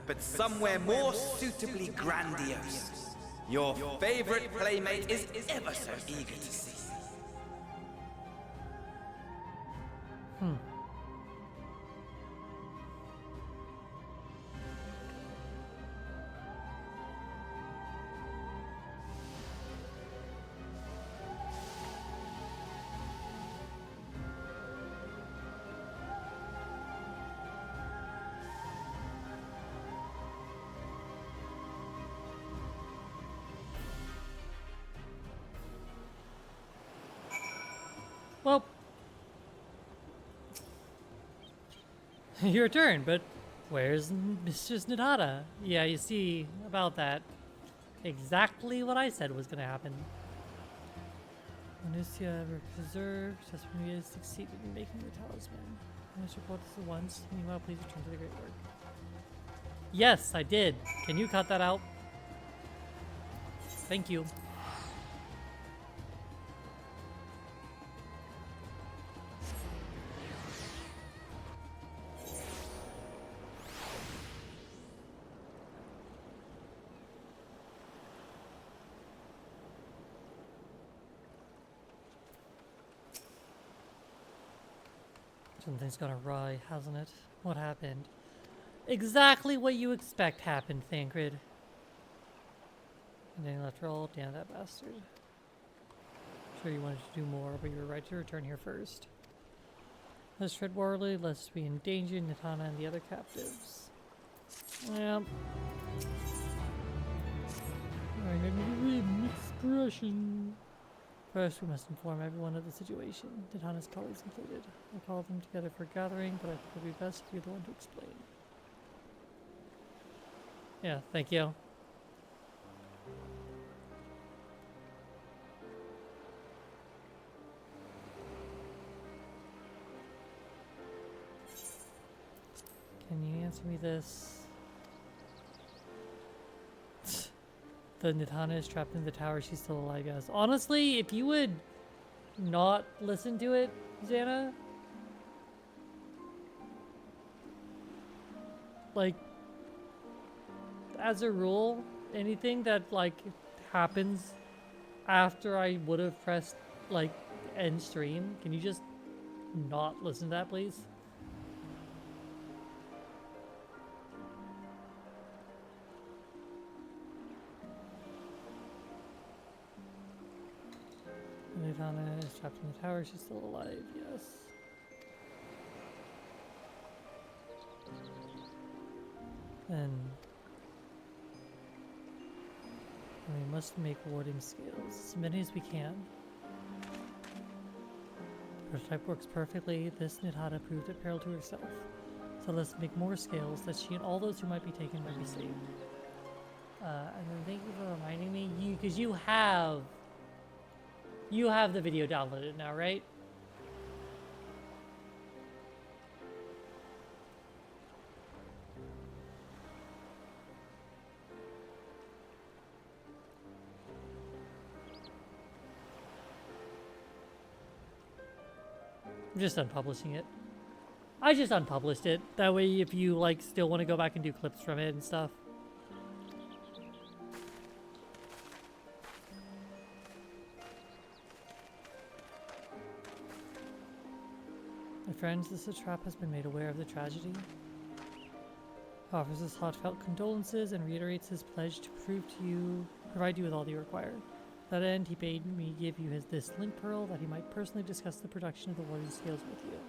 but somewhere more suitably grandiose. Your favorite playmate is ever so eager to see you. Well, your turn, but where's Mistress Nadada? Yeah, you see, about that. Exactly what I said was going to happen. Onusia ever preserved, Testimony succeeded in making the talisman. I must report this at once. Meanwhile, please return to the great work. Yes, I did. Can you cut that out? Thank you. Something's gone awry, hasn't it? What happened? Exactly what you expect happened, Thancred. And then after all, damn that bastard. Sure you wanted to do more, but you were right to return here first. Let's tread warily, lest we endanger Nitana and the other captives. Well. I need to read an expression. First, we must inform everyone of the situation, Nitana's colleagues included. I called them together for a gathering, but I think it would be best if you're the one to explain. Yeah, thank you. Can you answer me this? The Nitana is trapped in the tower. She's still alive, guys. Honestly, if you would not listen to it, Xana, like, as a rule, anything that, like, happens after I would have pressed, like, end stream, can you just not listen to that, please? Nitana is trapped in the tower. She's still alive, yes. And we must make warding scales, as many as we can. The prototype works perfectly. This Nitana proved at peril to herself. So let's make more scales that she and all those who might be taken might be saved. And then thank you for reminding me, because you have the video downloaded now, right? I'm just unpublishing it. I just unpublished it. That way, if you like still want to go back and do clips from it and stuff. My friends, this trap has been made aware of the tragedy. Offers his heartfelt condolences and reiterates his pledge to provide you with all you require. To that end, he bade me give you this link pearl that he might personally discuss the production of the warding scales with you.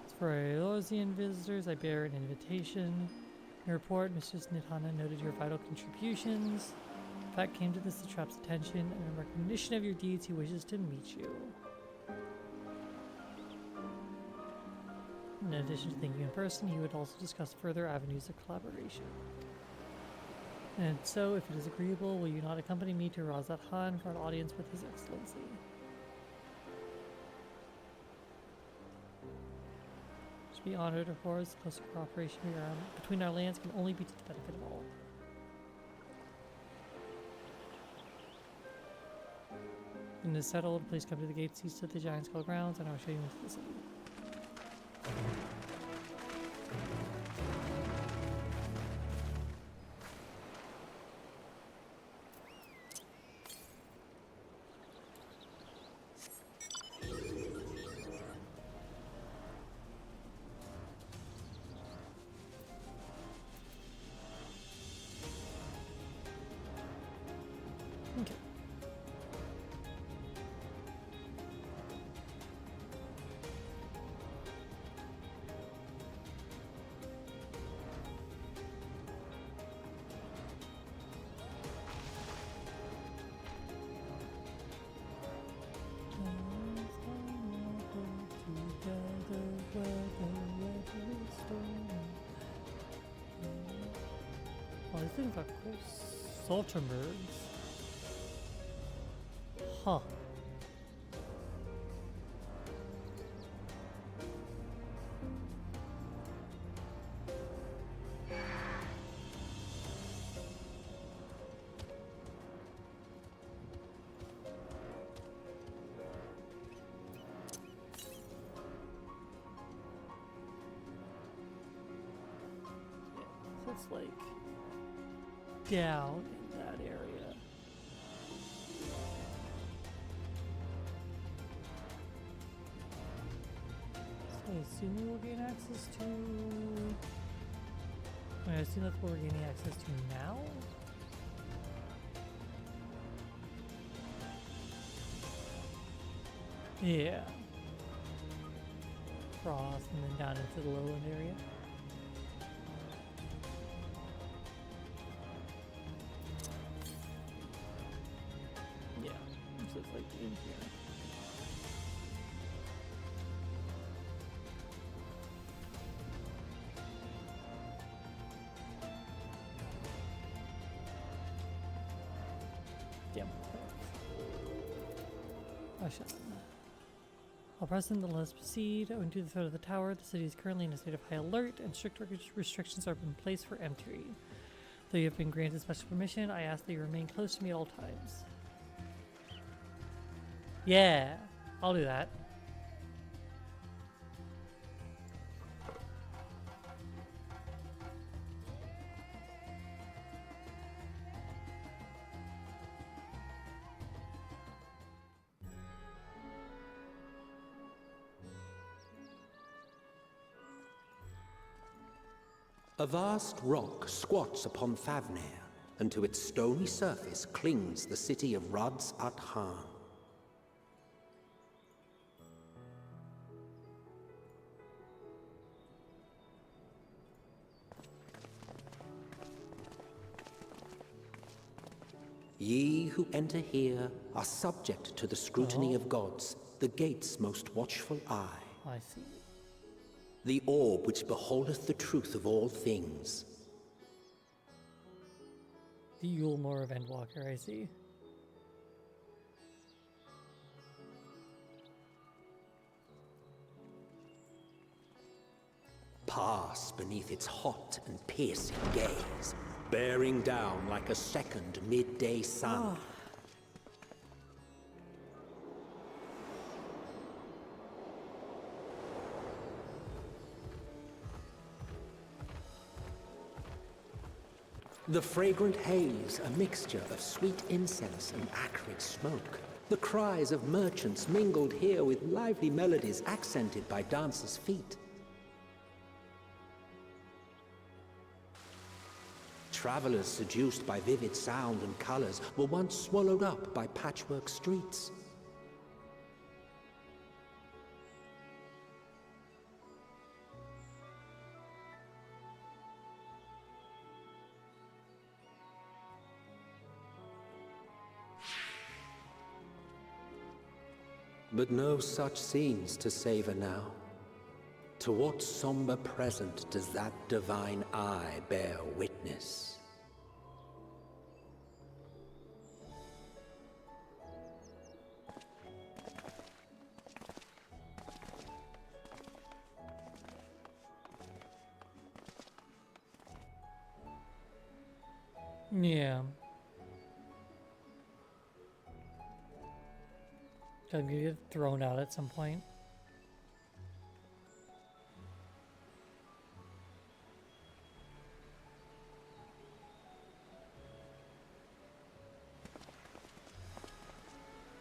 As for Eorzean visitors, I bear an invitation. In your report, Mistress Nitana noted your vital contributions. The fact came to the satrap's attention, and in recognition of your deeds, he wishes to meet you. In addition to thanking you in person, he would also discuss further avenues of collaboration. And so, if it is agreeable, will you not accompany me to Razat Han for an audience with His Excellency? should be honored, of course. Closer cooperation between our lands can only be to the benefit of all. When it is settled, please come to the gates east of the Giant Skull grounds, and I will show you into the city. Okay. Oh, these things are cool. Salternbergs. Huh. So it's like down in that area. So I assume we will gain access to... I assume that's what we're gaining access to now? Yeah. Cross and then down into the lowland area. Yeah, so it's like in here. Damn. I shall. While present, let us proceed. Owing to the threat of the tower, the city is currently in a state of high alert, and strict restrictions are in place for entry. Though you have been granted special permission, I ask that you remain close to me at all times. Yeah, I'll do that. A vast rock squats upon Thavnair, and to its stony surface clings the city of Rads at Han. Ye who enter here are subject to the scrutiny of gods, the gate's most watchful eye. I see. The orb which beholdeth the truth of all things. The Yulmore of Endwalker, I see. Pass beneath its hot and piercing gaze, bearing down like a second midday sun. The fragrant haze, a mixture of sweet incense and acrid smoke. The cries of merchants mingled here with lively melodies accented by dancers' feet. Travelers seduced by vivid sound and colors were once swallowed up by patchwork streets. But no such scenes to savor now. To what somber present does that divine eye bear witness? Yeah. Gonna get thrown out at some point.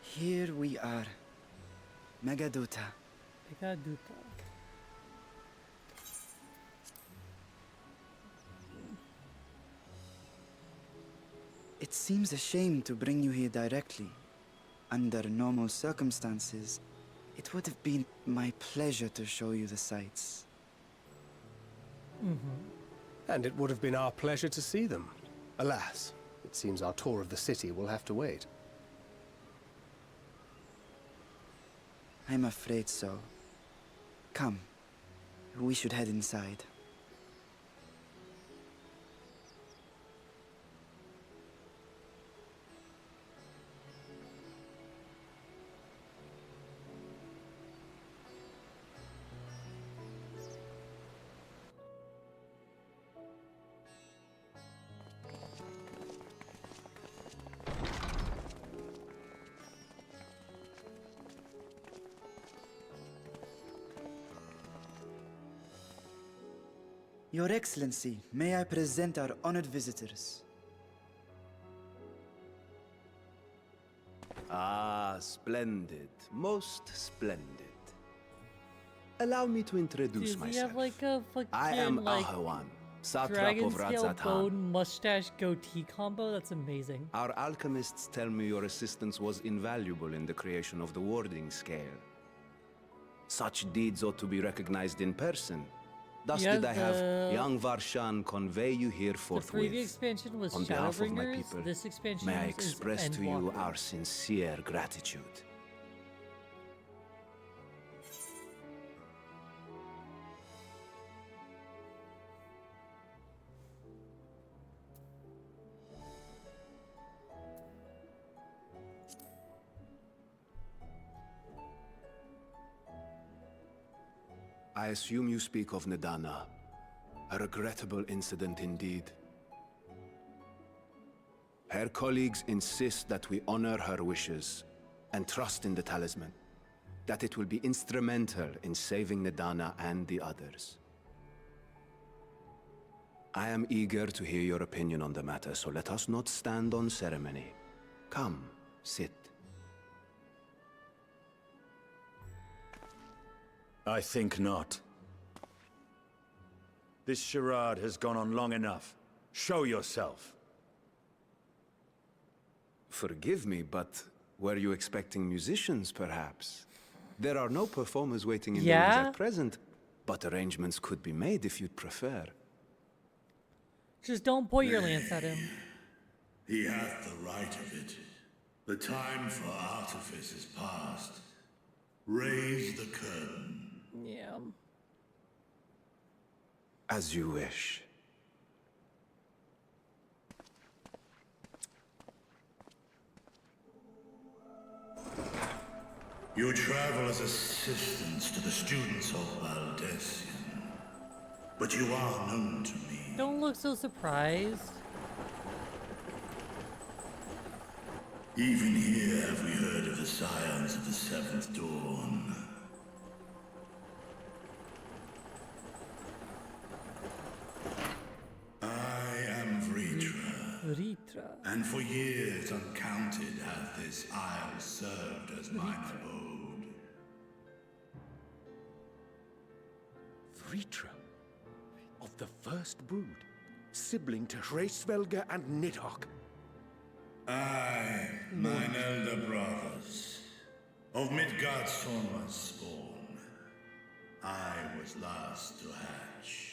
Here we are. Megaduta. Megaduta. It seems a shame to bring you here directly. Under normal circumstances, it would have been my pleasure to show you the sights. And it would have been our pleasure to see them. Alas, it seems our tour of the city will have to wait. I'm afraid so. Come, we should head inside. Your Excellency, may I present our honored visitors? Ah, splendid. Most splendid. Allow me to introduce Does he myself. have like a fucking I am like Ahawan, satrap dragon of scale Razzatan. bone mustache goatee combo? That's amazing. Our alchemists tell me your assistance was invaluable in the creation of the warding scale. Such deeds ought to be recognized in person. Thus Yeah, did I have young Varshan convey you here The forthwith. previous expansion was On behalf of my Shadowbringers. people, This expansion may I is express to you Endwalker. our sincere gratitude. I assume you speak of Nadana. A regrettable incident indeed. Her colleagues insist that we honor her wishes and trust in the talisman, that it will be instrumental in saving Nadana and the others. I am eager to hear your opinion on the matter, so let us not stand on ceremony. Come, sit. I think not. This charade has gone on long enough. Show yourself. Forgive me, but were you expecting musicians, perhaps? There are no performers waiting in the Yeah? wings at present, but arrangements could be made if you'd prefer. Just don't point your lance at him. He hath the right of it. The time for artifice is past. Raise the curtain. Yeah. As you wish. You travel as assistants to the students of Valdesian. But you are known to me. Don't look so surprised. Even here have we heard of the scions of the Seventh Dawn. I am Vritra. Vritra. And for years uncounted hath this isle served as mine abode. Vritra, of the first brood, sibling to Hraesvelga and Nidhogg. I, mine elder brothers, of Midgardsormr's spawn, I was last to hatch.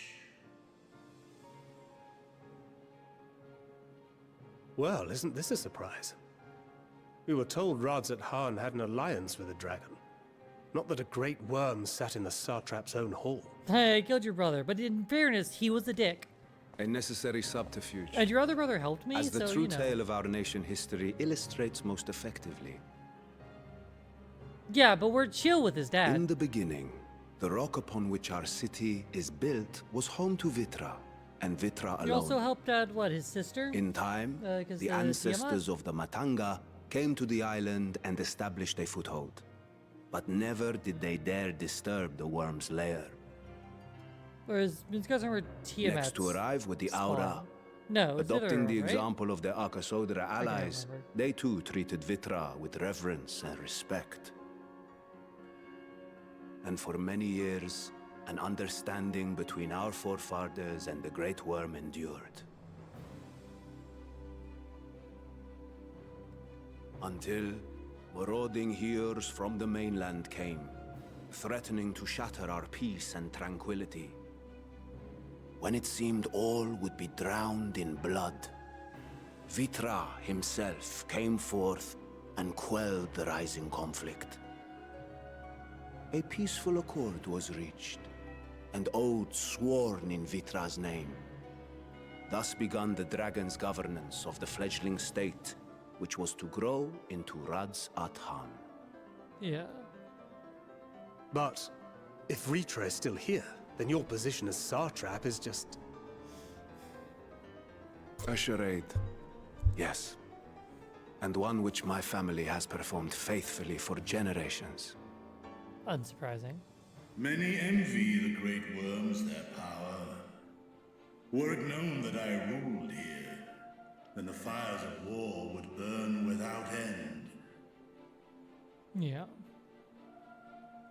Well, isn't this a surprise? We were told Radzat Han had an alliance with a dragon. Not that a great worm sat in the satrap's own hall. Hey, I killed your brother, but in fairness, he was a dick. A necessary subterfuge. And your other brother helped me, As the so, true you know. tale of our nation history illustrates most effectively. Yeah, but we're chill with his dad. In the beginning, the rock upon which our city is built was home to Vitra, and Vitra alone. He also helped out, what, his sister? In time, 'cause, the ancestors of the Matanga came to the island and established a foothold. But never did they dare disturb the worm's lair. Whereas these guys were Tiamat's Next to arrive with the spawn. Aura, No, it's adopting the Ithera, right? example of their Akasodra allies, remember. they too treated Vitra with reverence and respect. And for many years, an understanding between our forefathers and the Great Worm endured. Until marauding heroes from the mainland came, threatening to shatter our peace and tranquility. When it seemed all would be drowned in blood, Vitra himself came forth and quelled the rising conflict. A peaceful accord was reached, and oaths sworn in Vitra's name. Thus began the dragon's governance of the fledgling state, which was to grow into Radz at Han. Yeah. But if Ritra is still here, then your position as Satrap is just... A charade, yes. And one which my family has performed faithfully for generations. Unsurprising. Many envy the Great Worms their power. Were it known that I ruled here, then the fires of war would burn without end. Yeah.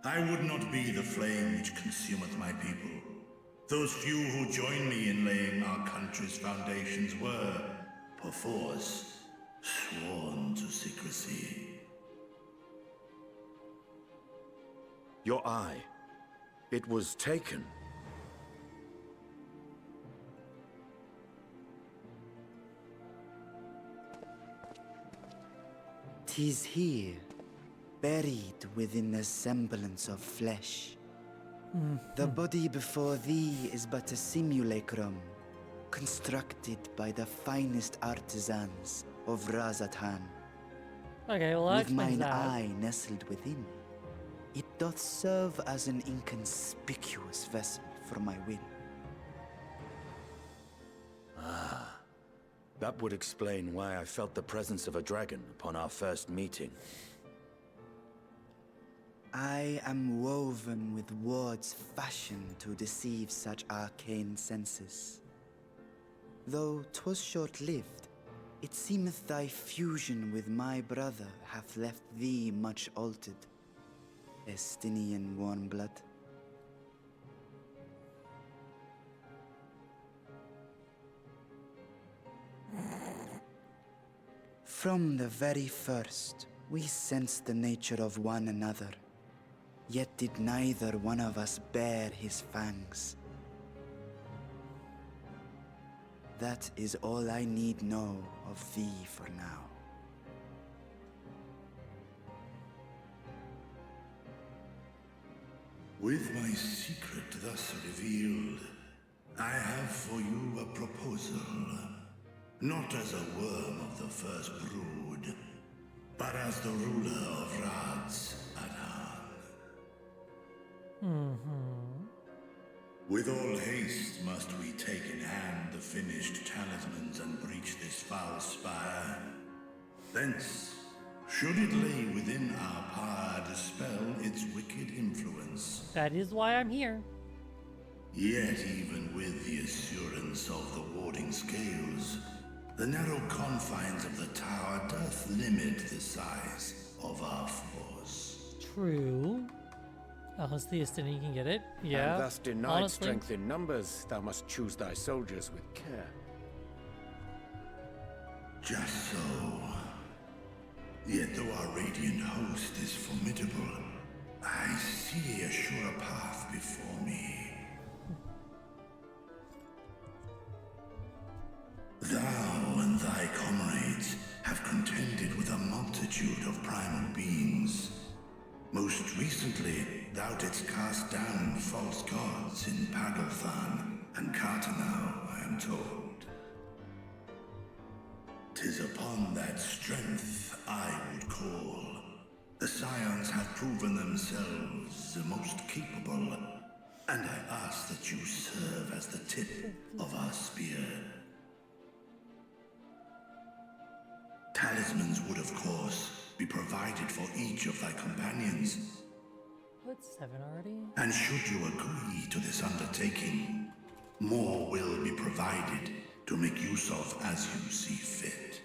I would not be the flame which consumeth my people. Those few who joined me in laying our country's foundations were, perforce, sworn to secrecy. Your eye. It was taken. "'Tis here, buried within the semblance of flesh. The body before thee is but a simulacrum, constructed by the finest artisans of Razatan. Okay, well, that With explains mine that. eye nestled within, it doth serve as an inconspicuous vessel for my will. That would explain why I felt the presence of a dragon upon our first meeting. I am woven with words fashioned to deceive such arcane senses. Though 'twas short-lived, it seemeth thy fusion with my brother hath left thee much altered, Estinian warmblood. From the very first, we sensed the nature of one another, yet did neither one of us bare his fangs. That is all I need know of thee for now. With my secret thus revealed, I have for you a proposal. Not as a worm of the first brood, but as the ruler of Radz at Han. With all haste must we take in hand the finished talismans and breach this foul spire. Thence, should it lay within our power, dispel its wicked influence. That is why I'm here. Yet even with the assurance of the warding scales, the narrow confines of the tower doth limit the size of our force. True. Unless the Estini can get it. Yeah. And thus denied honestly. strength in numbers, thou must choose thy soldiers with care. Just so. Yet though our radiant host is formidable, I see a surer path before me. Thou and thy comrades have contended with a multitude of primal beings. Most recently, thou didst cast down false gods in Pagalthan and Cartanau, I am told. 'Tis upon that strength I would call. The Scions have proven themselves the most capable, and I ask that you serve as the tip of our spear. Talismans would, of course, be provided for each of thy companions. What's 7 already? And should you agree to this undertaking, more will be provided to make use of as you see fit.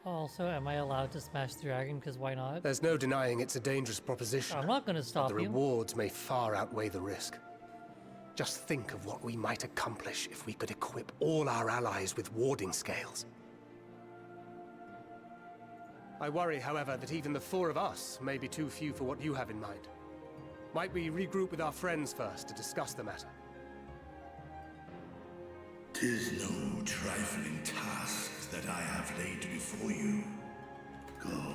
Also, am I allowed to smash the dragon? Because why not? There's no denying it's a dangerous proposition. I'm not going to stop but the you. rewards may far outweigh the risk. Just think of what we might accomplish if we could equip all our allies with warding scales. I worry, however, that even the 4 of us may be too few for what you have in mind. Might we regroup with our friends first to discuss the matter? 'Tis no trifling task that I have laid before you. Go,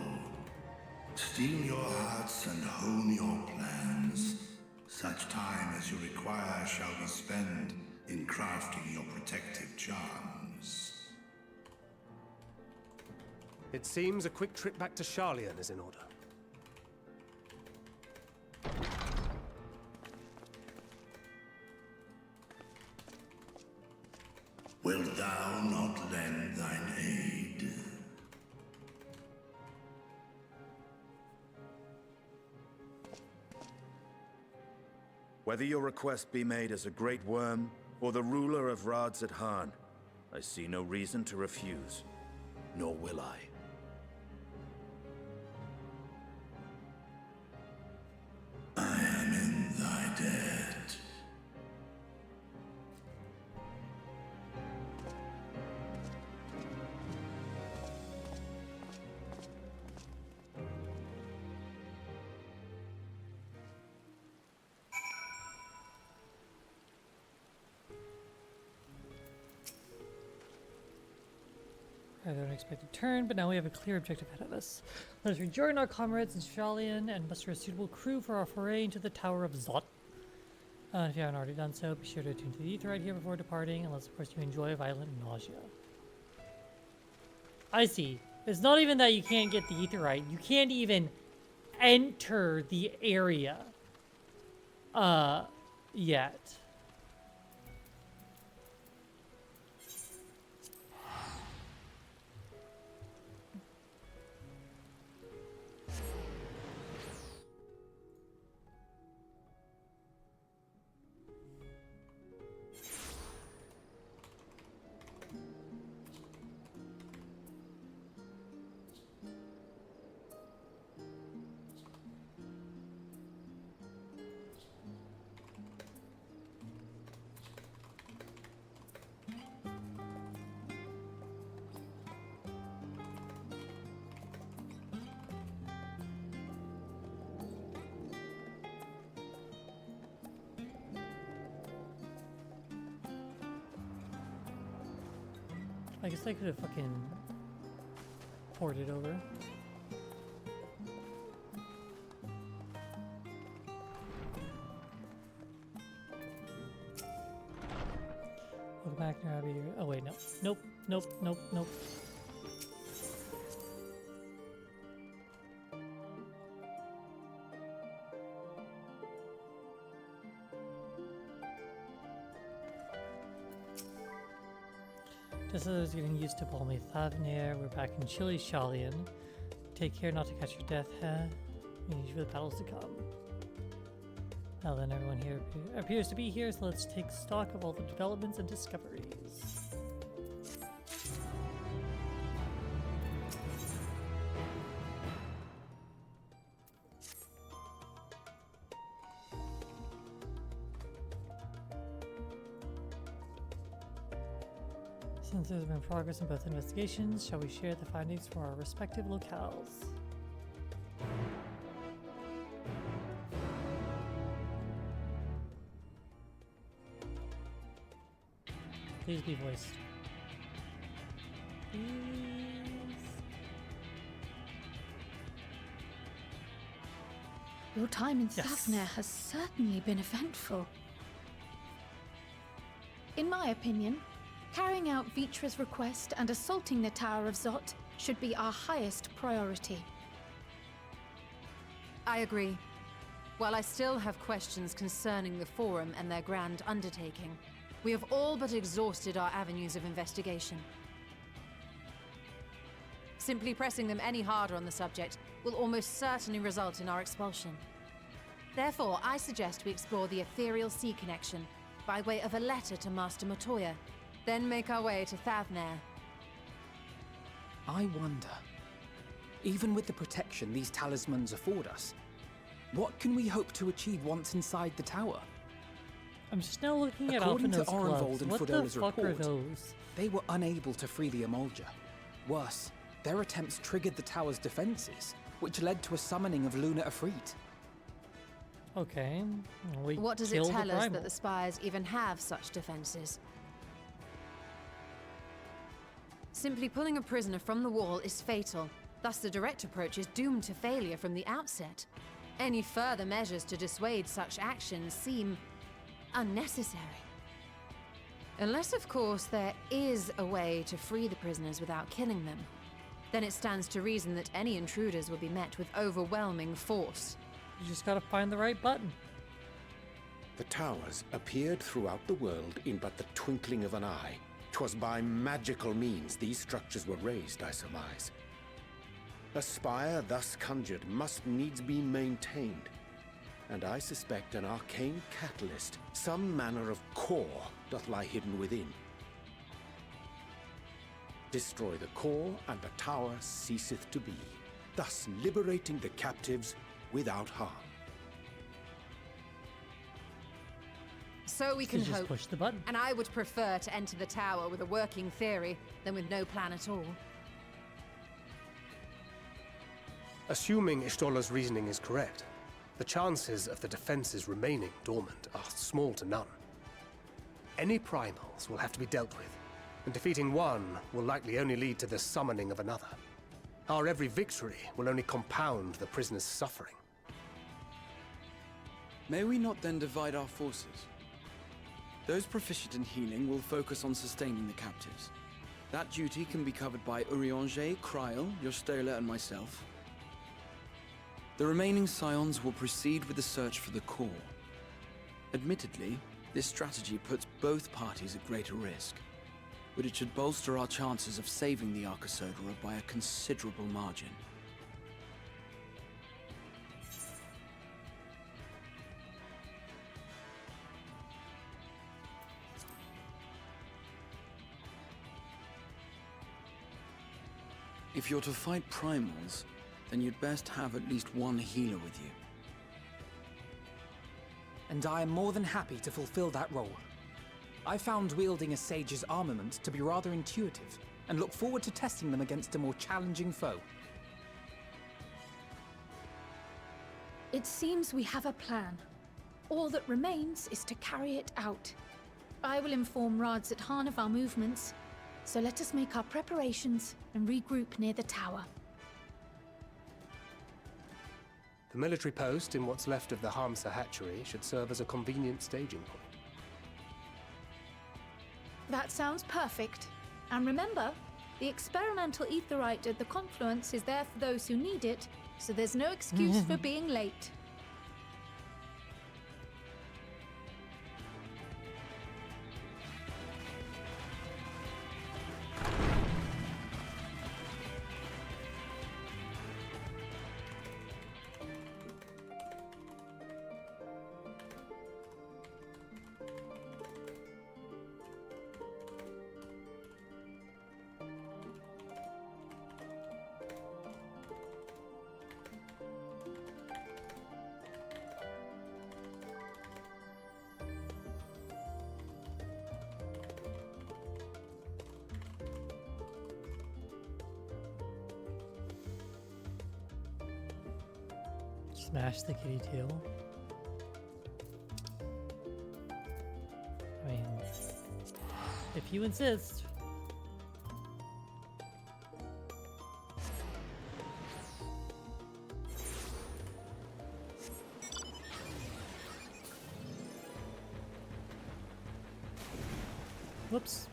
steel your hearts and hone your plans. Such time as you require shall be spent in crafting your protective charms. It seems a quick trip back to Sharlayan is in order. Wilt thou not lend thine aid? Whether your request be made as a great worm or the ruler of Radzat Han, I see no reason to refuse, nor will I. I am in thy debt. Rather than unexpected turn, but now we have a clear objective ahead of us. Let us rejoin our comrades in Sharlayan and muster a suitable crew for our foray into the Tower of Zot. If you haven't already done so, be sure to attune to the Aetheryte here before departing, unless of course you enjoy violent nausea. I see. It's not even that you can't get the Aetheryte, you can't even enter the area yet. I guess I could have fucking ported over. Welcome back, Narabi. Oh wait, no. Nope, nope, nope, nope. Just as I was getting used to balmy Thavnir, we're back in chilly Sharlayan. Take care not to catch your death, huh? We need you for the battles to come. Now then, everyone here appears to be here, so let's take stock of all the developments and discoveries. Since there's been progress in both investigations, shall we share the findings for our respective locales? Please be voiced. Please. Your time in Yes. Thavnir has certainly been eventful. In my opinion, carrying out Vitra's request and assaulting the Tower of Zot should be our highest priority. I agree. While I still have questions concerning the Forum and their grand undertaking, we have all but exhausted our avenues of investigation. Simply pressing them any harder on the subject will almost certainly result in our expulsion. Therefore, I suggest we explore the ethereal sea connection by way of a letter to Master Matoya, then make our way to Thavnair. I wonder, even with the protection these talismans afford us, what can we hope to achieve once inside the tower? I'm just now looking at According to Alphinaud's Arenvold gloves. and What the Fodela's fuck are report, those? they were unable to free the Emulger. Worse, their attempts triggered the tower's defenses, which led to a summoning of Luna Ifrit. Okay, we What does it killed the tell us primal. that the Spires even have such defenses? Simply pulling a prisoner from the wall is fatal, thus the direct approach is doomed to failure from the outset. Any further measures to dissuade such actions seem unnecessary. Unless, of course, there is a way to free the prisoners without killing them. Then it stands to reason that any intruders will be met with overwhelming force. You just gotta find the right button. The towers appeared throughout the world in but the twinkling of an eye. 'Twas by magical means these structures were raised, I surmise. A spire thus conjured must needs be maintained, and I suspect an arcane catalyst, some manner of core, doth lie hidden within. Destroy the core, and the tower ceaseth to be, thus liberating the captives without harm. So we can just hope. push the button. And I would prefer to enter the tower with a working theory than with no plan at all. Assuming Ishtola's reasoning is correct, the chances of the defenses remaining dormant are small to none. Any primals will have to be dealt with, and defeating one will likely only lead to the summoning of another. Our every victory will only compound the prisoner's suffering. May we not then divide our forces? Those proficient in healing will focus on sustaining the captives. That duty can be covered by Urianger, Kryl, Yostola, and myself. The remaining scions will proceed with the search for the core. Admittedly, this strategy puts both parties at greater risk, but it should bolster our chances of saving the Arcosodra by a considerable margin. If you're to fight primals, then you'd best have at least one healer with you. And I am more than happy to fulfill that role. I found wielding a sage's armament to be rather intuitive, and look forward to testing them against a more challenging foe. It seems we have a plan. All that remains is to carry it out. I will inform Radzat Khan of our movements, so let us make our preparations and regroup near the tower. The military post in what's left of the Hamsa hatchery should serve as a convenient staging point. That sounds perfect. And remember, the experimental aetherite at the confluence is there for those who need it, so there's no excuse for being late. Smash the kitty tail. I mean, if you insist. Whoops.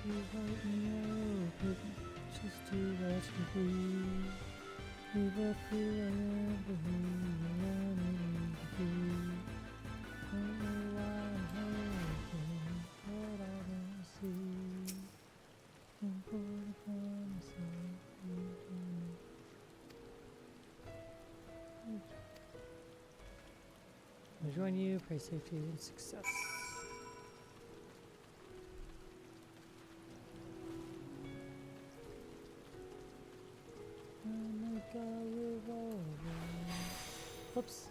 to let me open, just to let you breathe. Leave up who I am for who I wanted to be. Don't know why I'm hoping what I don't see. And put upon myself. I join you, pray safety and success. Whoops.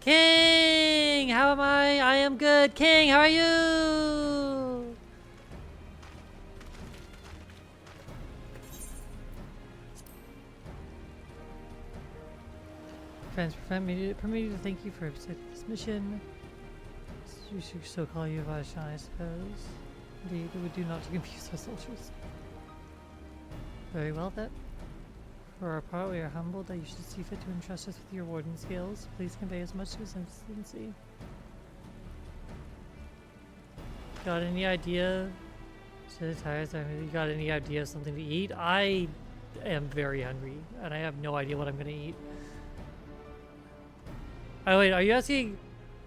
King, how am I? I am good. King, how are you? Friends, permit me to thank you for accepting this mission. We should still call you Vashon, I suppose. Indeed, it would do not to confuse our soldiers. Very well, then. For our part, we are humbled that you should see fit to entrust us with your warden skills. Please convey as much to his excellency. Got any idea? You got any idea of something to eat? I am very hungry, and I have no idea what I'm gonna eat. Oh wait, are you asking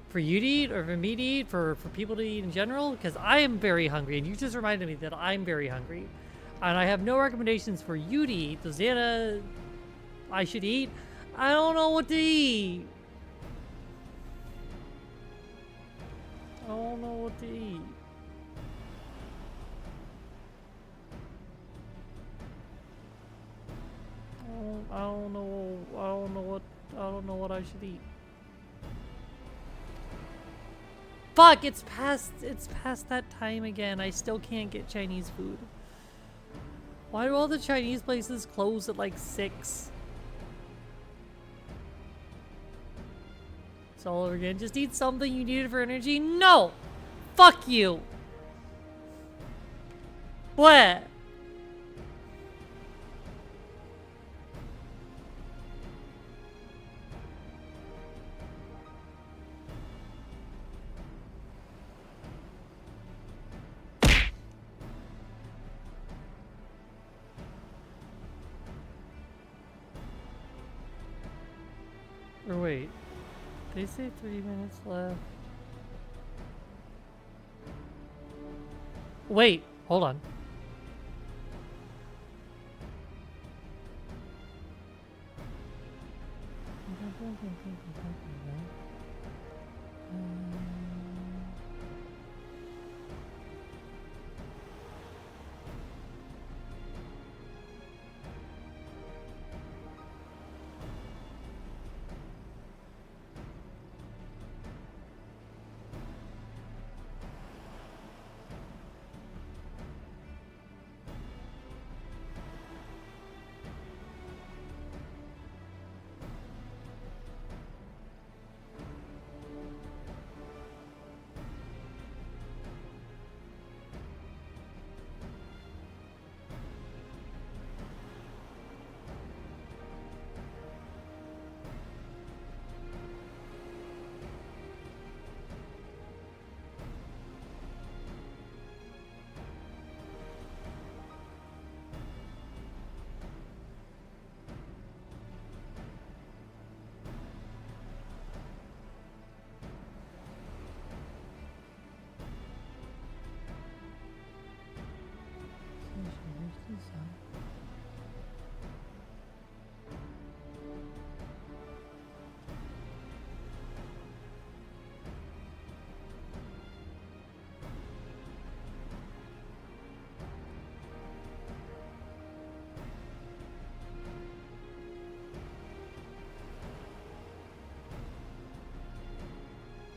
for you to eat, or for me to eat, for people to eat in general? Because I am very hungry, and you just reminded me that I'm very hungry. And I have no recommendations for you to eat. Xana, I should eat? I don't know what to eat. I don't know what to eat. I don't know what I should eat. Fuck, it's past that time again. I still can't get Chinese food. Why do all the Chinese places close at like 6? It's all over again. Just eat something you needed for energy? No! Fuck you! What? Or wait, they say 3 minutes left. Wait, hold on.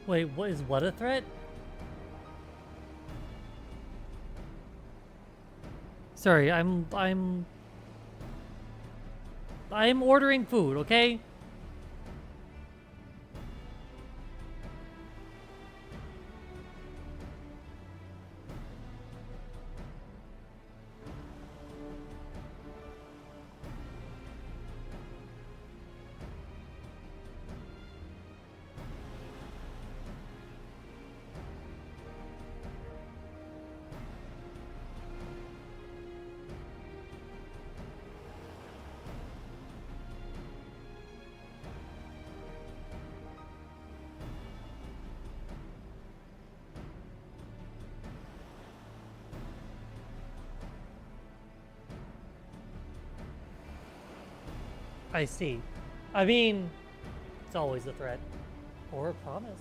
Wait, what a threat? Sorry, I'm ordering food, okay? I see. I mean, it's always a threat. Or a promise.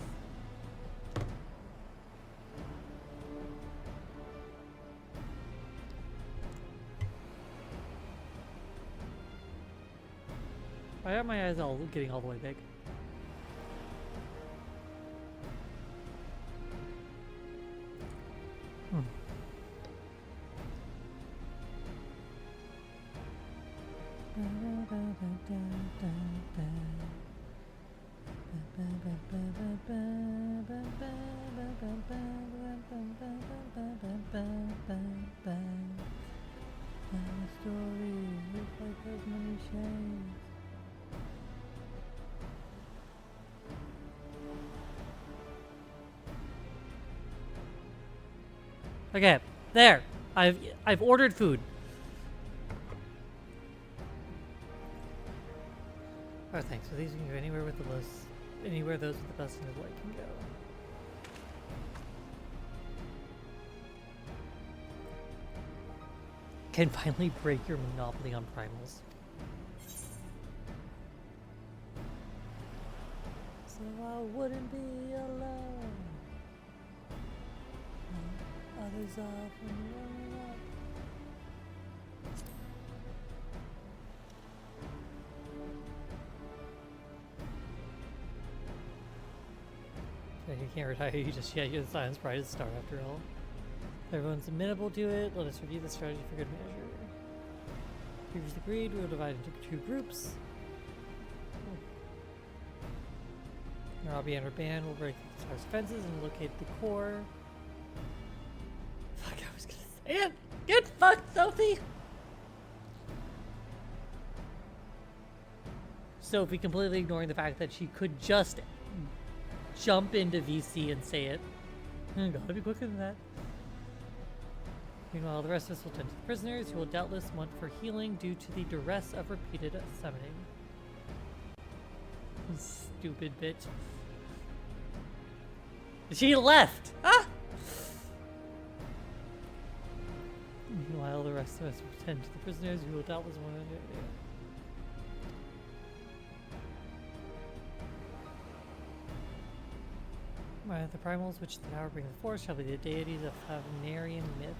Why are my eyes all getting all the way big? Okay, there. I've ordered food. Oh, thanks. So these can go anywhere with the list. Anywhere those with the best in his light can go. Can finally break your monopoly on primals. So I wouldn't be alone. Others often run up. You can't retire, you just, yeah, you're the Science Prize star after all. Everyone's amenable to it. Let us review the strategy for good measure. Previously agreed, we will divide into 2 groups. Robbie and her band will break the star's fences and locate the core. Fuck, I was gonna say it! Get fucked, Sophie! Sophie completely ignoring the fact that she could just jump into VC and say it. Gotta be quicker than that. Meanwhile, the rest of us will tend to the prisoners, who will doubtless want for healing due to the duress of repeated summoning. Stupid bitch. She left! Ah! Meanwhile, the rest of us will tend to the prisoners, who will doubtless want to... The primals which the power brings forth shall be the deities of Havnarian myth.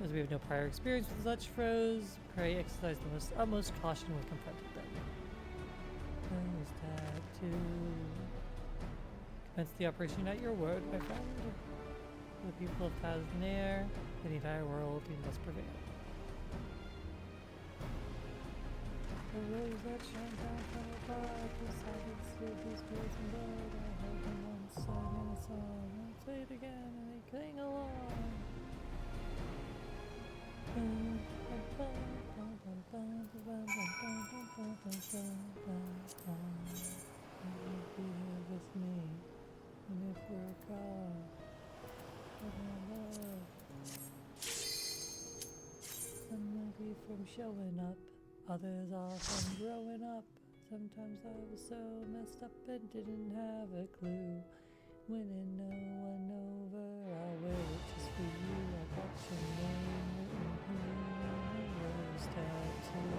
As we have no prior experience with such foes, pray exercise the utmost caution when confronting them. Rose tattoo. Commence the operation at your word, my friend. For the people of Thaznair, the entire world, you must prevail. The rose that shone down from above, decided to steal these spirits and blood. I heard them once sung in a song, and say it again, and they cling along. Be here with me, and if we're gone, some may be from showing up. Others are from growing up. Sometimes I was so messed up and didn't have a clue. Winning no one over, I'll wear it just for you. I got your name written here on a rose tattoo.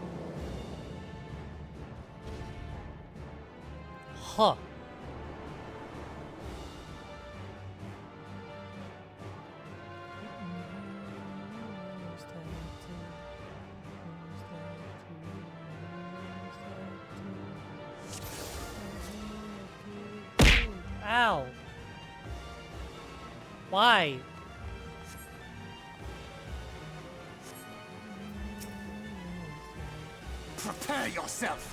Huh. Ow. Why? Prepare yourself!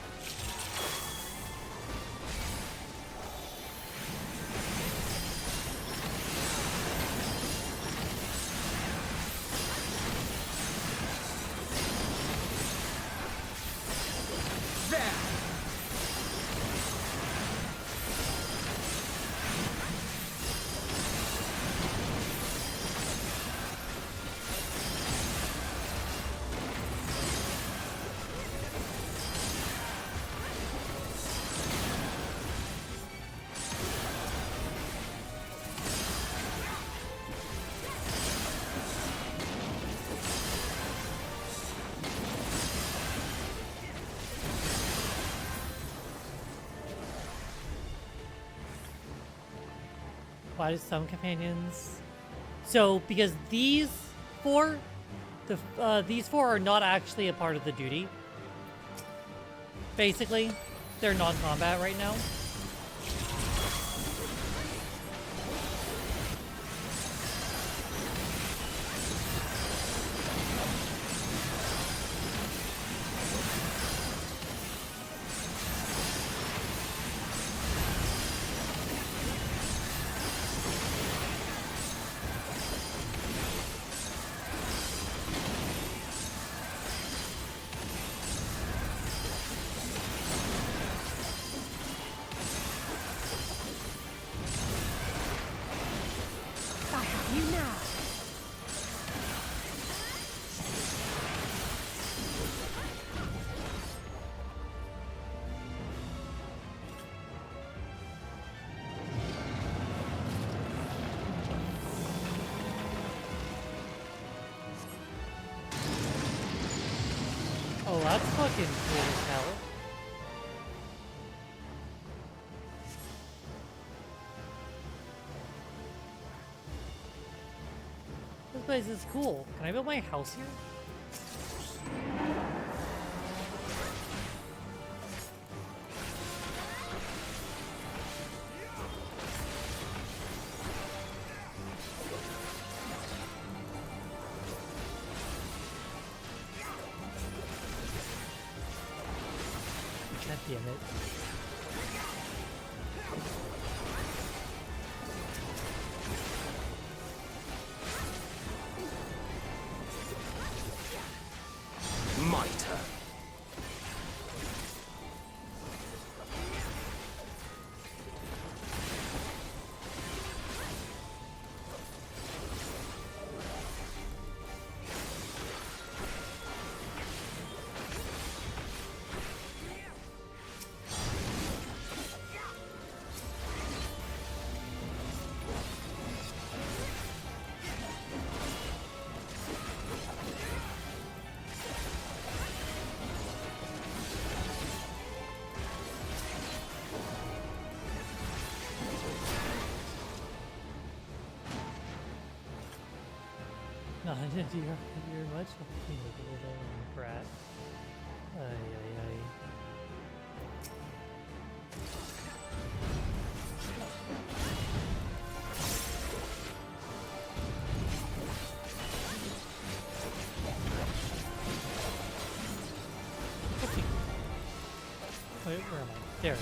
Why do some companions? So because these four are not actually a part of the duty. Basically, they're non-combat right now. Oh, that's fucking cool as hell. This place is cool. Can I build my house here? God damn it. Mitre. No, you're much fucking little brat. Ay, ay, ay. Wait, where am I? There.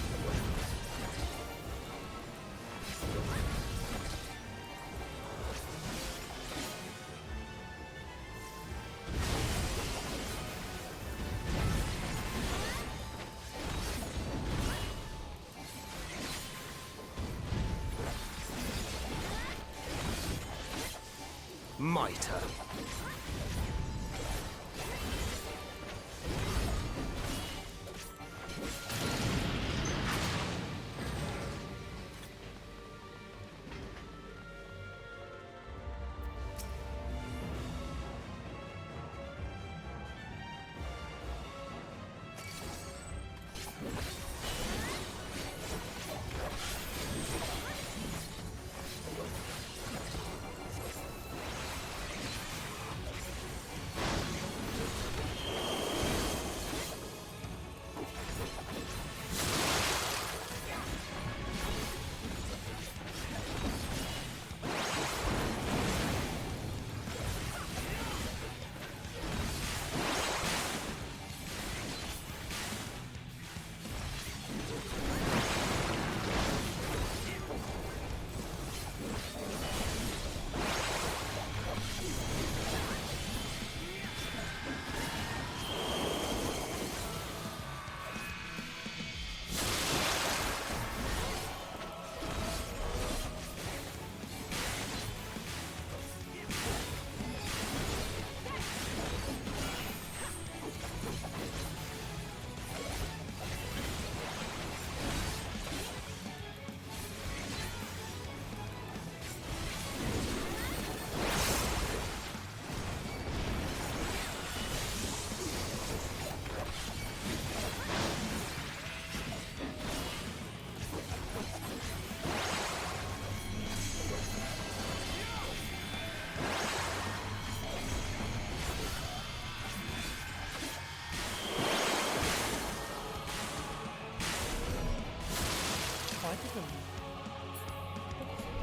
Mitre.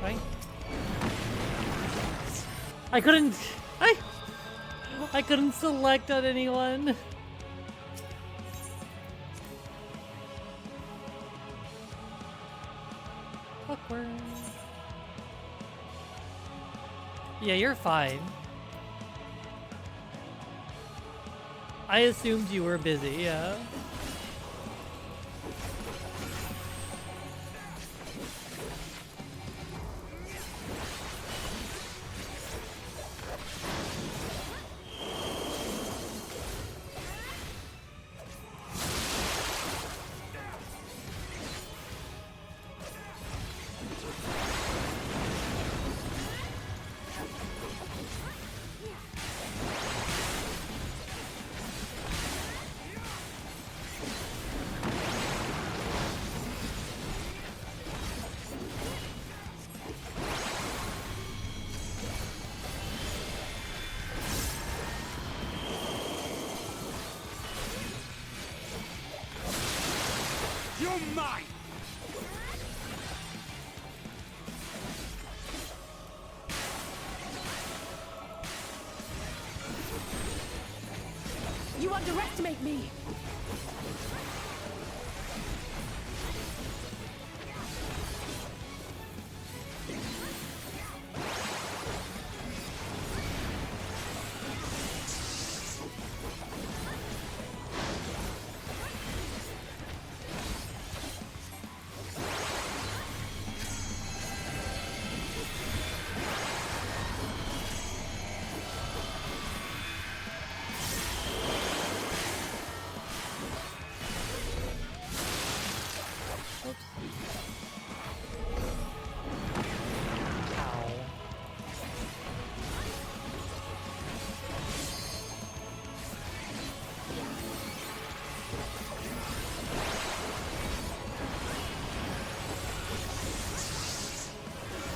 Right? I couldn't select on anyone. Awkward. Yeah, you're fine. I assumed you were busy, yeah. You're mine! You underestimate me!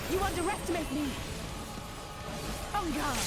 You underestimate me! On guard!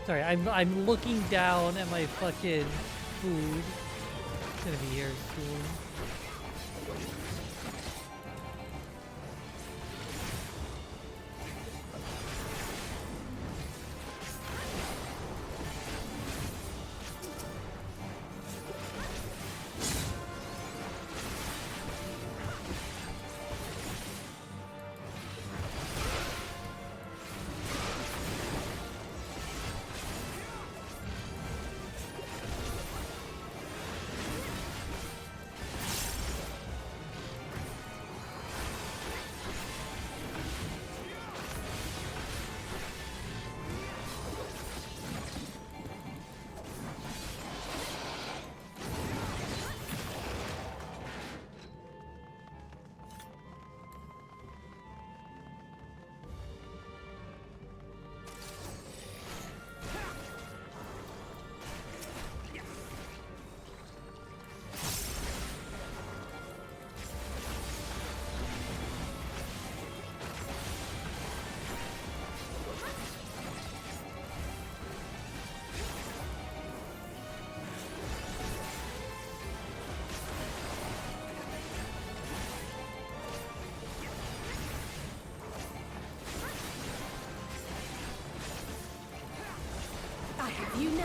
Sorry, I'm looking down at my fucking food. It's gonna be here soon. I have you now.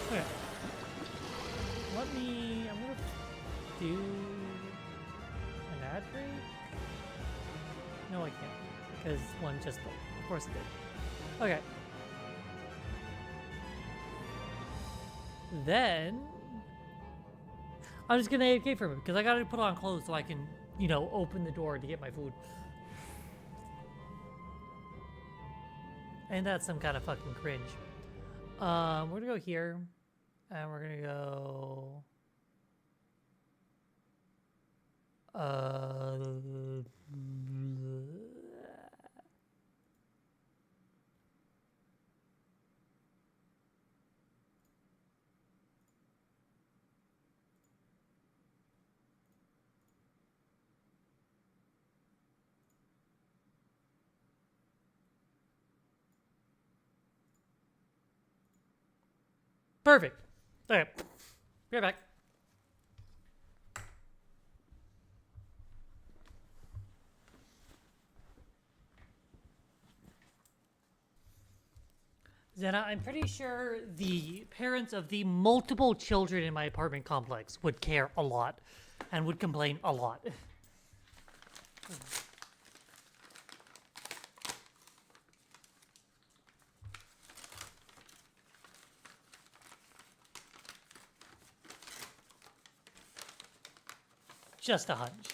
Okay. I'm gonna do an ad break? No, I can't, because one just, of course it did. Okay. Then I'm just gonna AFK for a minute because I gotta put on clothes so I can, you know, open the door to get my food. And that's some kind of fucking cringe. We're gonna go here, and we're gonna go. Perfect. Okay. Be right back. Xena, I'm pretty sure the parents of the multiple children in my apartment complex would care a lot and would complain a lot. Just a hunch.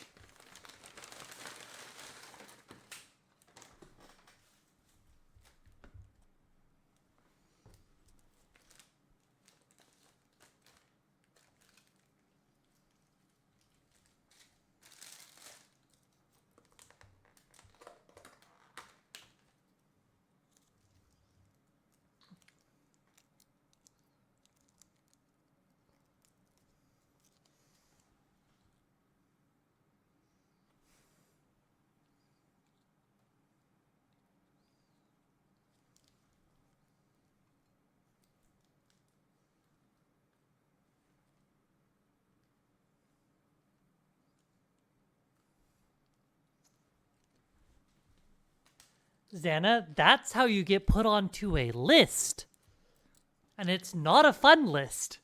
Xana, that's how you get put onto a list. And it's not a fun list.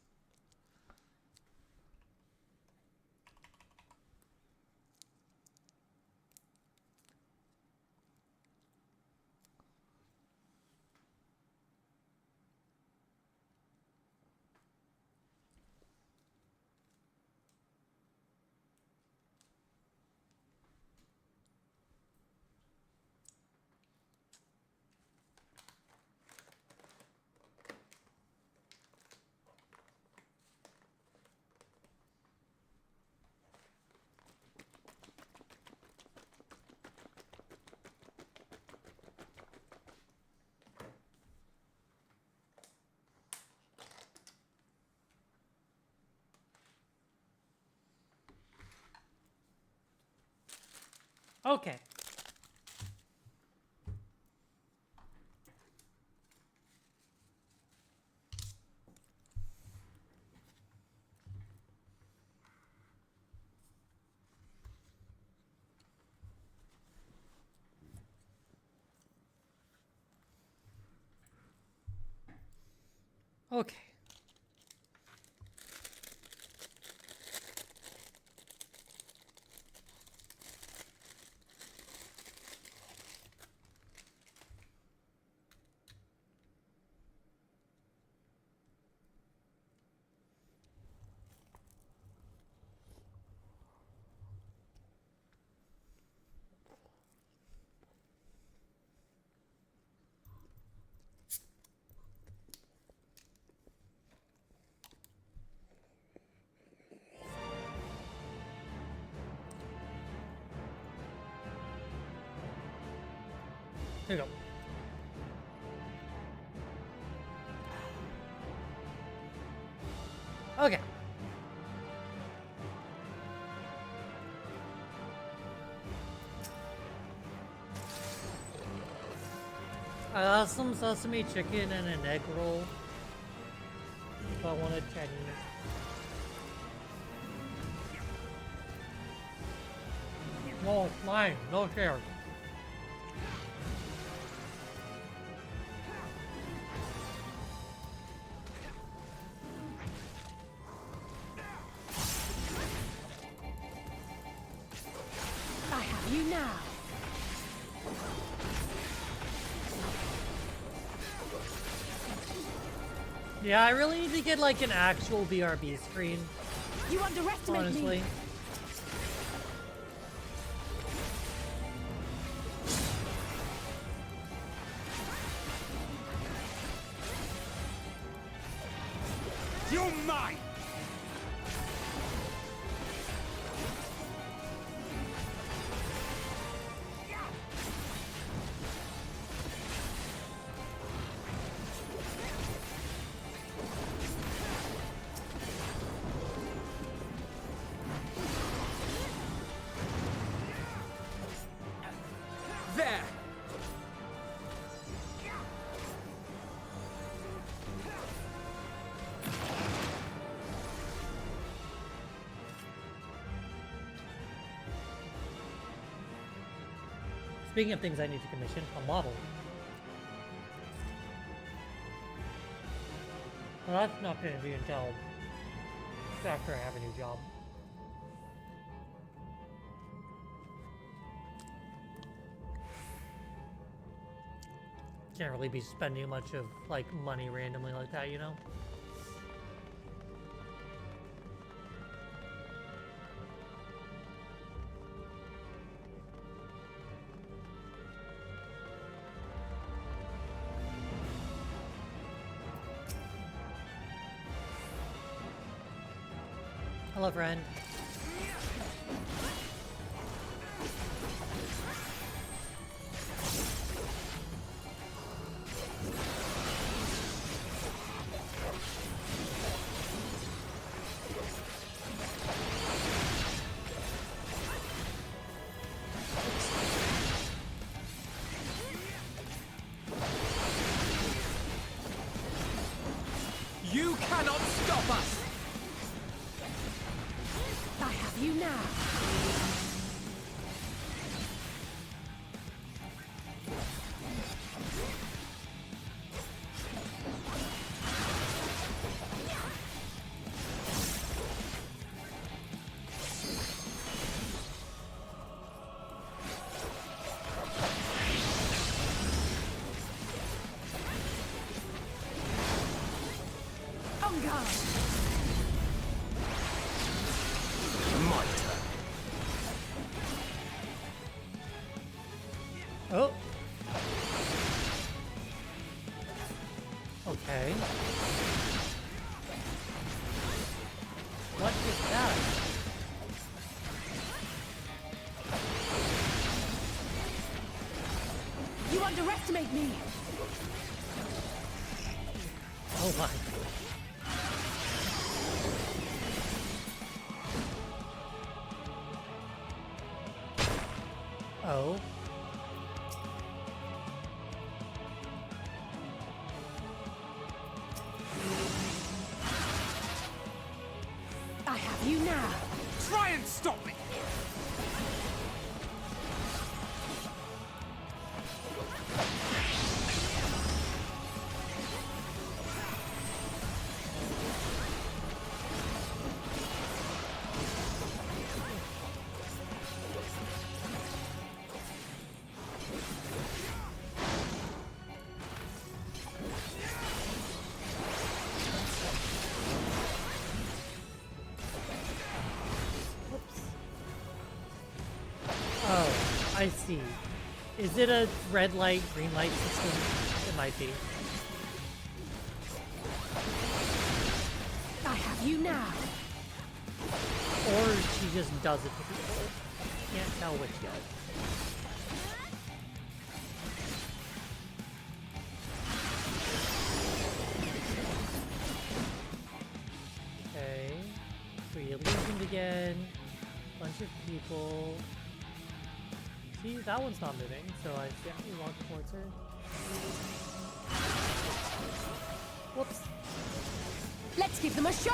Okay. Okay. Here you go. Okay. I got some sesame chicken and an egg roll. If I wanted Chinese. No, it's mine. No shares. I have you now. Yeah, I really need to get like an actual BRB screen. You underestimate honestly. me. You're mine! There! Speaking of things I need to commission, a model. Well, that's not going to be until after I have a new job. Can't really be spending much of like money randomly like that, you know? Hello, friend. You cannot stop us! I have you now. On guard. My turn. Oh. Okay. What is that? You underestimate me. Oh my. Oh. I have you now. Try and stop me! Oh, I see. Is it a red light, green light system? It might be. I have you now. Or she just does it to people. Can't tell which yet. Okay. So you leave again. Bunch of people. See, that one's not moving, so I definitely walk towards her. Whoops. Let's give them a show.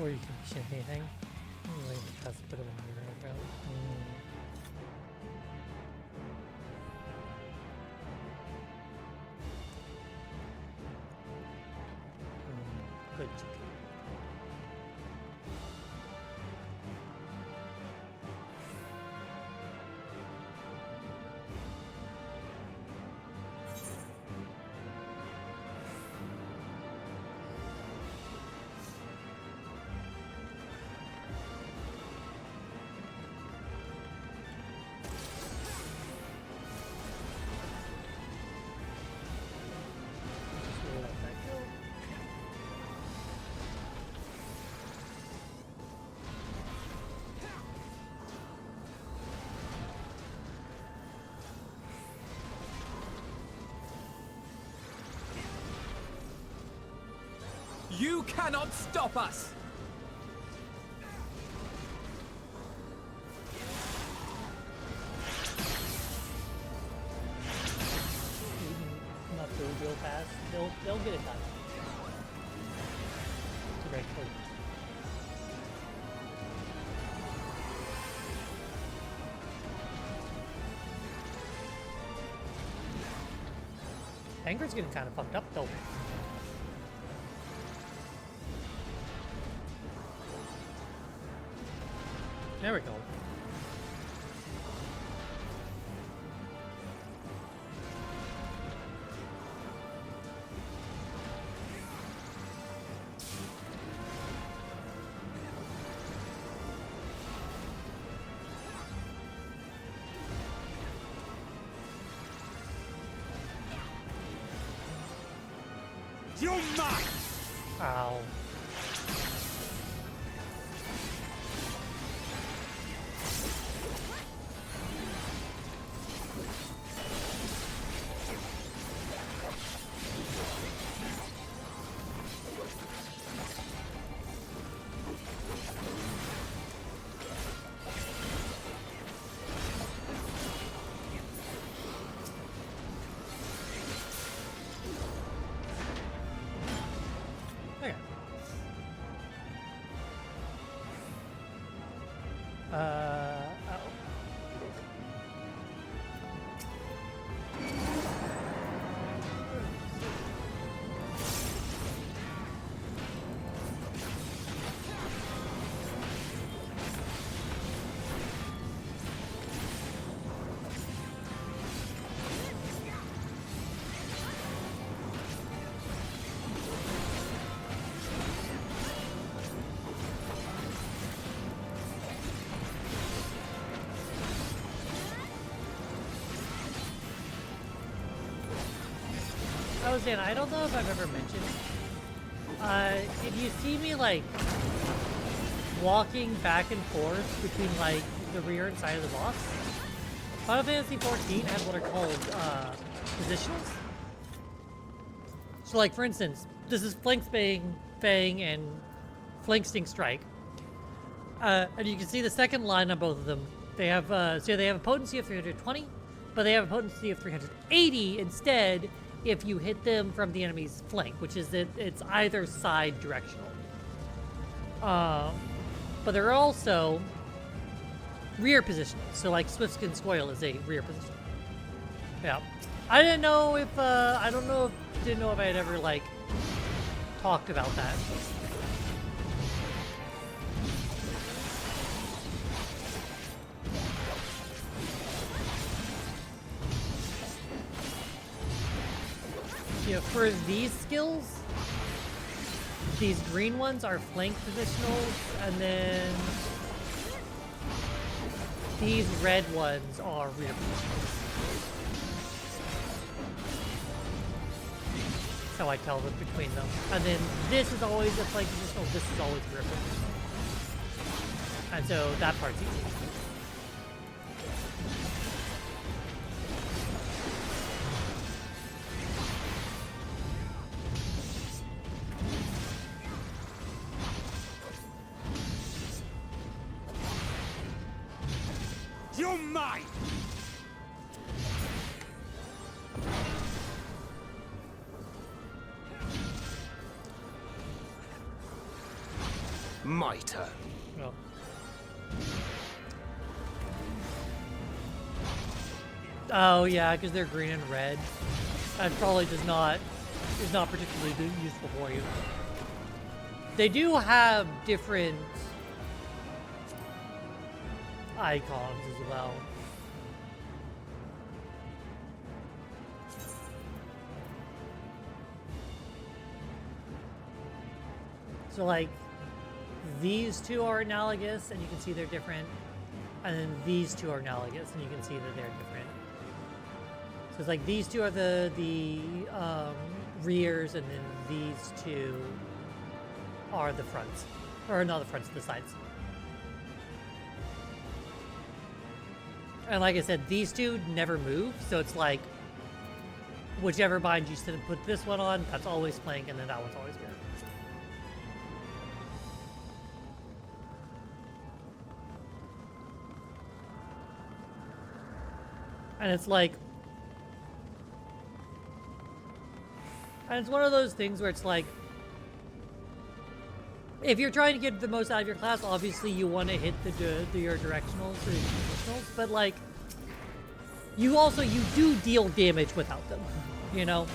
Or you can ship anything. Anyway, that's a bit of a mirror ago. Good. You cannot stop us! Enough food real fast. They'll get it done. It's a great point. Angry's getting kind of fucked up though. There we go. You're mine! Ow. Okay. Oh. I was saying, I don't know if I've ever mentioned, if you see me, like, walking back and forth between like the rear and side of the box. Final Fantasy XIV has what are called positionals. So like for instance, this is Flank Fang and Flank Sting Strike. And you can see the second line on both of them. They have so they have a potency of 320, but they have a potency of 380 instead if you hit them from the enemy's flank, which is that it's either side directional. But they're also rear positional. So like Swiftskin Scoil is a rear position. Yeah. I didn't know if didn't know if I had ever like talked about that. Yeah, for these skills, these green ones are flank positionals, and then these red ones are rear positionals. That's how I tell them between them. And then this is always a flank positional, this is always rear positional. And so that part's easy. You're mine! My turn. Oh. Oh yeah, because they're green and red. That probably is not particularly useful for you. They do have different icons as well. So like these two are analogous and you can see they're different, and then these two are analogous and you can see that they're different. So it's like these two are the rears, and then these two are the fronts, or not the fronts, the sides. And like I said, these two never move, so it's like whichever bind you put this one on, that's always flank, and then that one's always rear. And it's like, and it's one of those things where it's like, if you're trying to get the most out of your class, obviously you want to hit your directionals or your positionals, but like, you do deal damage without them, you know?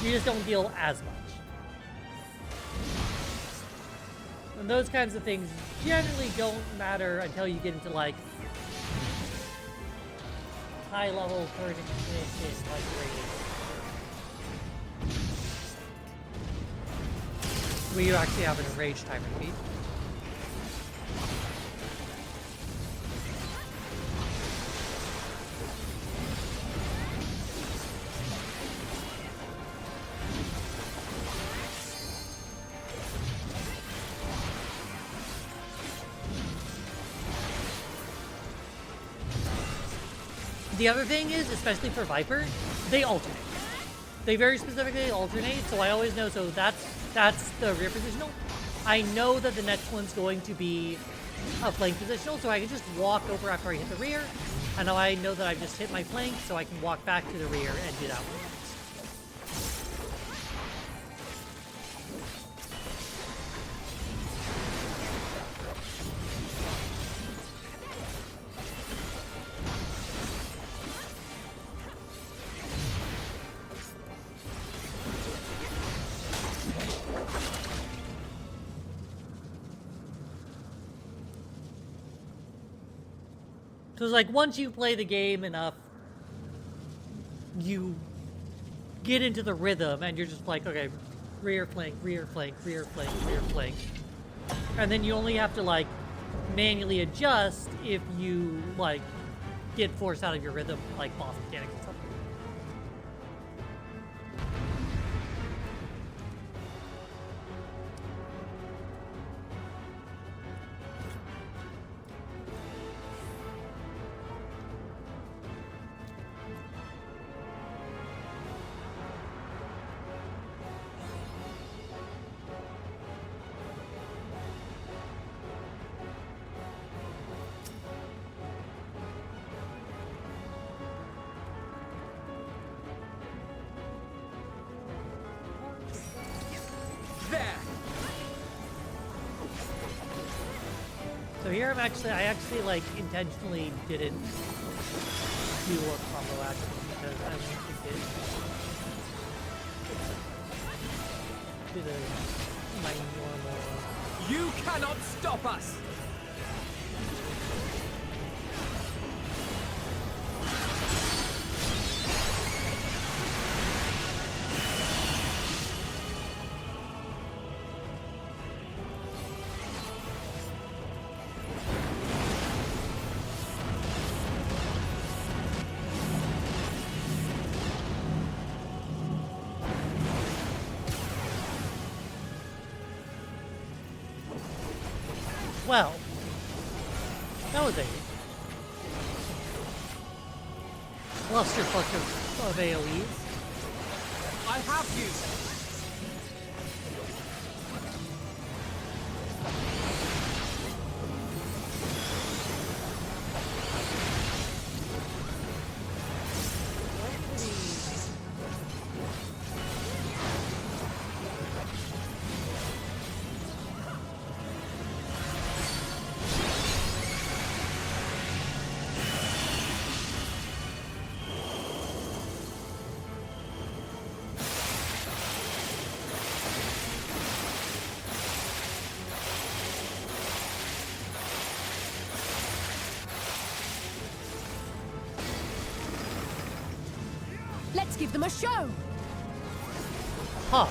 You just don't deal as much. And those kinds of things generally don't matter until you get into like high level turning finishes like raiding, where you actually have an enraged time repeat. The other thing is, especially for Viper, they alternate. They very specifically alternate, so I always know, so that's the rear positional. I know that the next one's going to be a flank positional, so I can just walk over after I hit the rear, and now I know that I've just hit my flank, so I can walk back to the rear and do that one. So it's like, once you play the game enough, you get into the rhythm and you're just like, okay, rear flank, rear flank, rear flank, rear flank. And then you only have to like manually adjust if you like get forced out of your rhythm, like boss mechanics and stuff. here I actually like intentionally didn't do a combo action because I want to get my normal. You cannot stop us! Well, that was a clusterfuck of AoEs. I have you! Let's give them a show! Huh.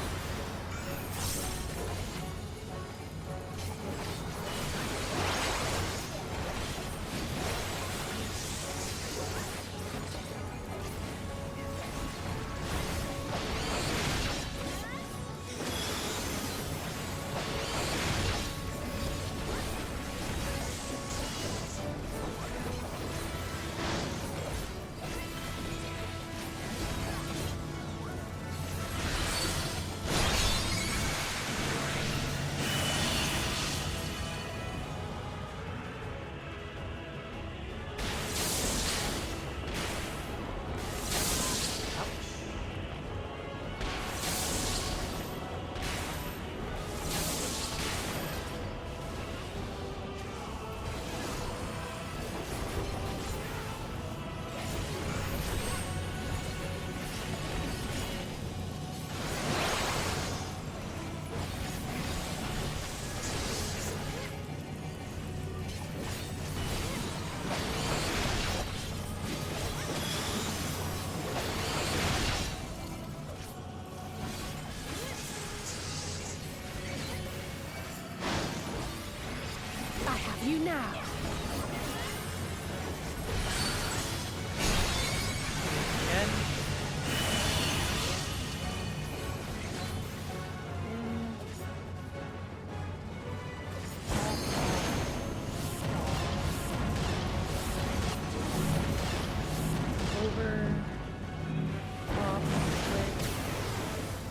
I have you now.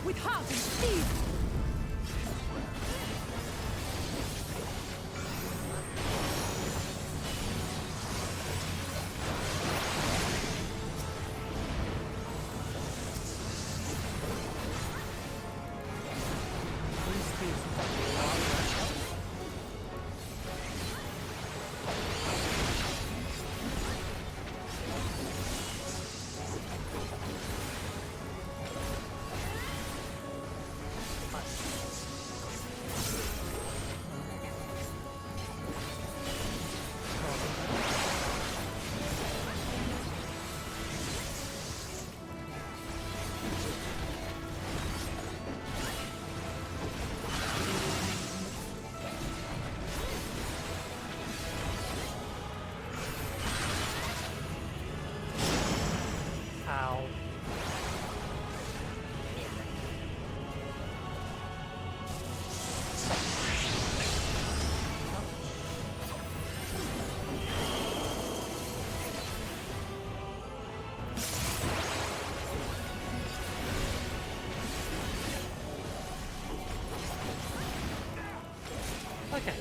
With heart and speed! Okay.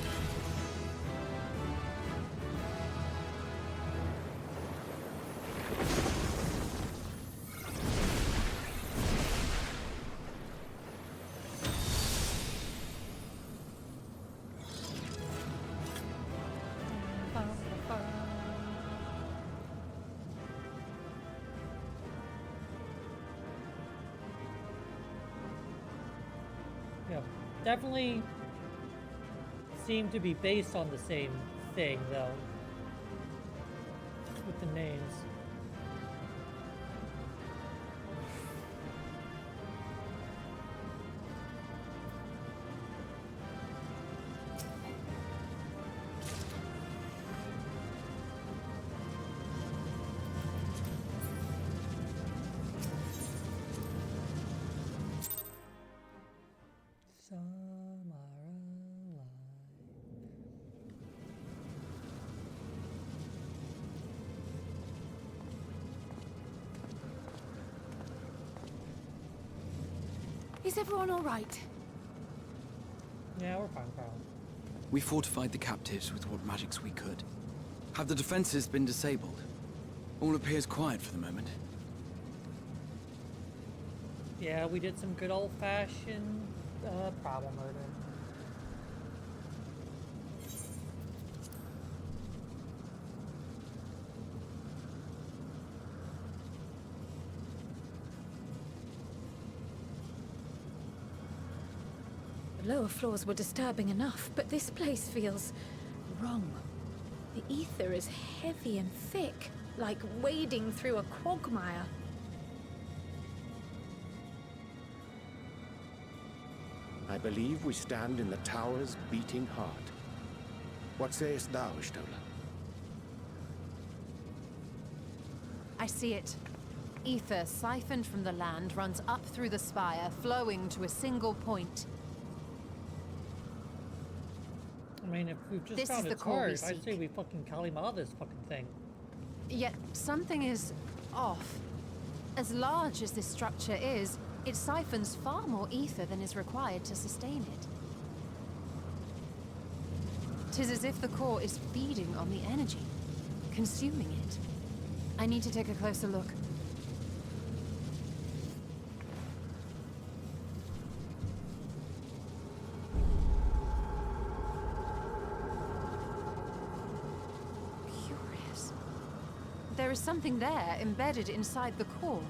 Yeah, definitely seem to be based on the same thing, though, with the names. Is everyone all right? Yeah, we're fine, Carl. We fortified the captives with what magics we could. Have the defenses been disabled? All appears quiet for the moment. Yeah, we did some good old-fashioned problem murder. The lower floors were disturbing enough, but this place feels wrong. The ether is heavy and thick, like wading through a quagmire. I believe we stand in the tower's beating heart. What sayest thou, Stola? I see it. Ether siphoned from the land runs up through the spire, flowing to a single point. I mean, if we've just This found is its the core we heart, I'd say seek. we fucking Kalima this fucking thing. Yet something is off. As large as this structure is, it siphons far more ether than is required to sustain it. 'Tis as if the core is feeding on the energy, consuming it. I need to take a closer look. Curious. There is something there embedded inside the core.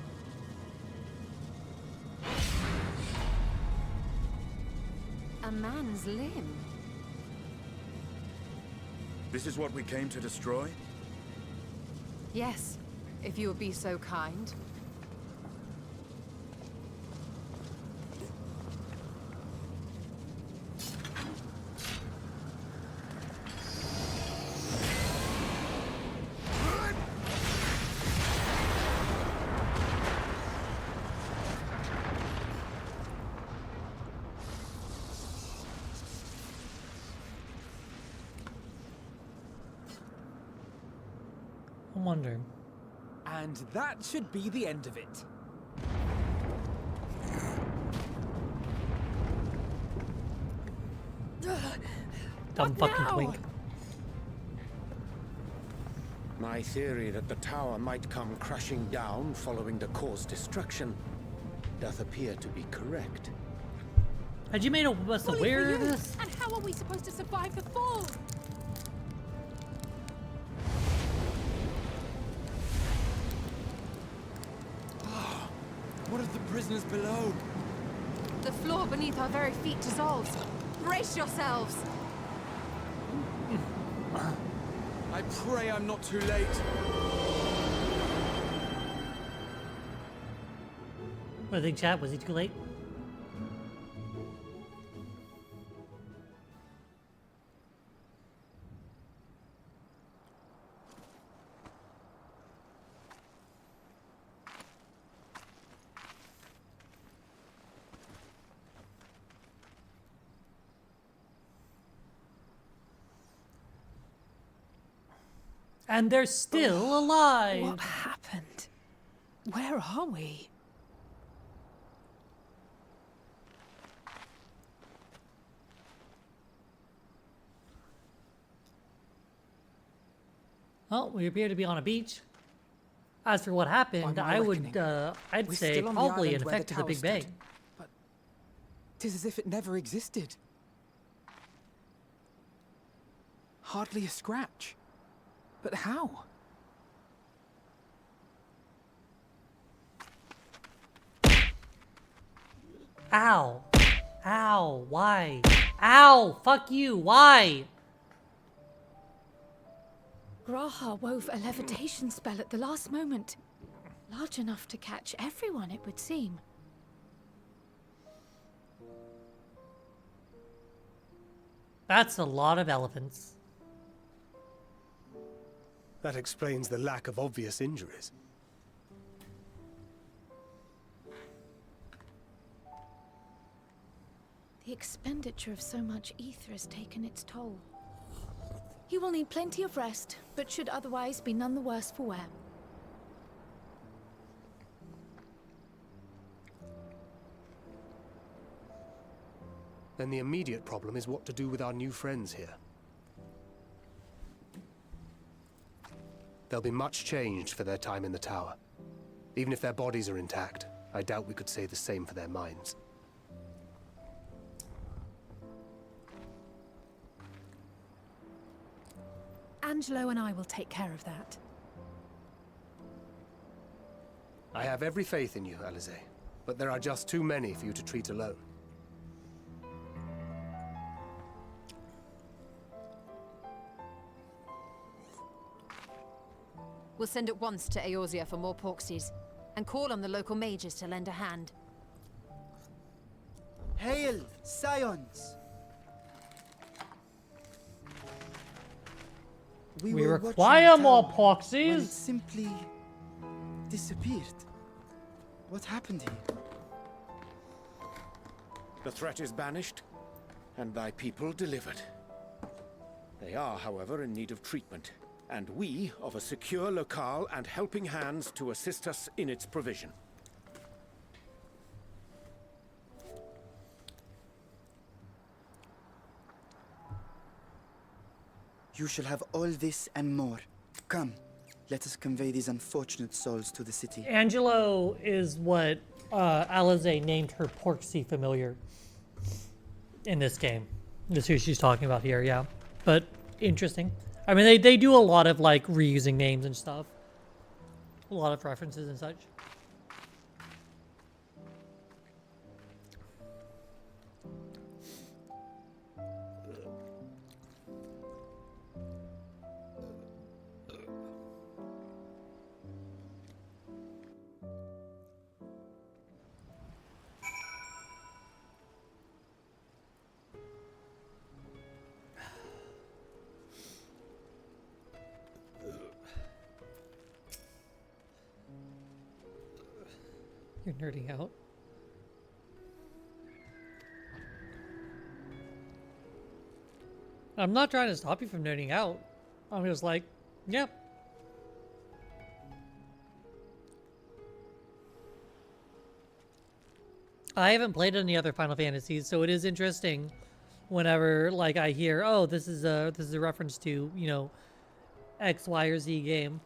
A man's limb. This is what we came to destroy? Yes, if you would be so kind. I'm wondering. And that should be the end of it. Dumb fucking twink. My theory that the tower might come crashing down following the core's destruction doth appear to be correct. Had you made us aware of this? And how are we supposed to survive the fall? What of the prisoners below? The floor beneath our very feet dissolves. Brace yourselves! I pray I'm not too late. What do you think, chat? Was he too late? And they're still alive. What happened? Where are we? Well, we appear to be on a beach. As for what happened, By my I would, reckoning, I'd we're say still on the probably island an where the effect of the tower Big Bang. stood. But 'tis as if it never existed. Hardly a scratch. But how? Ow. Ow, why? Ow, fuck you, why? Graha wove a levitation spell at the last moment. Large enough to catch everyone, it would seem. That's a lot of elephants. That explains the lack of obvious injuries. The expenditure of so much ether has taken its toll. He will need plenty of rest, but should otherwise be none the worse for wear. Then the immediate problem is what to do with our new friends here. They'll be much changed for their time in the tower. Even if their bodies are intact, I doubt we could say the same for their minds. Angelo and I will take care of that. I have every faith in you, Alisaie, but there are just too many for you to treat alone. We'll send at once to Eorzea for more Porxies, and call on the local mages to lend a hand. Hail, Scions! We were require watching the more tower when Porxies. it simply disappeared. What happened here? The threat is banished, and thy people delivered. They are, however, in need of treatment, and we of a secure locale and helping hands to assist us in its provision. You shall have all this and more. Come, let us convey these unfortunate souls to the city. Angelo is what Alisaie named her Porxie familiar in this game. That's who she's talking about here, yeah. But interesting. I mean, they do a lot of like reusing names and stuff. A lot of references and such. You're nerding out. I'm not trying to stop you from nerding out. I'm just like, yep. I haven't played any other Final Fantasies, so it is interesting whenever like I hear, oh, this is a reference to, you know, X, Y, or Z game.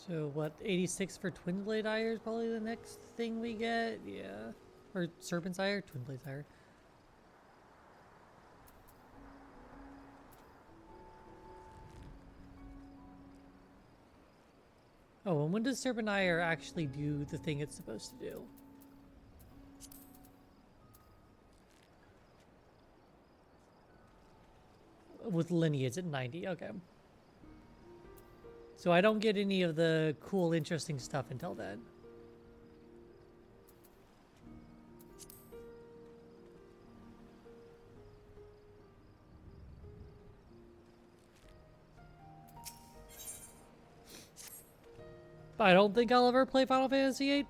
So what, 86 for Twin Blade Ire is probably the next thing we get? Yeah. Or Serpent's Ire? Twin Blade Ire. Oh, and when does Serpent Ire actually do the thing it's supposed to do? With Lineage at 90, okay. So I don't get any of the cool, interesting stuff until then. I don't think I'll ever play Final Fantasy VIII.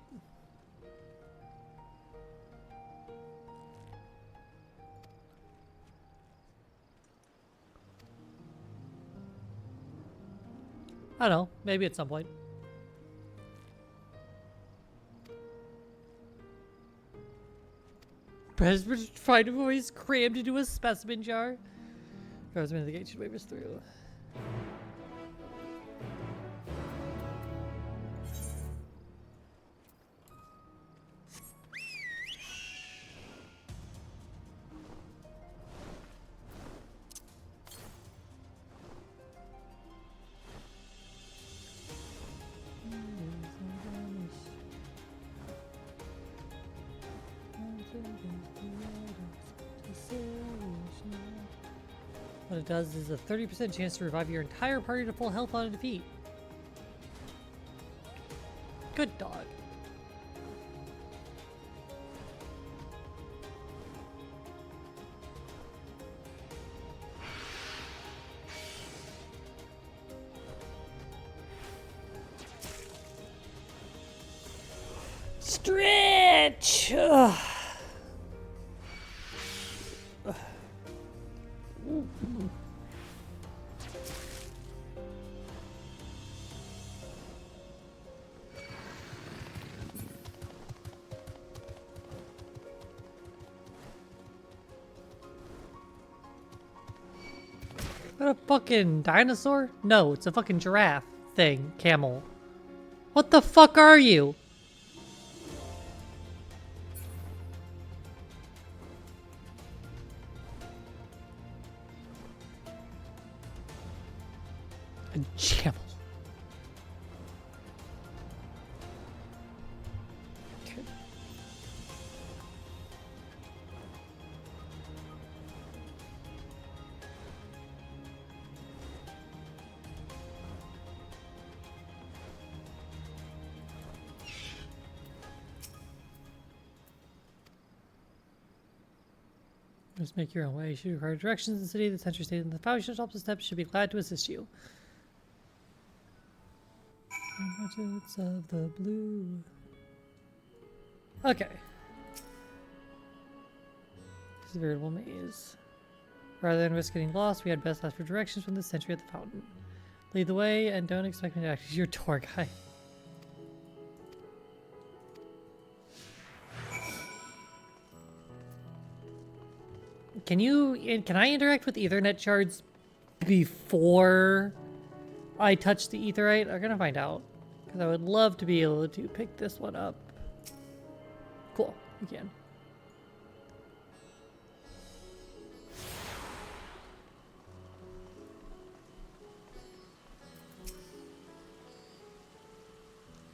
I don't know, maybe at some point. Presbyter's fried voice crammed into a specimen jar. Guardsmen at the gate should wave us through. What it does is a 30% chance to revive your entire party to full health on a defeat. Good dog. Stretch! Ugh. What a fucking dinosaur? No, it's a fucking giraffe thing. Camel. What the fuck are you? A camel. Okay. Just make your own way. Should require directions in the city. The sentry stays in the foundation tops of steps should be glad to assist you. Budgets of the blue. Okay. This is a veritable maze. Rather than risk getting lost, we had best ask for directions from the sentry at the fountain. Lead the way and don't expect me to act as your tour guide. Can I interact with Ethernet shards before I touch the Aetheryte? I'm gonna find out. Because I would love to be able to pick this one up. Cool, we can.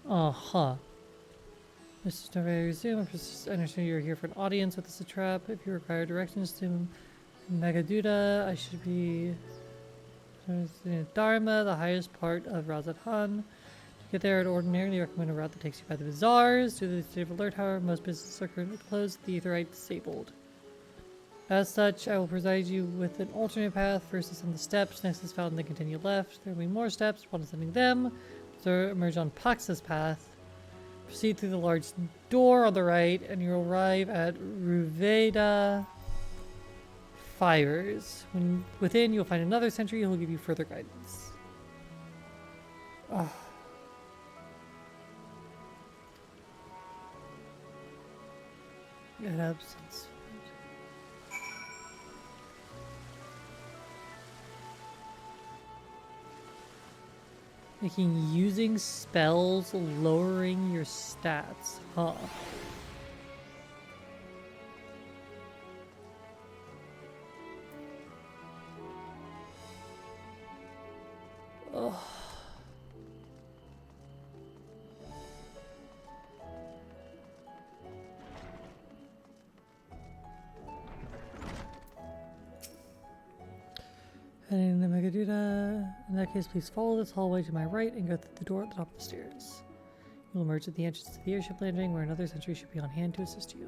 Uh-huh. Mr. Snorri, resume. I understand you're here for an audience with the Satrap. If you require directions to Magaduda, I should be Dharma, the highest part of Razathan. To get there, I'd ordinarily recommend a route that takes you by the bazaars. Due to the state of alert, however, most businesses are currently closed, the Aetheryte disabled. As such, I will provide you with an alternate path. First ascend the steps, next is fountain, then continue left. There will be more steps upon ascending them. So emerge on Paxa's path. Proceed through the large door on the right, and you'll arrive at Ruveda Fibers. When within, you'll find another sentry who will give you further guidance. Good absence. Making using spells lowering your stats, huh? Ugh. Heading to Magaduda. In that case, please follow this hallway to my right and go through the door at the top of the stairs. You'll emerge at the entrance to the airship landing, where another sentry should be on hand to assist you.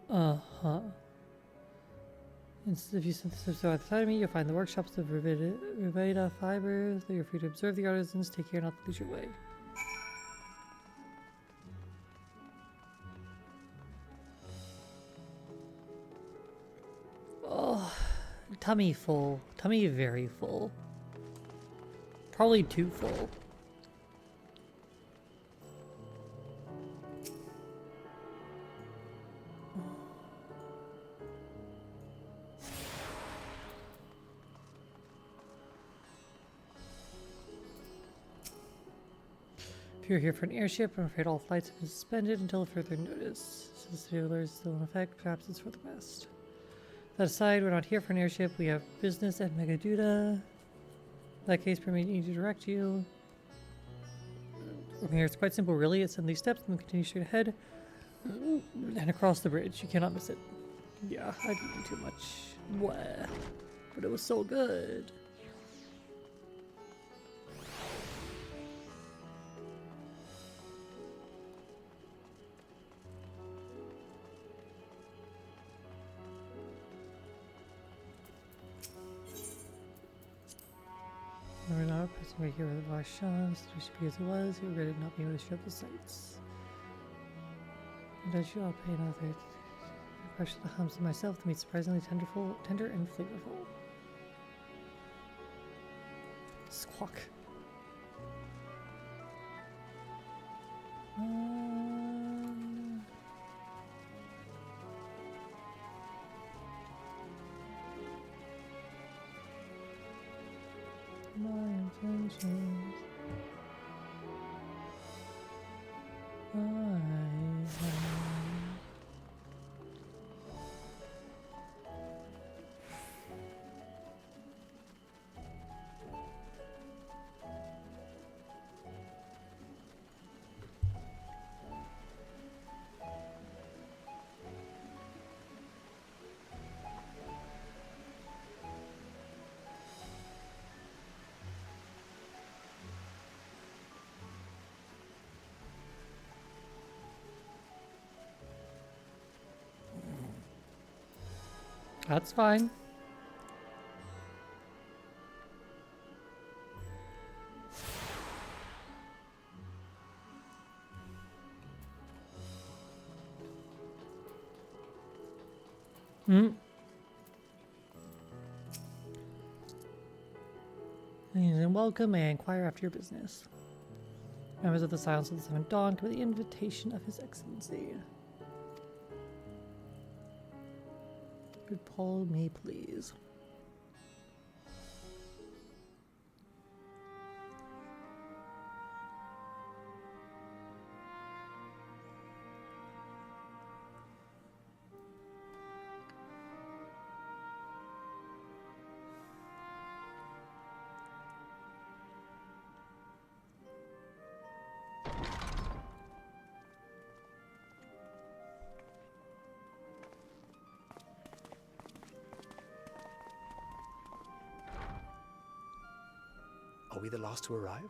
Uh-huh. If you set the steps to either side of me, you'll find the workshops of Ruveda Fibers. You're free to observe the artisans. Take care not to lose your way. Oh, tummy full. Tummy very full. Probably too full. You're here for an airship. I'm afraid all flights have been suspended until further notice. Since the alert is still in effect, perhaps it's for the best. That aside, we're not here for an airship. We have business at Megaduda. In that case, permit me to direct you. From here, it's quite simple, really. Ascend these steps and continue straight ahead. And across the bridge. You cannot miss it. Yeah, I've eaten too much. Blah. But it was so good. We're now pressing right here with Varshan. So should be as it was. He regretted not being able to show up the sights. And I should all pay another. Pressure the hums to myself to meet surprisingly tender and flavorful. Squawk. My intentions. That's fine. And welcome and inquire after your business. Members of the Silence of the Seventh Dawn come with the invitation of His Excellency. Good Paul, may please. Are we the last to arrive?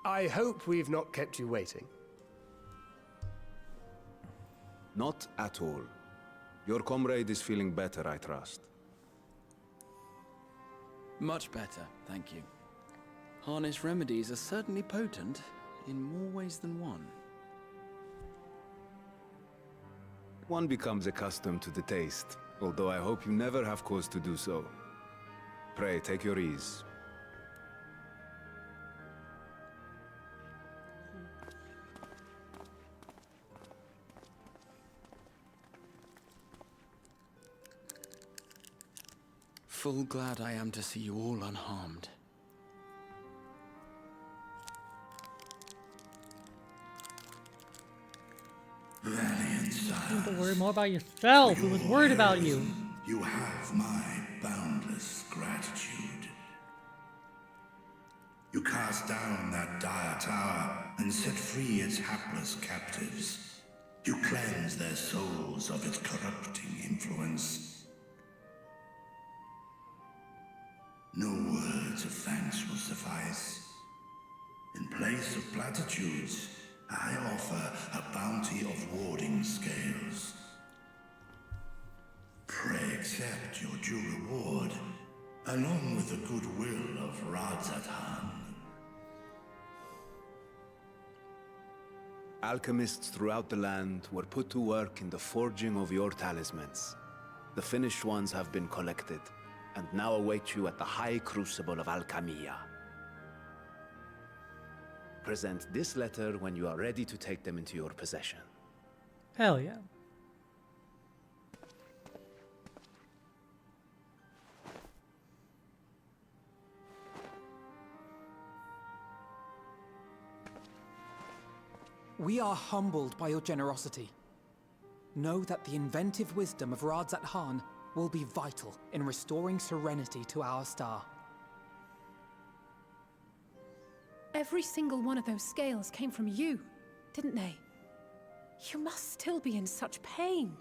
I hope we've not kept you waiting. Not at all. Your comrade is feeling better, I trust. Much better, thank you. Harness remedies are certainly potent in more ways than one. One becomes accustomed to the taste, although I hope you never have cause to do so. Pray, take your ease. Full glad I am to see you all unharmed. Valiant You sire. need to worry more about yourself. Who was worried about you? You have my boundless gratitude. You cast down that dire tower and set free its hapless captives. You cleanse their souls of its corrupting influence. No words of thanks will suffice. In place of platitudes, I offer a bounty of warding scales. Pray accept your due reward, along with the goodwill of Radzatan. Alchemists throughout the land were put to work in the forging of your talismans. The finished ones have been collected, and now await you at the High Crucible of Alchemia. Present this letter when you are ready to take them into your possession. Hell yeah. We are humbled by your generosity. Know that the inventive wisdom of Radzat Han will be vital in restoring serenity to our star. Every single one of those scales came from you, didn't they? You must still be in such pain.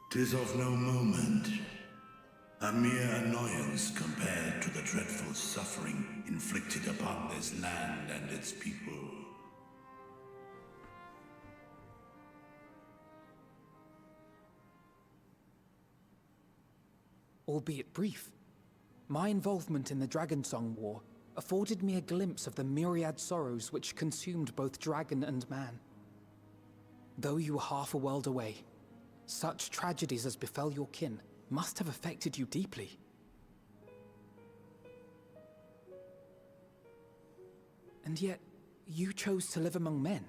"'Tis of no moment. A mere annoyance compared to the dreadful suffering inflicted upon this land and its people." Albeit brief, my involvement in the Dragonsong War afforded me a glimpse of the myriad sorrows which consumed both dragon and man. Though you were half a world away, such tragedies as befell your kin must have affected you deeply. And yet, you chose to live among men.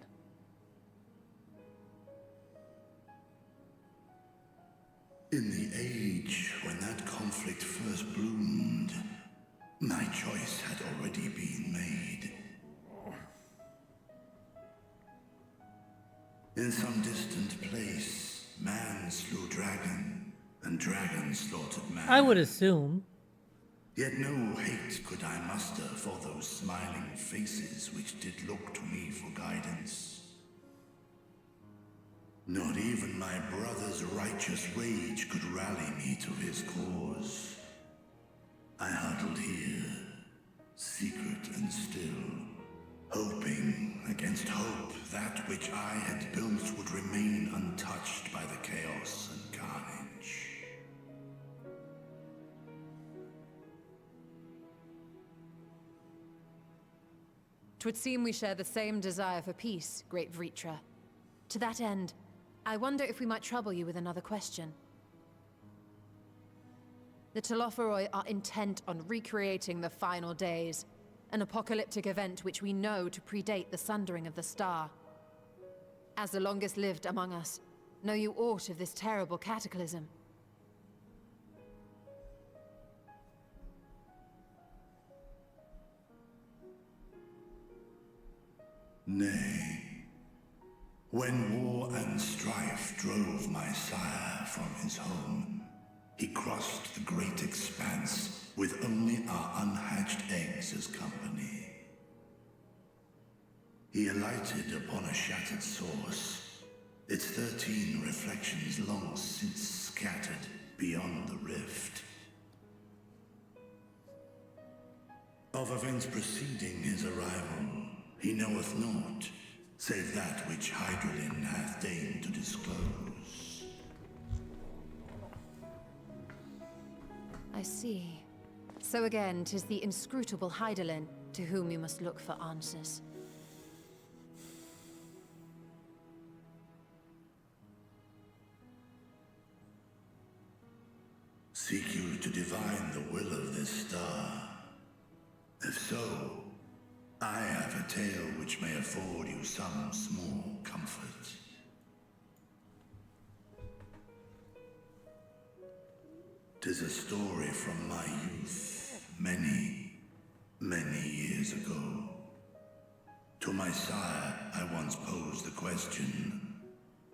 In the age when that conflict first bloomed, my choice had already been made. In some distant place, man slew dragon, and dragon slaughtered man. I would assume. Yet no hate could I muster for those smiling faces which did look to me for guidance. Not even my brother's righteous rage could rally me to his cause. I huddled here, secret and still, hoping against hope that which I had built would remain untouched by the chaos and carnage. Twould seem we share the same desire for peace, great Vritra. To that end, I wonder if we might trouble you with another question. The Telophoroi are intent on recreating the final days, an apocalyptic event which we know to predate the sundering of the star. As the longest lived among us, know you aught of this terrible cataclysm? Nay. When war and strife drove my sire from his home, he crossed the great expanse with only our unhatched eggs as company. He alighted upon a shattered source, its 13 reflections long since scattered beyond the rift. Of events preceding his arrival, he knoweth naught, save that which Hydralin hath deigned to disclose. I see. So again, 'tis the inscrutable Hydaelyn to whom you must look for answers. Seek you to divine the will of this star? If so, I have a tale which may afford you some small comfort. Tis a story from my youth, many, many years ago. To my sire, I once posed the question,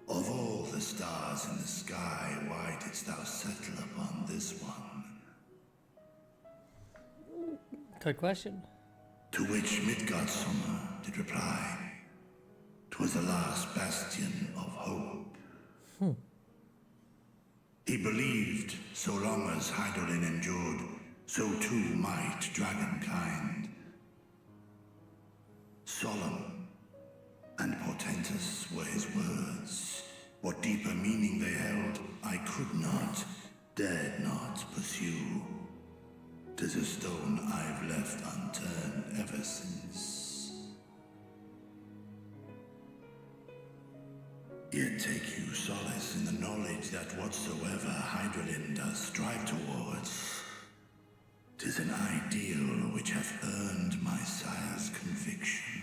of all the stars in the sky, why didst thou settle upon this one? Good question. To which Midgardsormr did reply, 'twas the last bastion of hope. He believed so long as Hydaelyn endured, so too might dragonkind. Solemn and portentous were his words. What deeper meaning they held, I could not, dared not pursue. 'Tis a stone I've left unturned ever since. Yet take you solace in the knowledge that whatsoever Hydaelyn does strive towards, 'tis an ideal which hath earned my sire's conviction.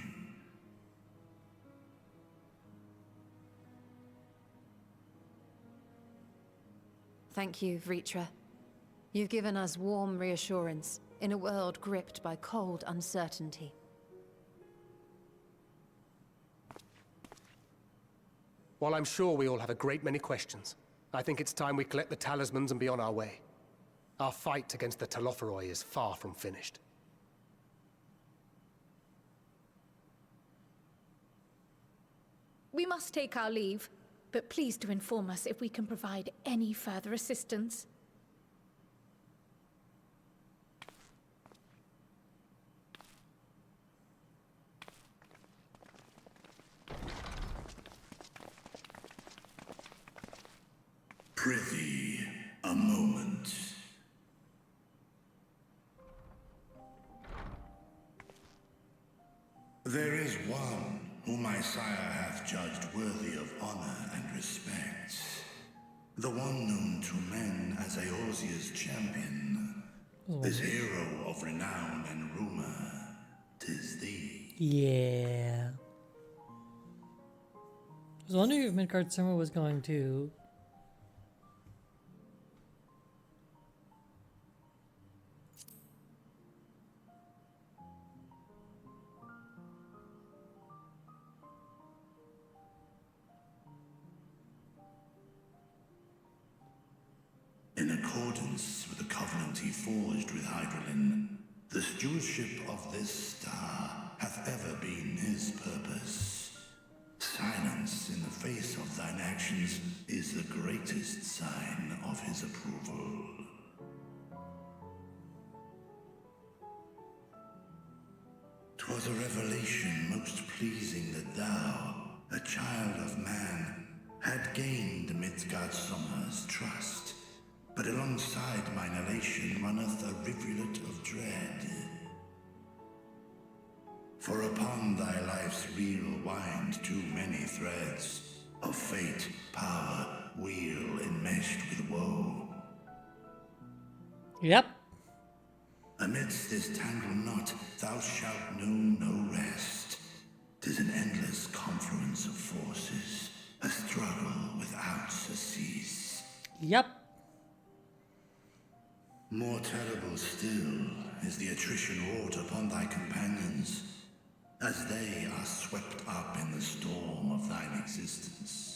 Thank you, Vritra. You've given us warm reassurance in a world gripped by cold uncertainty. While I'm sure we all have a great many questions, I think it's time we collect the talismans and be on our way. Our fight against the Telophoroi is far from finished. We must take our leave, but please do inform us if we can provide any further assistance. Prithee, a moment. There is one whom my sire hath judged worthy of honor and respect. The one known to men as Eorzea's champion. This hero of renown and rumor. 'Tis thee. Yeah. I was wondering if Midgard Summer was going to In accordance with the covenant he forged with Hydralin, the stewardship of this star hath ever been his purpose. Silence in the face of thine actions is the greatest sign of his approval. 'Twas a revelation most pleasing that thou, a child of man, had gained Midgardsormr's trust. But alongside mine elation runneth a rivulet of dread. For upon thy life's reel wind too many threads of fate, power, weal enmeshed with woe. Yep. Amidst this tangled knot thou shalt know no rest. 'Tis an endless confluence of forces, a struggle without surcease. Yep. More terrible still is the attrition wrought upon thy companions, as they are swept up in the storm of thine existence.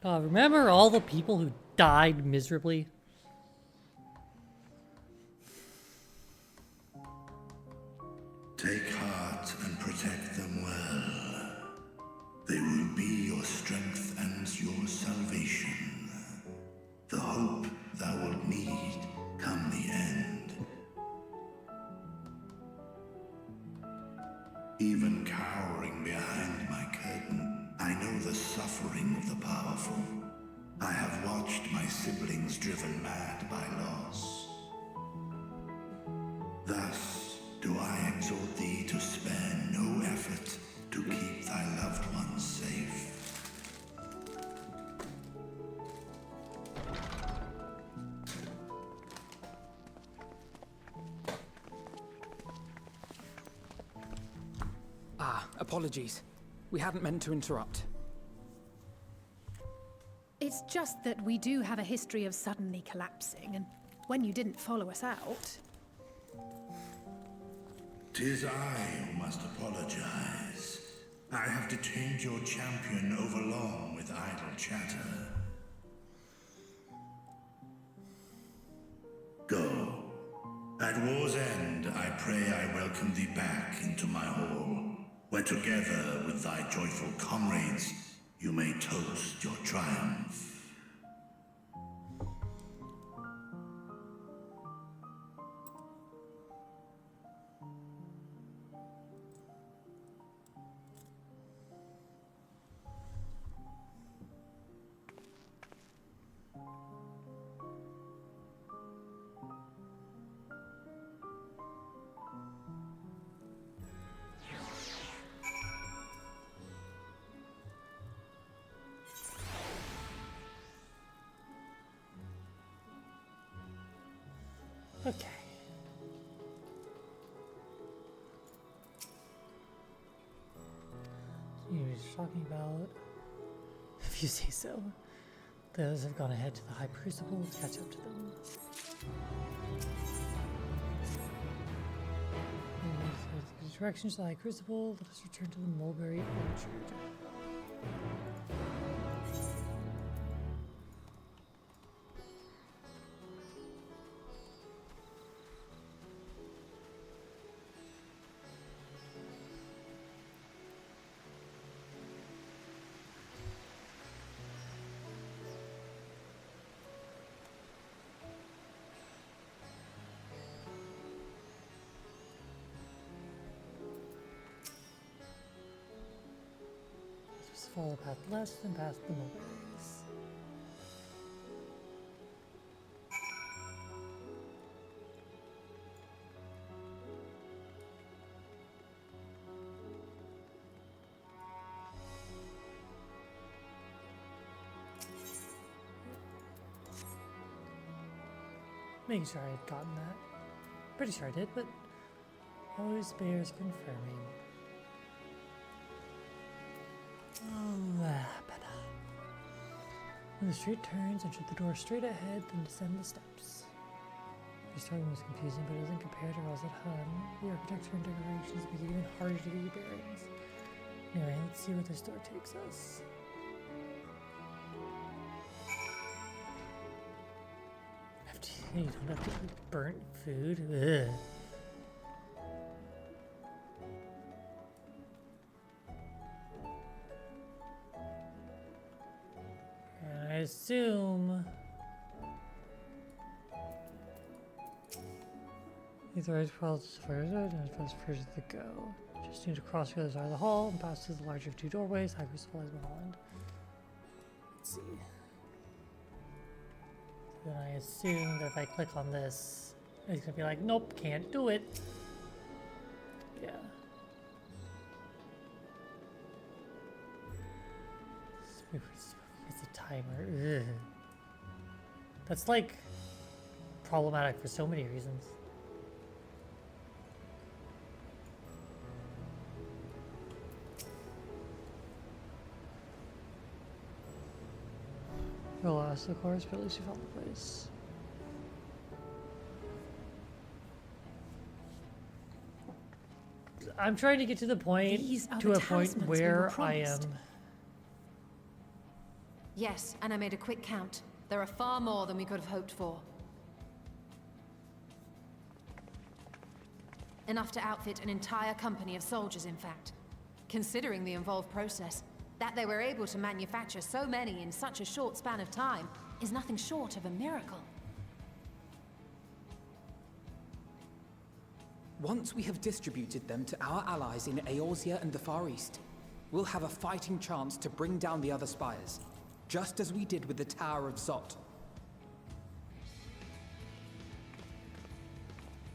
God, remember all the people who died miserably? Take heart and protect them well. They will be your strength and your salvation. The hope thou wilt need come the end. Even cowering behind my curtain, I know the suffering of the powerful. I have watched my siblings driven mad by loss. Thus do I exhort thee to spare no effort to keep thy loved ones safe. Apologies. We hadn't meant to interrupt. It's just that we do have a history of suddenly collapsing, and when you didn't follow us out... 'Tis I who must apologize. I have detained your champion overlong with idle chatter. Go. At war's end, I pray I welcome thee back into my hall, where together with thy joyful comrades, you may toast your triumph. Okay. He was talking about, if you say so, the others have gone ahead to the High Crucible to catch up to them. Directions to the High Crucible, let us return to the Mulberry Orchard. Follow the path left and past the mulberries. Making sure I had gotten that. Pretty sure I did, but always bears confirming. When the street turns, enter the door straight ahead, then descend the steps. The starting was confusing, but it doesn't compare to Rosette Hun. The architecture and decorations make it even harder to get your bearings. Anyway, let's see where this door takes us. You don't have to eat burnt food. Ugh. I assume these are problems first and first to go. Just need to cross the other side of the hall and pass through the larger of two doorways. High Crucible has been Holland. Let's see. So then I assume that if I click on this, it's gonna be like, nope, can't do it. Yeah. It's a timer. Ugh. That's like problematic for so many reasons. We lost the course, but at least we found the place. I'm trying to get to the point, where I am. Yes, and I made a quick count. There are far more than we could have hoped for. Enough to outfit an entire company of soldiers, in fact. Considering the involved process, that they were able to manufacture so many in such a short span of time is nothing short of a miracle. Once we have distributed them to our allies in Eorzea and the Far East, we'll have a fighting chance to bring down the other spires, just as we did with the Tower of Zot.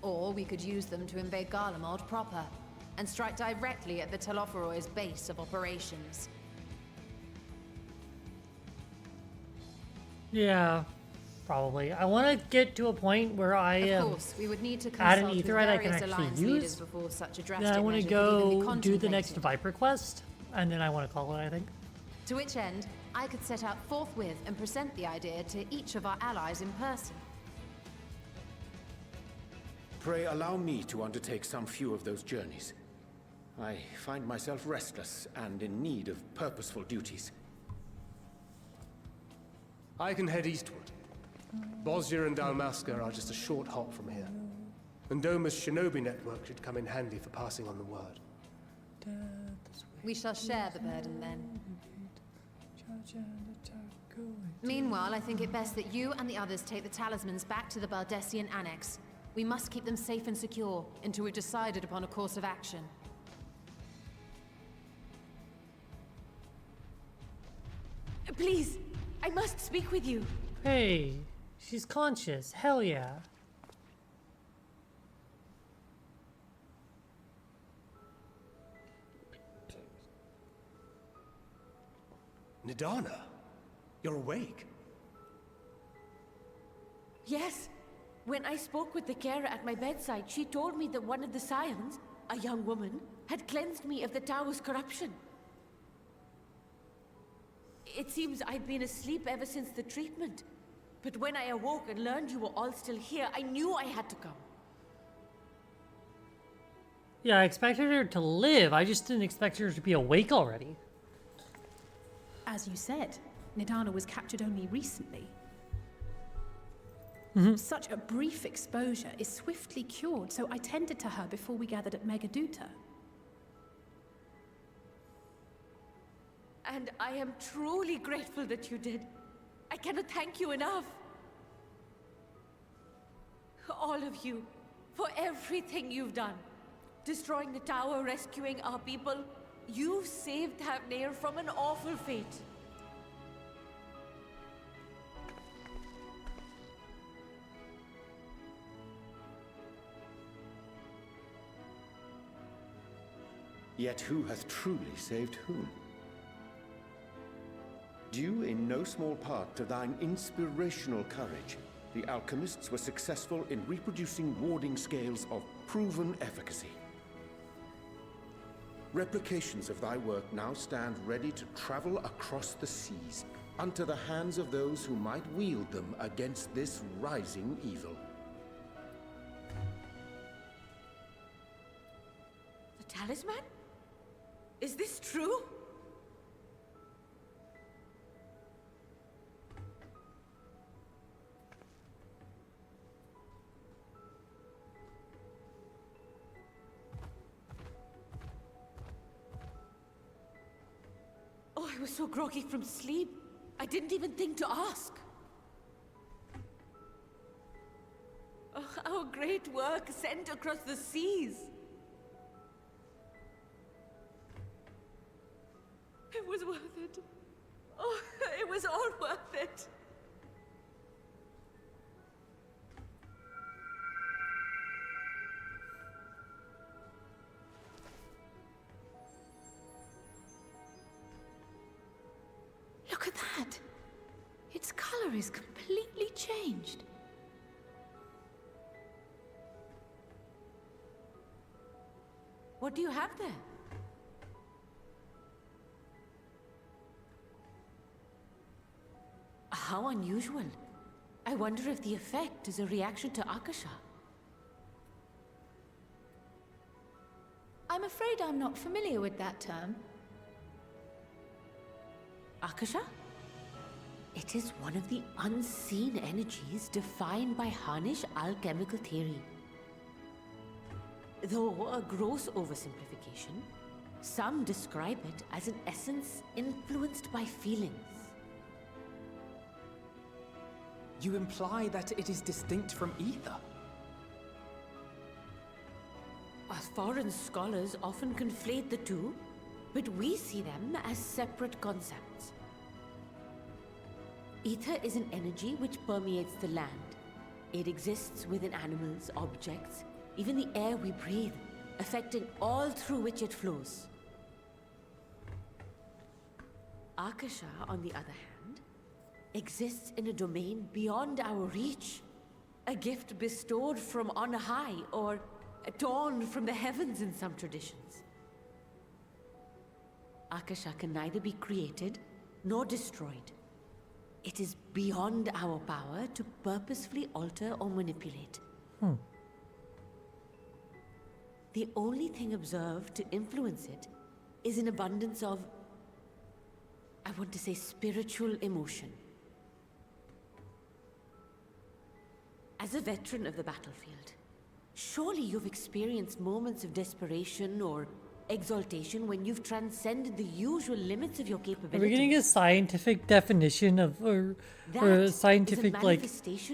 Or we could use them to invade Garlemald proper, and strike directly at the Telophoroid's base of operations. Yeah, probably. I want to get to a point where I Of course, we would need to add an consult with Aetheryte I can various actually alliance use. leaders before such a drastic Then I want to measure could even be go do the next contemplated. Viper quest, and then I want to call it, I think. To which end, I could set out forthwith and present the idea to each of our allies in person. Pray allow me to undertake some few of those journeys. I find myself restless and in need of purposeful duties. I can head eastward. Bosnia and Dalmasca are just a short hop from here. And Doma's shinobi network should come in handy for passing on the word. We shall share the burden then. Meanwhile, I think it best that you and the others take the talismans back to the Baldessian Annex. We must keep them safe and secure until we've decided upon a course of action. Please, I must speak with you. Hey, she's conscious. Hell yeah. Nidana, you're awake. Yes, When I spoke with the carer at my bedside, she told me that one of the scions, a young woman, had cleansed me of the tower's corruption. It seems I'd been asleep ever since the treatment. But when I awoke and learned you were all still here, I knew I had to come. Yeah, I expected her to live. I just didn't expect her to be awake already. As you said, Nidana was captured only recently. Such a brief exposure is swiftly cured, so I tended to her before we gathered at Megaduta. And I am truly grateful that you did. I cannot thank you enough. All of you, for everything you've done. Destroying the tower, rescuing our people. You've saved Thavnair from an awful fate. Yet who hath truly saved whom? Due in no small part to thine inspirational courage, the alchemists were successful in reproducing warding scales of proven efficacy. Replications of thy work now stand ready to travel across the seas, unto the hands of those who might wield them against this rising evil. The talisman? Is this true? Oh, I was so groggy from sleep. I didn't even think to ask. Oh, our great work sent across the seas. It was worth it. Oh, it was all worth it. Look at that! Its color is completely changed. What do you have there? How unusual. I wonder if the effect is a reaction to Akasha. I'm afraid I'm not familiar with that term. Akasha? It is one of the unseen energies defined by Harnish alchemical theory. Though a gross oversimplification, some describe it as an essence influenced by feelings. You imply that it is distinct from ether? Foreign scholars often conflate the two, but we see them as separate concepts. Ether is an energy which permeates the land. It exists within animals, objects, even the air we breathe, affecting all through which it flows. Akasha, on the other hand, exists in a domain beyond our reach. A gift bestowed from on high, or torn from the heavens in some traditions. Akasha can neither be created nor destroyed. It is beyond our power to purposefully alter or manipulate. The only thing observed to influence it is an abundance of, I want to say, spiritual emotion. As a veteran of the battlefield, surely you've experienced moments of desperation or exaltation when you've transcended the usual limits of your capabilities. Are we getting a scientific definition of, or a scientific like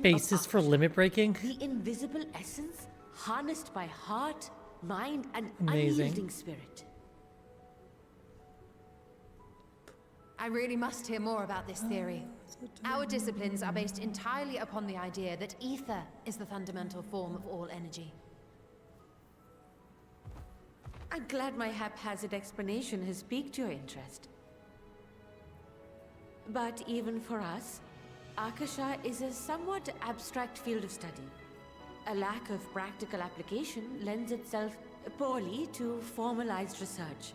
basis for limit breaking? The invisible essence harnessed by heart, mind, and Amazing. unyielding spirit. I really must hear more about this theory. Our disciplines are based entirely upon the idea that ether is the fundamental form of all energy. I'm glad my haphazard explanation has piqued your interest. But even for us, Akasha is a somewhat abstract field of study. A lack of practical application lends itself poorly to formalized research.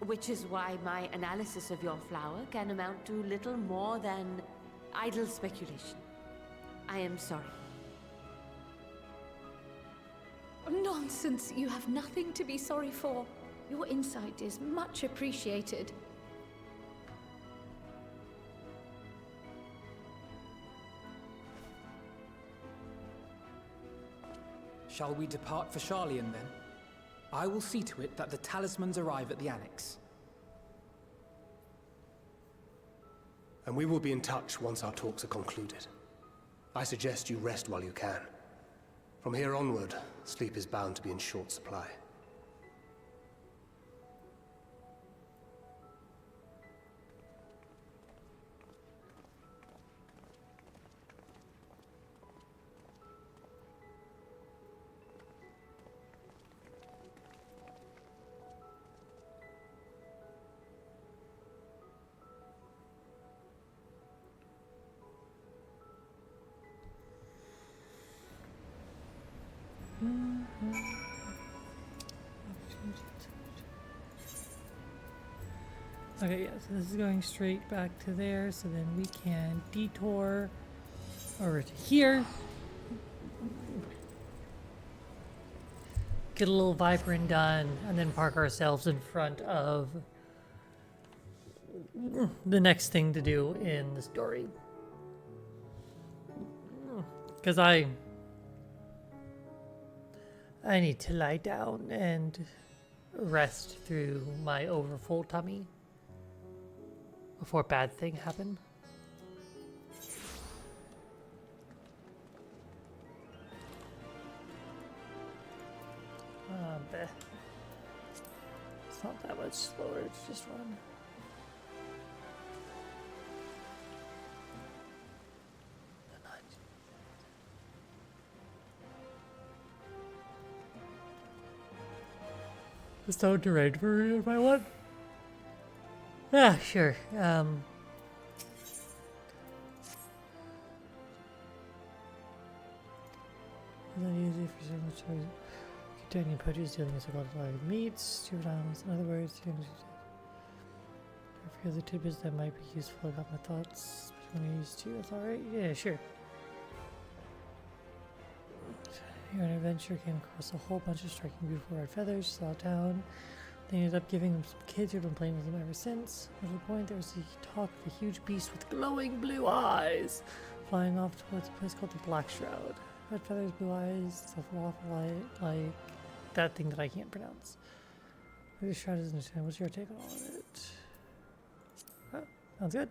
Which is why my analysis of your flower can amount to little more than idle speculation. I am sorry. Nonsense! You have nothing to be sorry for. Your insight is much appreciated. Shall we depart for Sharlayan then? I will see to it that the talismans arrive at the Annex. And we will be in touch once our talks are concluded. I suggest you rest while you can. From here onward, sleep is bound to be in short supply. Okay, yeah, so this is going straight back to there, so then we can detour over to here. Get a little Viperin done, and then park ourselves in front of the next thing to do in the story. Because I need to lie down and rest through my overfull tummy before bad thing happen. Bleh. It's not that much slower, it's just run. The stone terrain for if I want. Ah, sure. And then easy for some choice. Containing produce dealing with so-called meats, stewed animals, in other words, a few other tidbits that might be useful. I got my thoughts between these two. That's alright? Yeah, sure. You're on an adventure, came across a whole bunch of striking beautiful red feathers, saw a town. They ended up giving them some kids who've been playing with them ever since. At the point, there was a talk of a huge beast with glowing blue eyes flying off towards a place called the Black Shroud. Red feathers, blue eyes, stuff off like that thing that I can't pronounce. The Shroud doesn't understand. What's your take on all of it? Oh, sounds good.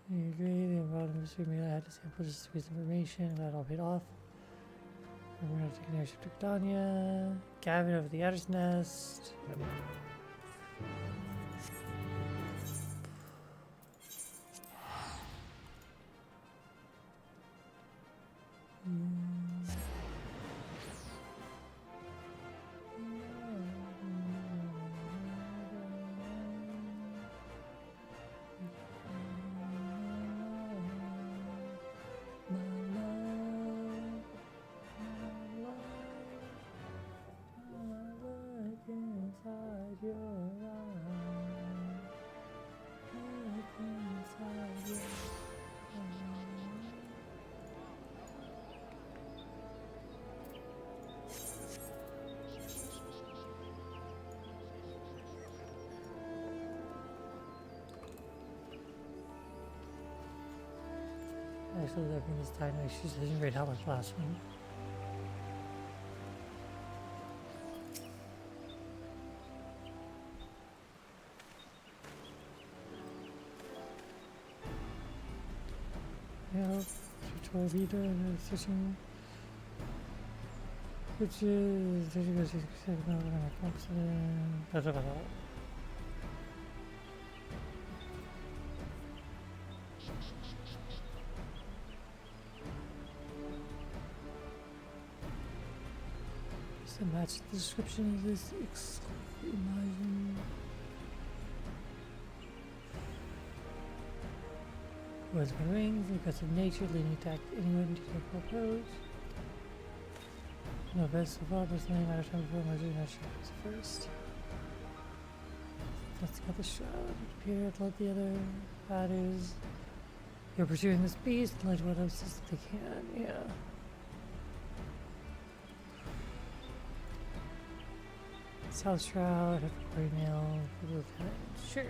You agree, the environment mystery made I had to sample just to squeeze information, glad all paid off. We're gonna take an airship to Gridania. Gavin over the Adder's Nest. Actually, I think this time she doesn't rate how much last one. Yeah, tutorial video and session, which is to match the description of this exclusive imagine. Words of rings, the guts of nature, leading to act anywhere to take pose. No best so far, but something matter time before my doing that shit first. Let's get the shroud. Appear to let the other batters. You're pursuing this beast, let what else as they can, yeah. South Shroud, have a quarry nail, lieutenant. Sure.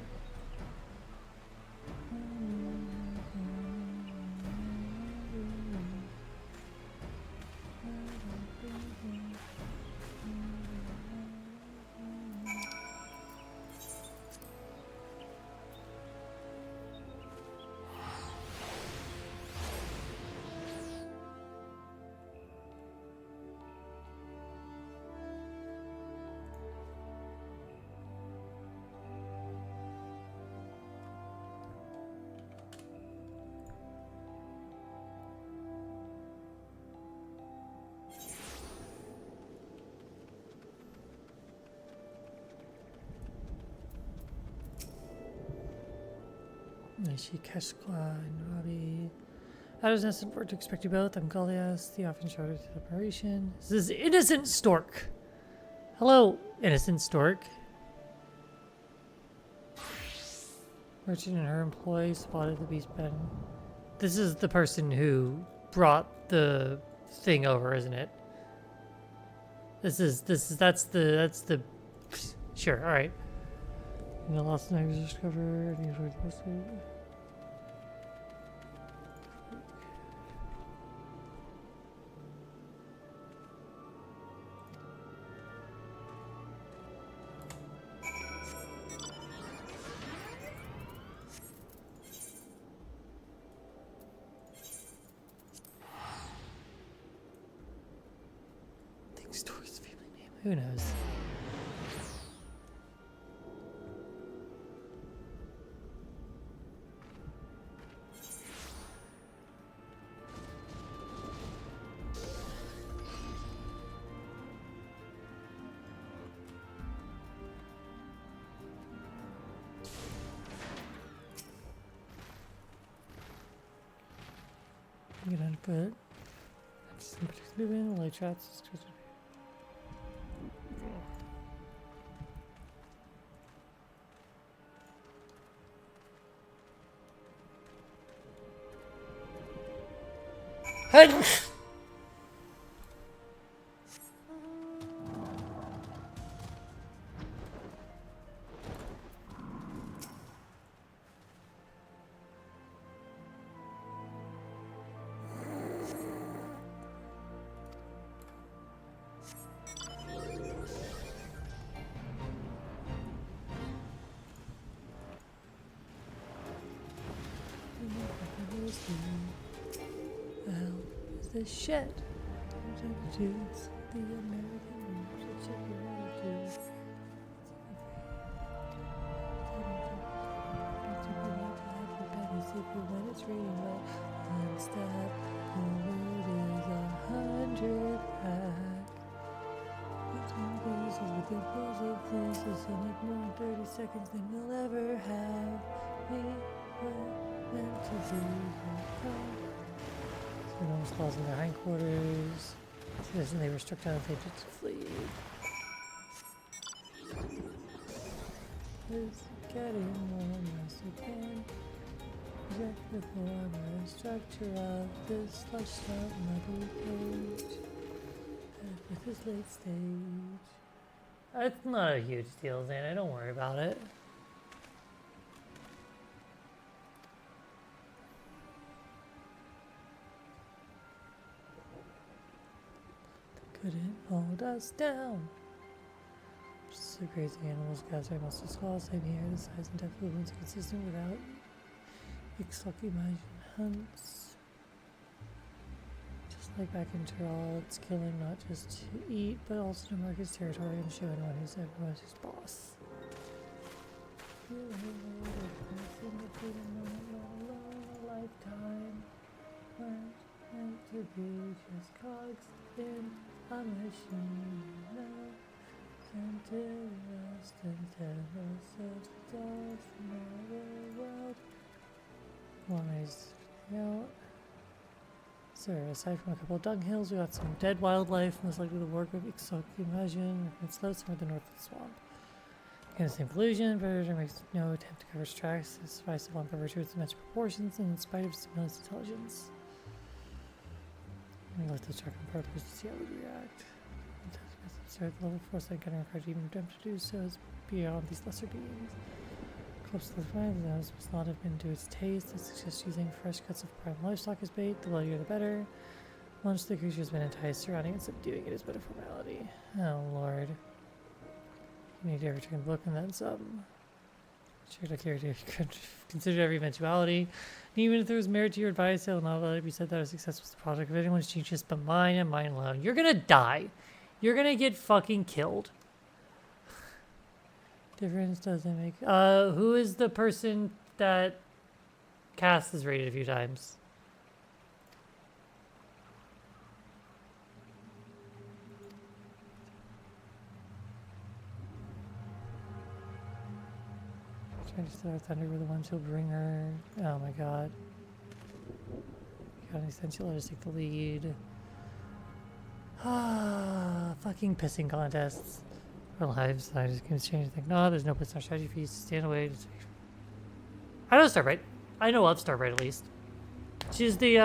Nishi, Keshkla, and Robbie. Adder's Nest and Fort to expect you both. I'm Goliath, the often shouted to the operation. This is Innocent Stork. Hello, Innocent Stork. Merchant and her employee spotted the beast pen. This is the person who brought the thing over, isn't it? That's the sure, alright. The lost knife was discovered. Who knows? I'm gonna put some movement, light shots. Well, the shed. The American news. Check your attitudes. When it's raining wet, one step forward is 100 back. Between pieces with the pulls of fleeces, and like more than 30 seconds than we'll ever have. We were meant to be. So no one's claws in their hindquarters. Citizen, they were struck down if they did to flee. It's getting more mess again. Project the former structure of this flushed out muddy page. With this late stage. It's not a huge deal, Xana. Don't worry about it. Couldn't hold us down. So crazy animals, guys are muscle skulls, same here, the size and depth of the wounds consistent without Ixtlucky Majin hunts. Just like back in Tyrol, it's killing not just to eat, but also to mark his territory and show anyone who's everyone's his boss. A lifetime weren't meant to be just cogs in a machine now, sent to rest and tell us of the dolls from our world. Nice. Out. So, aside from a couple of dunghills, we got some dead wildlife, most likely the work of exotic invasion, and slopes near the north of the swamp. Again, the same collusion, Predator makes no attempt to cover its tracks, it survives upon by virtue of its immense proportions and in spite of its immense intelligence. I'm gonna let the truck and partners to see how we react. Start the level 4 so I can encourage even attempt to do so is beyond these lesser beings. Close to the fire, the nose must not have been to its taste. I suggest using fresh cuts of prime livestock as bait. The bloodier the better. Once the creature has been enticed, surrounding and subduing it is but a formality. Oh lord. You need every chicken book and then some. Sure, I care to consider every eventuality. And even if there was merit to your advice, I will not let it be said that our success was the product of anyone's genius but mine and mine alone. You're gonna die. You're gonna get fucking killed. Difference doesn't make. Who is the person that Cass is rated a few times? Trying to start Thunder were the ones who'll bring her. Oh my god. Got any sense you'll let us take the lead. Ah, fucking pissing contests. Our lives, I just can't change anything. No, there's no place in our strategy fees. Stand away. I know Starbright. I know of Starbright at least. She's the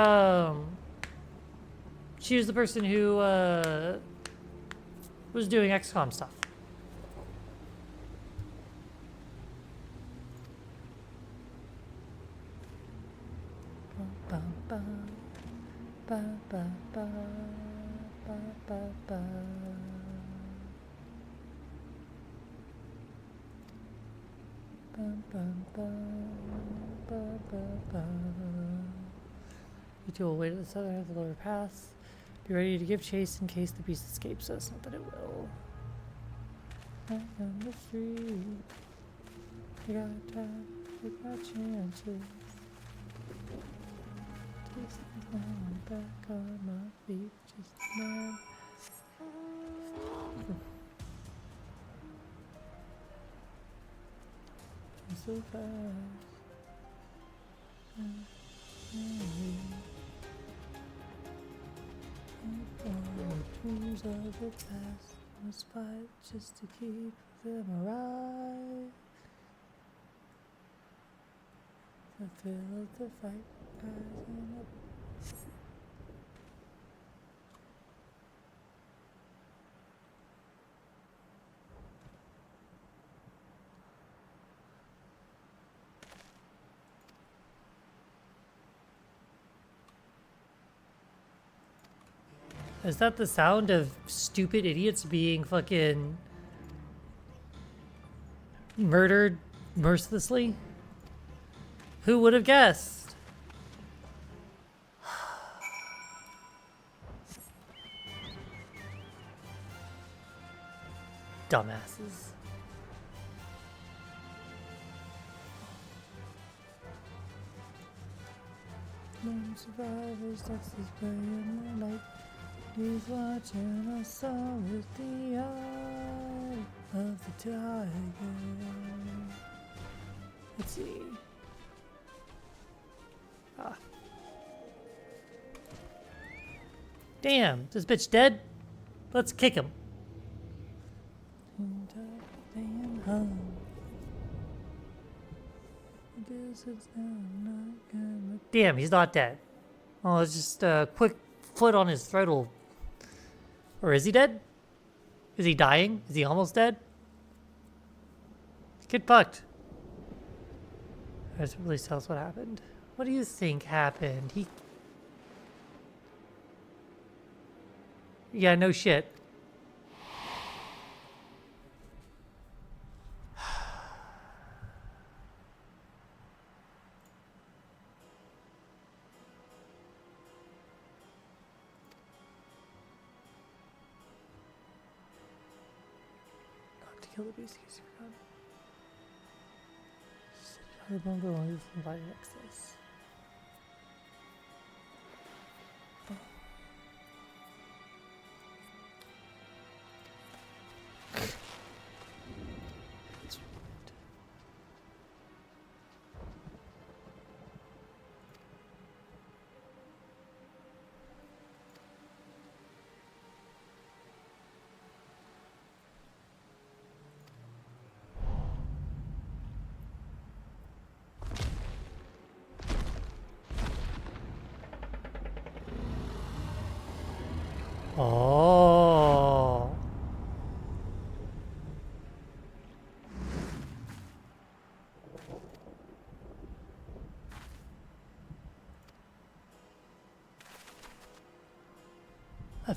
she was the person who was doing XCOM stuff. Ba ba ba ba ba ba ba ba. You two will wait at the southern end of the lower pass. Be ready to give chase in case the beast escapes us. Not that it will. Out on the street, I got time, take my chances. I'm back on my feet, just now. So fast. Dreams of the past must fight just to keep them alive. The thrill of the fight rising up. Is that the sound of stupid idiots being fucking murdered mercilessly? Who would have guessed? Dumbasses. Lone survivors, Texas playing the light. He's watching us all with the eye of the tiger. Let's see. Ah. Damn, this bitch dead? Let's kick him. Damn, he's not dead. Oh, it's just a quick foot on his throat. Or is he dead? Is he dying? Is he almost dead? Get fucked. That really tells what happened. What do you think happened? Yeah, no shit. Kill the beast, use your gun. Set it on the bone below from body access.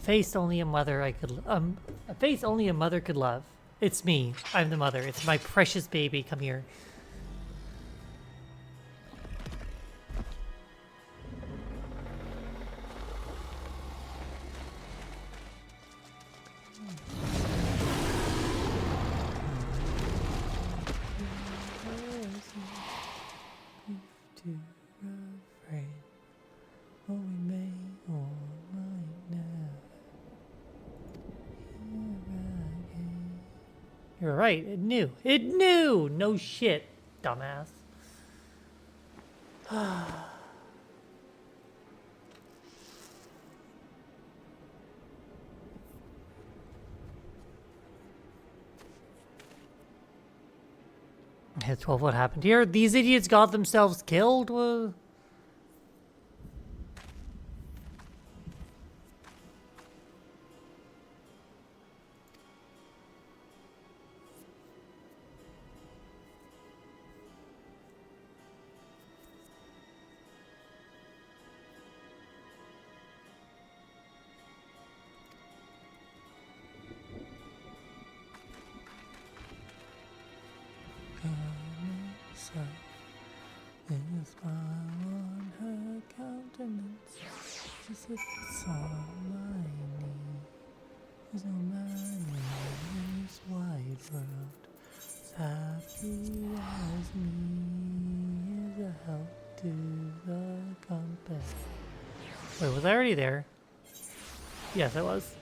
face only a mother a face only a mother could love. It's me. I'm the mother. It's my precious baby. Come here. You're right, it knew. It knew! No shit, dumbass. Hit 12, what happened here? These idiots got themselves killed? And a smile on her countenance. She sits on my knee. There's no man in this wide world as happy as me. Is a help to the company. Wait, was I already there? Yes, I was.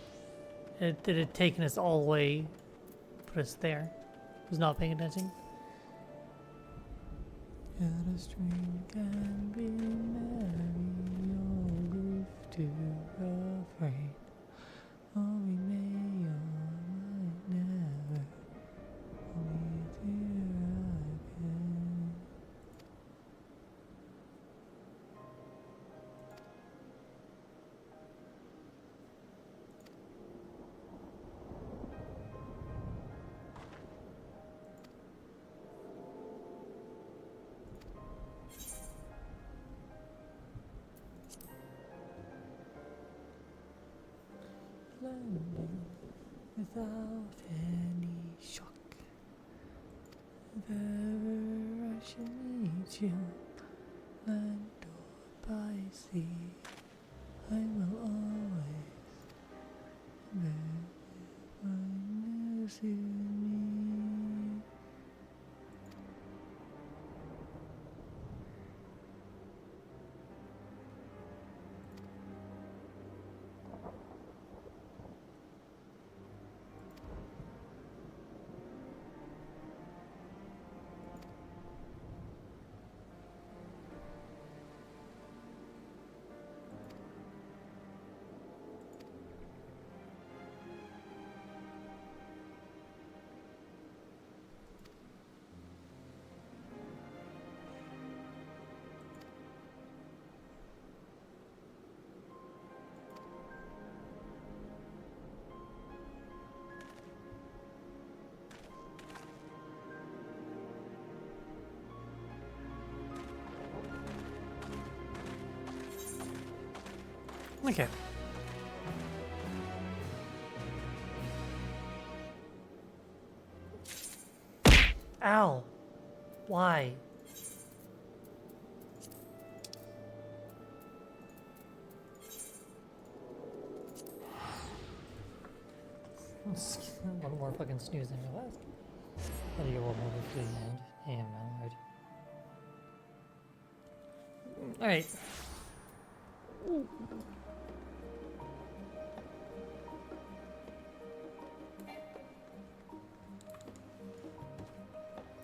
It had taken us all the way, put us there. Was not paying attention. Yet a stream can be merry, or grief to refrain. Or we may or might never meet here again. Landing without any shock. If ever I should meet you, land or by sea, I will always bear my news you need. Okay. Ow. Why? One more fucking snoozing of us. Gotta get one more before the end. Damn, my lord. Alright.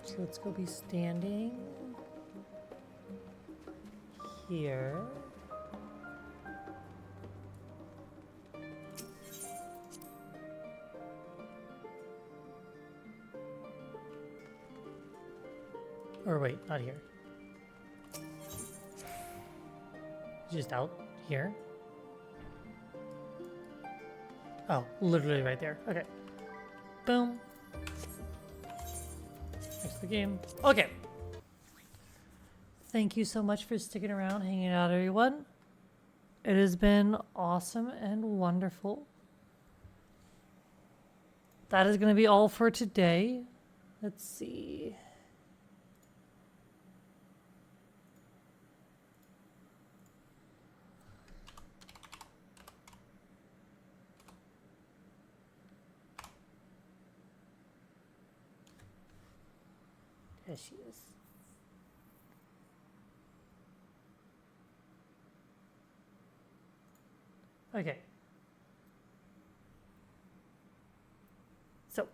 So let's go be standing here. Or wait, not here. Just out here. Oh, literally right there. Okay. Boom. Next the game. Okay. Thank you so much for sticking around, hanging out, everyone. It has been awesome and wonderful. That is going to be all for today. Let's see. There she is. Okay. So,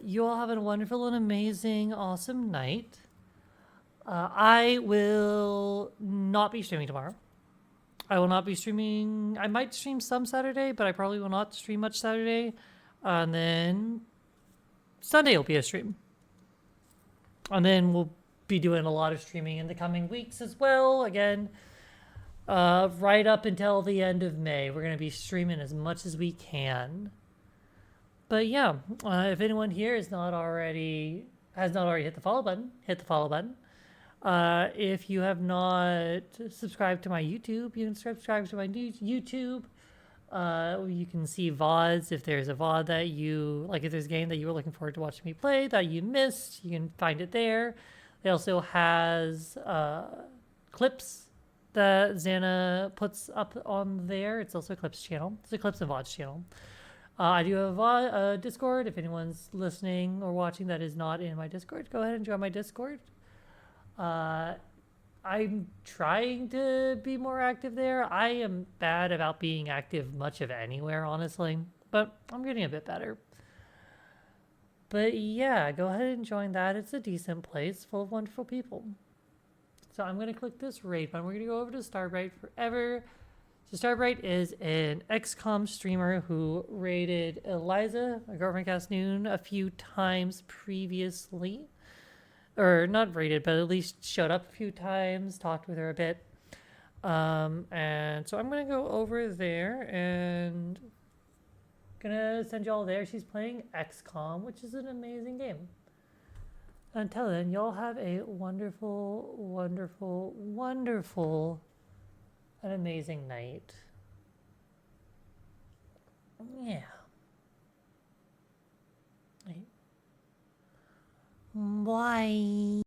you all have a wonderful and amazing, awesome night. I will not be streaming tomorrow. I will not be streaming. I might stream some Saturday, but I probably will not stream much Saturday. And then Sunday will be a stream. And then we'll be doing a lot of streaming in the coming weeks as well. Again, right up until the end of May, we're going to be streaming as much as we can. But yeah, if anyone here has not already hit the follow button, hit the follow button. If you have not subscribed to my YouTube, you can subscribe to my YouTube. You can see VODs. If there's a VOD that you like, if there's a game that you were looking forward to watching me play that you missed, you can find it there. It also has clips that Xana puts up on there. It's also a clips channel. It's a clips and VODs channel. I do have a Discord. If anyone's listening or watching that is not in my Discord, go ahead and join my Discord. I'm trying to be more active there. I am bad about being active much of anywhere, honestly, but I'm getting a bit better. But yeah, go ahead and join that. It's a decent place full of wonderful people. So I'm going to click this raid button. We're going to go over to Starbright Forever. So Starbright is an XCOM streamer who raided Eliza, a girlfriend Cast Noon, a few times previously. Or not raided, but at least showed up a few times, talked with her a bit. And so I'm going to go over there and going to send y'all there. She's playing XCOM, which is an amazing game. Until then, y'all have a wonderful, wonderful, wonderful, and amazing night. Yeah. Bye.